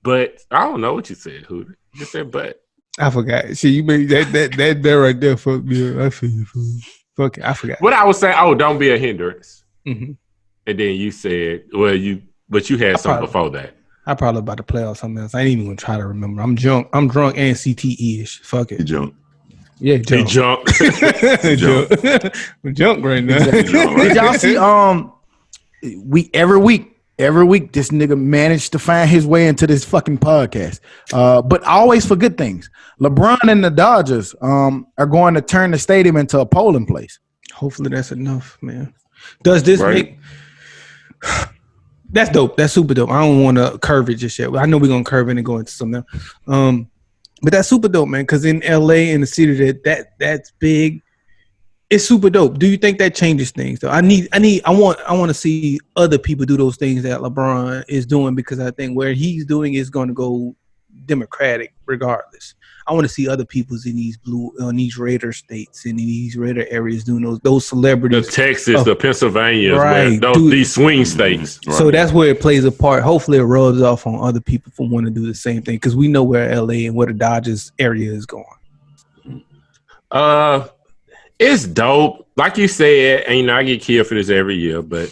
but I don't know what you said. Who you said? But I forgot. See, you made that right there. Fuck me. I feel you. Fuck it. I forgot what I was saying. Oh, don't be a hindrance. Mm-hmm. And then you said, well, you had something before that. I probably about to play off something else. I ain't even gonna try to remember. I'm drunk and CTE-ish. Fuck it. You drunk. Yeah, junk. I'm junk right now. Did y'all see? Every week this nigga managed to find his way into this fucking podcast. But always for good things. LeBron and the Dodgers are going to turn the stadium into a polling place. Hopefully that's enough, man. Does this make? That's dope. That's super dope. I don't want to curve it just yet. I know we're gonna curve it and go into something else. But that's super dope, man. Because in LA, in the city that's big, it's super dope. Do you think that changes things though? I want to see other people do those things that LeBron is doing because I think where he's doing is going to go Democratic regardless. I want to see other people's in these Raider states and in these Raider areas doing those celebrities. The Texas, the Pennsylvania, right? These swing states. Right. So that's where it plays a part. Hopefully, it rubs off on other people for wanting to do the same thing because we know where LA and where the Dodgers area is going. It's dope, like you said, and I get killed for this every year. But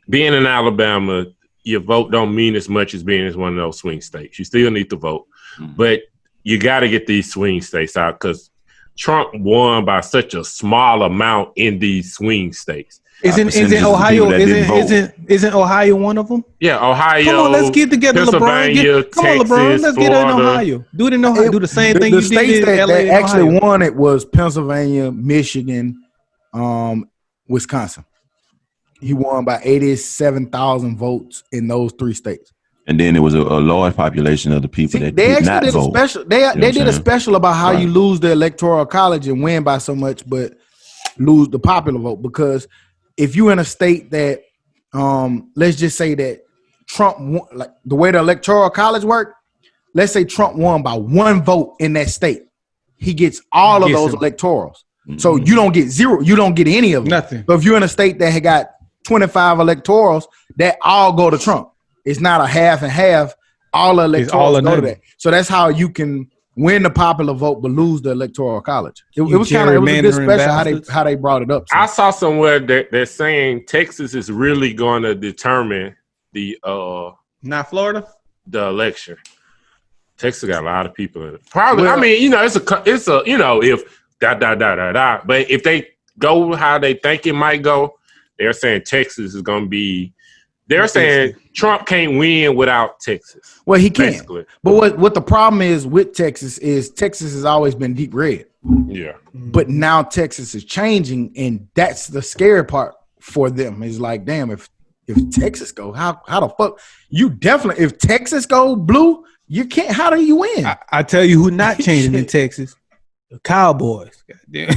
being in Alabama, your vote don't mean as much as being in one of those swing states. You still need to vote, but you got to get these swing states out because Trump won by such a small amount in these swing states. Isn't Ohio? Isn't Ohio one of them? Yeah, Ohio. Come on, let's get together, LeBron. Come on, LeBron. Let's get it in Ohio. Do it in Ohio. Do the same thing you did in LA. That actually won it was Pennsylvania, Michigan, Wisconsin. He won by 87,000 votes in those three states. And then there was a large population of the people that they did not did vote. A special. They did a special about how you lose the electoral college and win by so much, but lose the popular vote. Because if you're in a state that, let's just say that Trump won, like the way the electoral college worked, let's say Trump won by one vote in that state, he gets all of those electorals. Mm-hmm. So you don't get zero. You don't get any of them. Nothing. But if you're in a state that had got 25 electorals, that all go to Trump. It's not a half and half. All the electorals go to that. So that's how you can win the popular vote but lose the electoral college. It was a good special how they brought it up. So. I saw somewhere that they're saying Texas is really going to determine the not Florida, the election. Texas got a lot of people in it. Probably. Well, I mean, it's a if but if they go how they think it might go, they're saying Texas is going to be. They're saying Trump can't win without Texas. Well, he can't. But what the problem is with Texas has always been deep red. Yeah. But now Texas is changing, and that's the scary part for them. It's like, damn, if Texas go, how the fuck you definitely if Texas go blue, you can't. How do you win? I tell you who not changing in Texas. The Cowboys. Goddamn.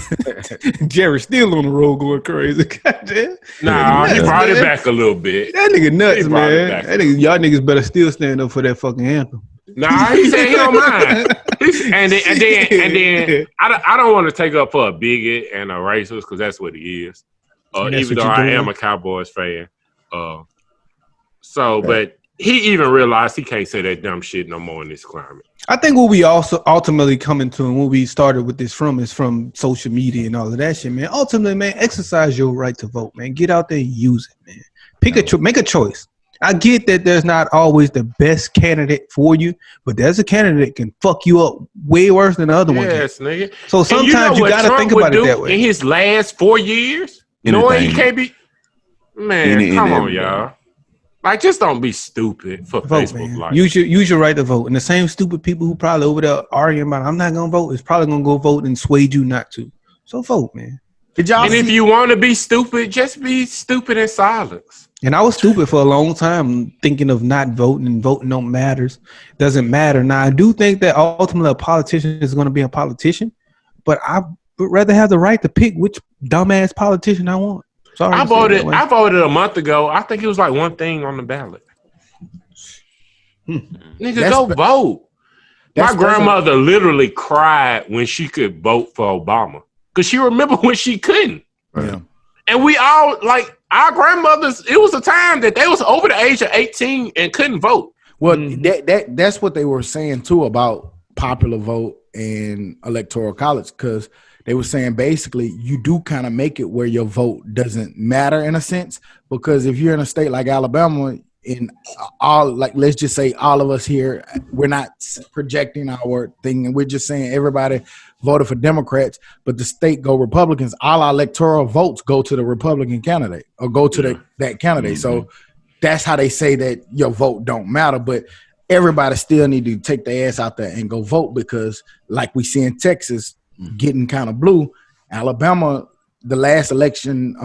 Jerry still on the road going crazy. Goddamn. Nah, he brought it back a little bit. That nigga nuts, man. That nigga, y'all niggas better still stand up for that fucking anthem. Nah, he said he don't mind. And then I don't want to take up for a bigot and a racist because that's what he is. Even though I am a Cowboys fan. But he even realized he can't say that dumb shit no more in this climate. I think what we also ultimately coming to and what we started with this is from social media and all of that shit, man. Ultimately, man, exercise your right to vote, man. Get out there and use it, man. Make a choice. I get that there's not always the best candidate for you, but there's a candidate that can fuck you up way worse than the other one. Yes, nigga. So sometimes you got to think about it that way. In his last 4 years, knowing he can't be, man, come on, y'all. Like, just don't be stupid for vote, Facebook man. Live. Use your right to vote. And the same stupid people who probably over there arguing about I'm not gonna vote is probably gonna go vote and sway you not to. So vote, man. If you want to be stupid, just be stupid in silence. And I was stupid for a long time, thinking of not voting and voting don't matters. Doesn't matter. Now I do think that ultimately a politician is going to be a politician, but I would rather have the right to pick which dumbass politician I want. Sorry, I voted a month ago. I think it was like one thing on the ballot. Nigga, go vote. My grandmother literally cried when she could vote for Obama because she remembered when she couldn't. Yeah. And we all, like, our grandmothers, it was a time that they was over the age of 18 and couldn't vote. Well, that's what they were saying, too, about popular vote and electoral college, because they were saying basically you do kind of make it where your vote doesn't matter in a sense, because if you're in a state like Alabama, in all, like, let's just say all of us here, we're not projecting our thing and we're just saying everybody voted for Democrats, but the state go Republicans, all our electoral votes go to the Republican candidate or go to that candidate. So that's how they say that your vote don't matter, but everybody still need to take their ass out there and go vote, because like we see in Texas getting kind of blue, Alabama, the last election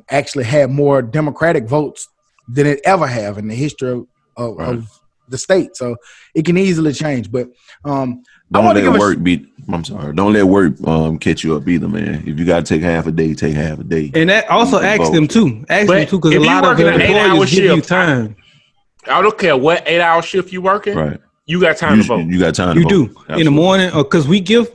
actually had more Democratic votes than it ever have in the history of the state. So it can easily change. But don't let work catch you up either, man. If you got to take half a day, take half a day. And that also ask them too. Ask them too, because a lot of employers give you time. I don't care what 8-hour shift you working. Right. You got time to vote. You got time to vote. You do. Absolutely. In the morning, because we give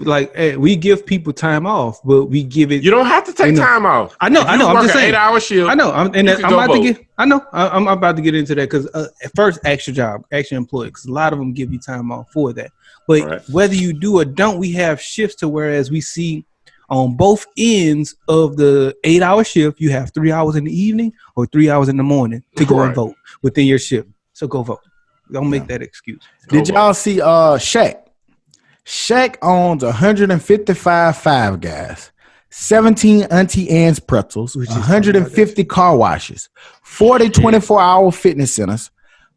people time off, but we give it. You don't have to take time off. I know. I'm just saying. 8-hour shift. I know. I'm about to get into that, because at first, ask your employer, because a lot of them give you time off for that. But whether you do or don't, we have shifts to whereas we see on both ends of the 8-hour shift, you have 3 hours in the evening or 3 hours in the morning to go and vote within your shift. So go vote. Don't make that excuse. Did y'all see Shaq? Shaq owns 155 Five Guys, 17 Auntie Anne's pretzels, 150 car washes, 40 24-hour fitness centers,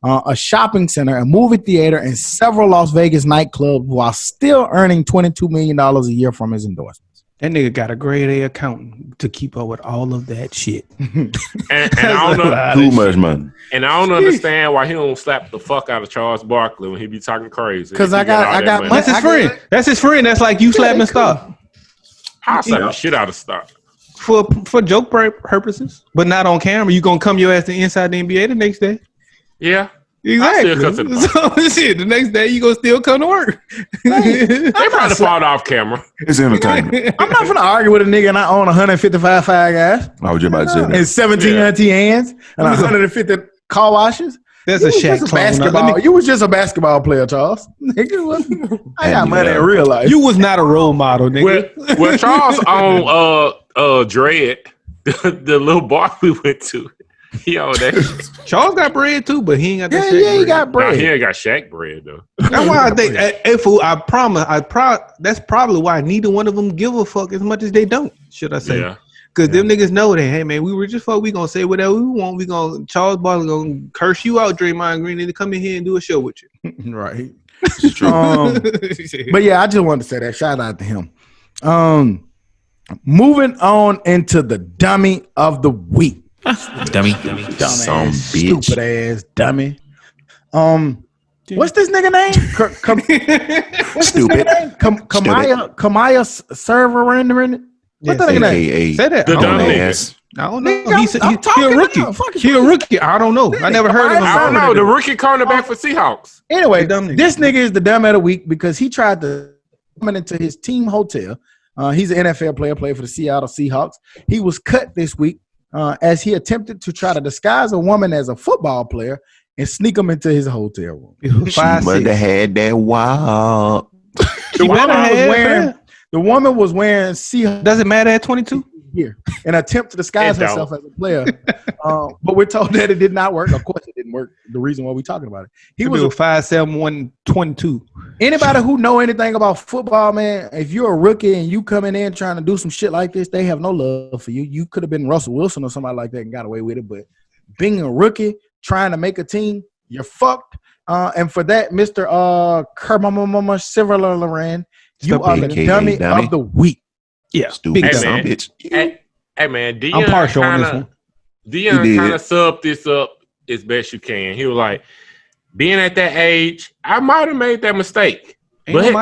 a shopping center, a movie theater, and several Las Vegas nightclubs, while still earning $22 million a year from his endorsements. That nigga got a grade A accountant to keep up with all of that shit. and I don't know too much money. And I don't understand why he don't slap the fuck out of Charles Barkley when he be talking crazy. Because I got that's his friend. That's his friend. That's like you slapping Stock. I slap the shit out of Stock. For joke purposes, but not on camera. You gonna come your ass to inside the NBA the next day? Yeah. Exactly. So shit, the next day you gonna still come to work. They probably fall off camera. It's entertainment. I'm not gonna argue with a nigga and I own 155 Five Guys. I was just about to say that. And 17 Auntie Anne's and 150 car washes. That's a Shaq basketball. You was just a basketball player, Charles. Nigga, I got money in real life. You was not a role model, nigga. Well Charles owned Dread, the little bar we went to. He owned that. Charles got bread too, but he ain't got that Shaq bread. He got bread. No, he ain't got Shaq bread though. That's why I think I promise that's probably why neither one of them give a fuck as much as they don't, should I say. Yeah. Because them niggas know that, hey man, we were just fuck, we gonna say whatever we want. Charles Barkley gonna curse you out, Draymond Green, and to come in here and do a show with you. Right. But yeah, I just wanted to say that. Shout out to him. Moving on into the dummy of the week. Dummy. Some bitch. Stupid ass dummy. What's this nigga name? What's Stupid. Kamaya server rendering. What's that nigga name? Say that. The dummy ass. I don't know. He's a rookie. He a rookie. I don't know. I never heard of him. I don't know. The rookie cornerback for Seahawks. Anyway, this nigga is the dummy of the week because he tried to come into his team hotel. He's an NFL player, played for the Seattle Seahawks. He was cut this week as he attempted to try to disguise a woman as a football player and sneak him into his hotel room. She must have had that wild. The woman was wearing Seahawks. Does it matter at 22? year in an attempt to disguise herself as a player. But we're told that it did not work. Of course, it didn't work. The reason why we're talking about it. He was a 5'7", 122. Anybody who know anything about football, man, if you're a rookie and you coming in trying to do some shit like this, they have no love for you. You could have been Russell Wilson or somebody like that and got away with it. But being a rookie, trying to make a team, you're fucked. And for that, Mr. Kermama Silverland, you are the dummy of the week. Yeah, stupid bitch. Hey man, Dion I'm partial on this one. Dion kind of subbed this up as best you can. He was like, being at that age, I might have made that mistake. But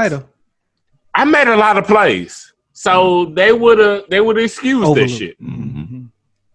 I made a lot of plays. So they would have excused that shit. Mm-hmm.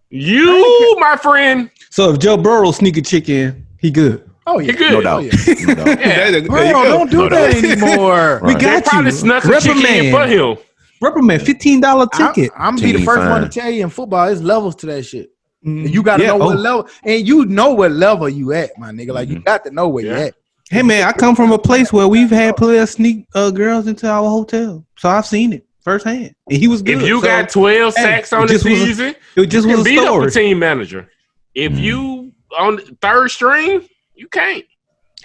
You, my friend. So if Joe Burrow sneak a chick in, he good. Oh yeah, he good. No doubt. No doubt. Yeah. Bro, don't do that anymore. We got they probably snuck a chick in for him. Reprimand, $15 ticket. I'm gonna be the first one to tell you in football, there's levels to that shit. Mm-hmm. You gotta know what level, and you know what level you at, my nigga. Like you got to know where you at. Hey man, I come from a place where we've had players sneak girls into our hotel, so I've seen it firsthand. And he was good. If you got 12 sacks on the season, it just was a beat story. up a team manager. If you on the third string, you can't.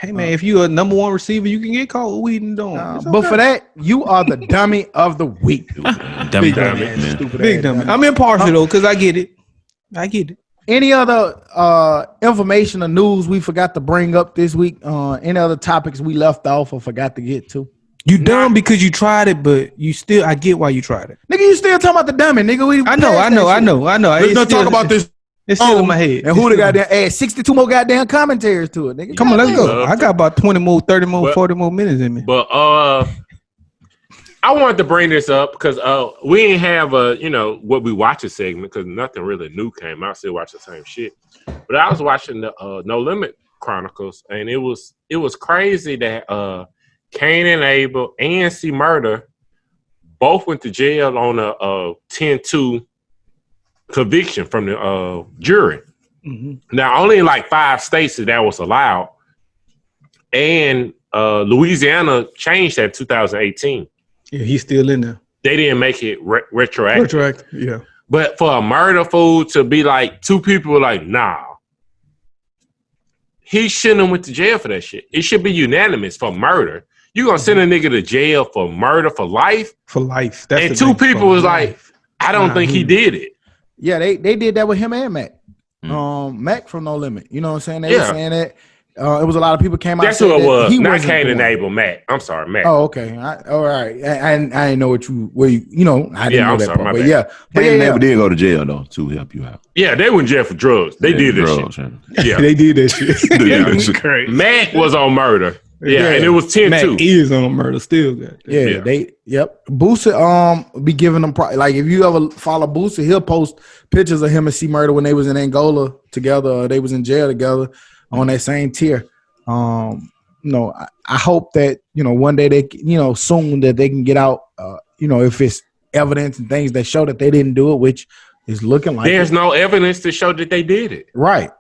Hey man, if you a number one receiver, you can get caught with weed and doing. But for that, you are the dummy of the week. Big dummy. I'm impartial though, because I get it. Any other information or news we forgot to bring up this week? Any other topics we left off or forgot to get to? You dumb because you tried it, but you still. I get why you tried it, nigga. You still talking about the dummy, nigga? I know. Let's not talk about this. It's still in my head. And who the goddamn add 62 more goddamn commentaries to it, nigga? Come on, let's go. I got about 20 more, 30 more, 40 more minutes in me. But I wanted to bring this up because we ain't have what we watch a segment because nothing really new came out. I still watch the same shit. But I was watching the No Limit Chronicles, and it was crazy that Cain and Abel and C Murder both went to jail on a 10-2 conviction from the jury. Mm-hmm. Now, only in like 5 states that was allowed, and Louisiana changed that in 2018. Yeah, he's still in there. They didn't make it retroactive. Yeah. But for a murder fool to be like 2 people were like, nah, he shouldn't have went to jail for that shit. It should be unanimous for murder. You gonna send a nigga to jail for murder for life? For life. That's and 2 people was like, I don't think he did it. Yeah, they did that with him and Mac. Mac from No Limit. You know what I'm saying? They were saying that. It was a lot of people came out. That's who it was. He not Cain and Abel, Mac. I'm sorry, Mac. Oh, okay. All right. I didn't know I didn't know that sorry, part. But yeah. Cain and Abel did go to jail though to help you out. Yeah, they went in jail for drugs. They did this shit. Yeah, they did that shit. Crazy. Mac was on murder. Yeah, and it was 10-2. Mac is on murder still. Boosie be giving them like if you ever follow Boosie, he'll post pictures of him and C Murder when they was in Angola together, or they was in jail together on that same tier. I hope that one day they soon that they can get out. If it's evidence and things that show that they didn't do it, which is looking like there's no evidence to show that they did it. Right.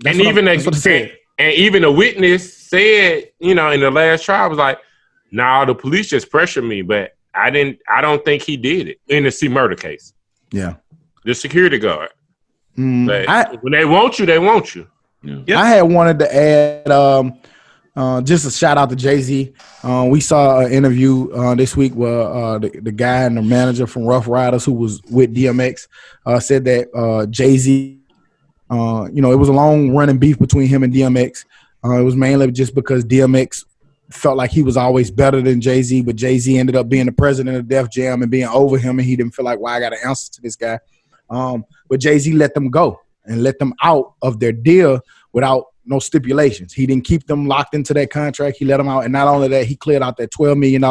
And even a witness said, in the last trial was like, nah, the police just pressured me, but I don't think he did it in the C Murder case. Yeah. The security guard. But when they want you, they want you. Yeah. I had wanted to add just a shout out to Jay-Z. We saw an interview this week where the guy and the manager from Rough Riders who was with DMX said that Jay-Z, it was a long running beef between him and DMX. It was mainly just because DMX felt like he was always better than Jay-Z, but Jay-Z ended up being the president of Def Jam and being over him, and he didn't feel like, I got to answer to this guy. But Jay-Z let them go and let them out of their deal without no stipulations. He didn't keep them locked into that contract. He let them out. And not only that, he cleared out that $12 million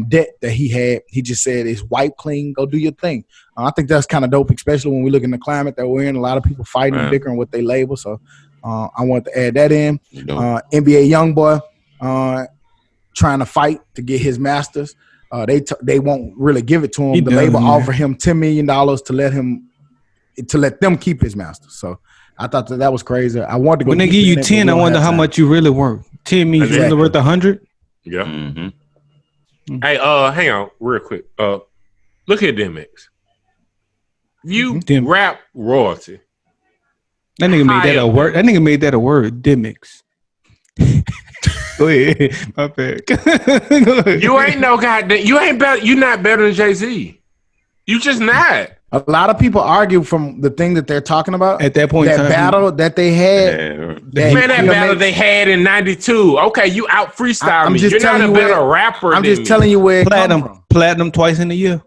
debt that he had. He just said, it's wipe clean, go do your thing. I think that's kind of dope, especially when we look in the climate that we're in. A lot of people fighting and bickering what they label. So I want to add that in. NBA YoungBoy trying to fight to get his masters. They won't really give it to him. The label offer him $10 million to let them keep his masters. So I thought that was crazy. I wanted to go. When they give you 10, I wonder how much you really worth. 10 means you're really worth 100. Yeah. Mm-hmm. Hey, hang on real quick. Look at DMX. view rap royalty. That nigga made that a word. That nigga made that a word. Demix. Go ahead. My bad. Go ahead. You ain't no goddamn. You ain't better. You not better than Jay-Z. You just not. A lot of people argue from the thing that they're talking about at that point. That battle that they had. That battle they had in '92. Okay, you out freestyle me. You're not a better rapper. I'm just telling you where it platinum. Come from. Platinum twice in a year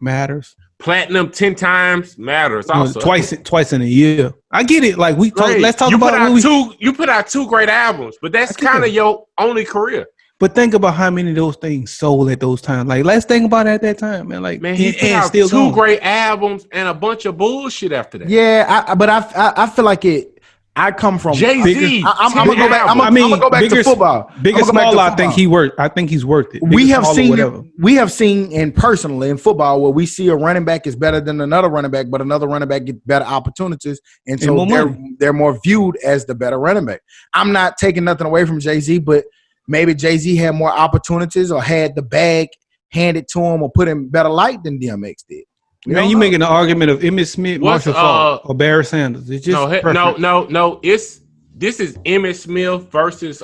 matters. Platinum 10 times matters. Also, twice in a year. I get it. Like we talk. Let's talk about You put out 2 great albums, but that's kind of your only career. But think about how many of those things sold at those times. Like, let's think about it at that time, man. Like, man, he put out still 2 great albums and a bunch of bullshit after that. Yeah, but I feel like it. I come from Jay-Z. I'm gonna go back. I'm gonna go back to football. Bigger, small. I think he's worth it. We have seen in personally in football where we see a running back is better than another running back, but another running back gets better opportunities, and so they're more viewed as the better running back. I'm not taking nothing away from Jay-Z, but maybe Jay-Z had more opportunities or had the bag handed to him or put in better light than DMX did. Man, you making the argument of Emmitt Smith, Marshall Faulk, or Barry Sanders. It's just no. This is Emmitt Smith versus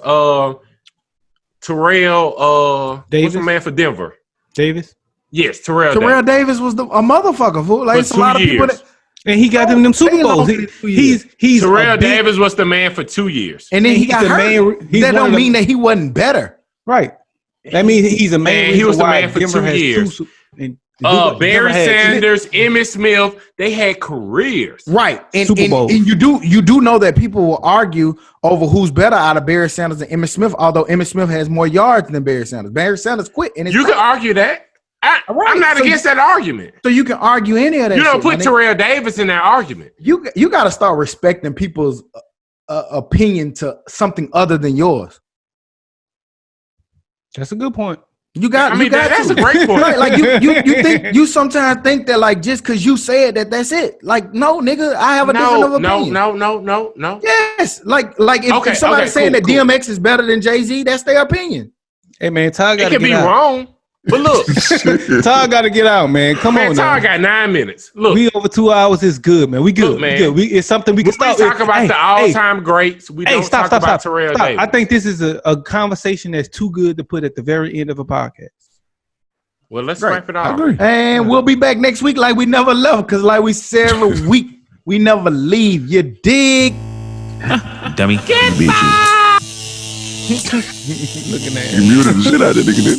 Terrell Davis. What's the man for Denver? Davis? Yes, Terrell Davis was a motherfucker, fool. Like, it's a lot of people that, and he got them Super Bowls. He's Terrell Davis was the man for 2 years. And then he got hurt. That don't mean that he wasn't better. Right. That means he's a man. He was the man for 2 years. Barry Sanders, Emmitt Smith, they had careers. Right. And Super Bowl. And you do know that people will argue over who's better out of Barry Sanders and Emmitt Smith, although Emmitt Smith has more yards than Barry Sanders. Barry Sanders quit. And you can argue that. I'm not against that argument. So you can argue any of that. You don't put Terrell Davis in that argument. You got to start respecting people's opinion to something other than yours. That's a good point. That's a great point. Right, like you sometimes think that like just because you said that's it. Like, no, nigga, I have a different opinion. No. Yes, like if somebody's saying that DMX is better than Jay-Z, that's their opinion. Hey man, Todd got to get out. It can be wrong. But look, Todd got to get out, man. Come on, Todd got 9 minutes. Look, we over 2 hours is good, man. We good, look, man. It's something we can stop. We talk about the all-time greats. We don't talk about Terrell Davis. I think this is a conversation that's too good to put at the very end of a podcast. Well, let's wrap it off. And we'll be back next week like we never left, because like we said every week, we never leave. You dig? Dummy. Get back! Looking at you muted the shit out of that nigga.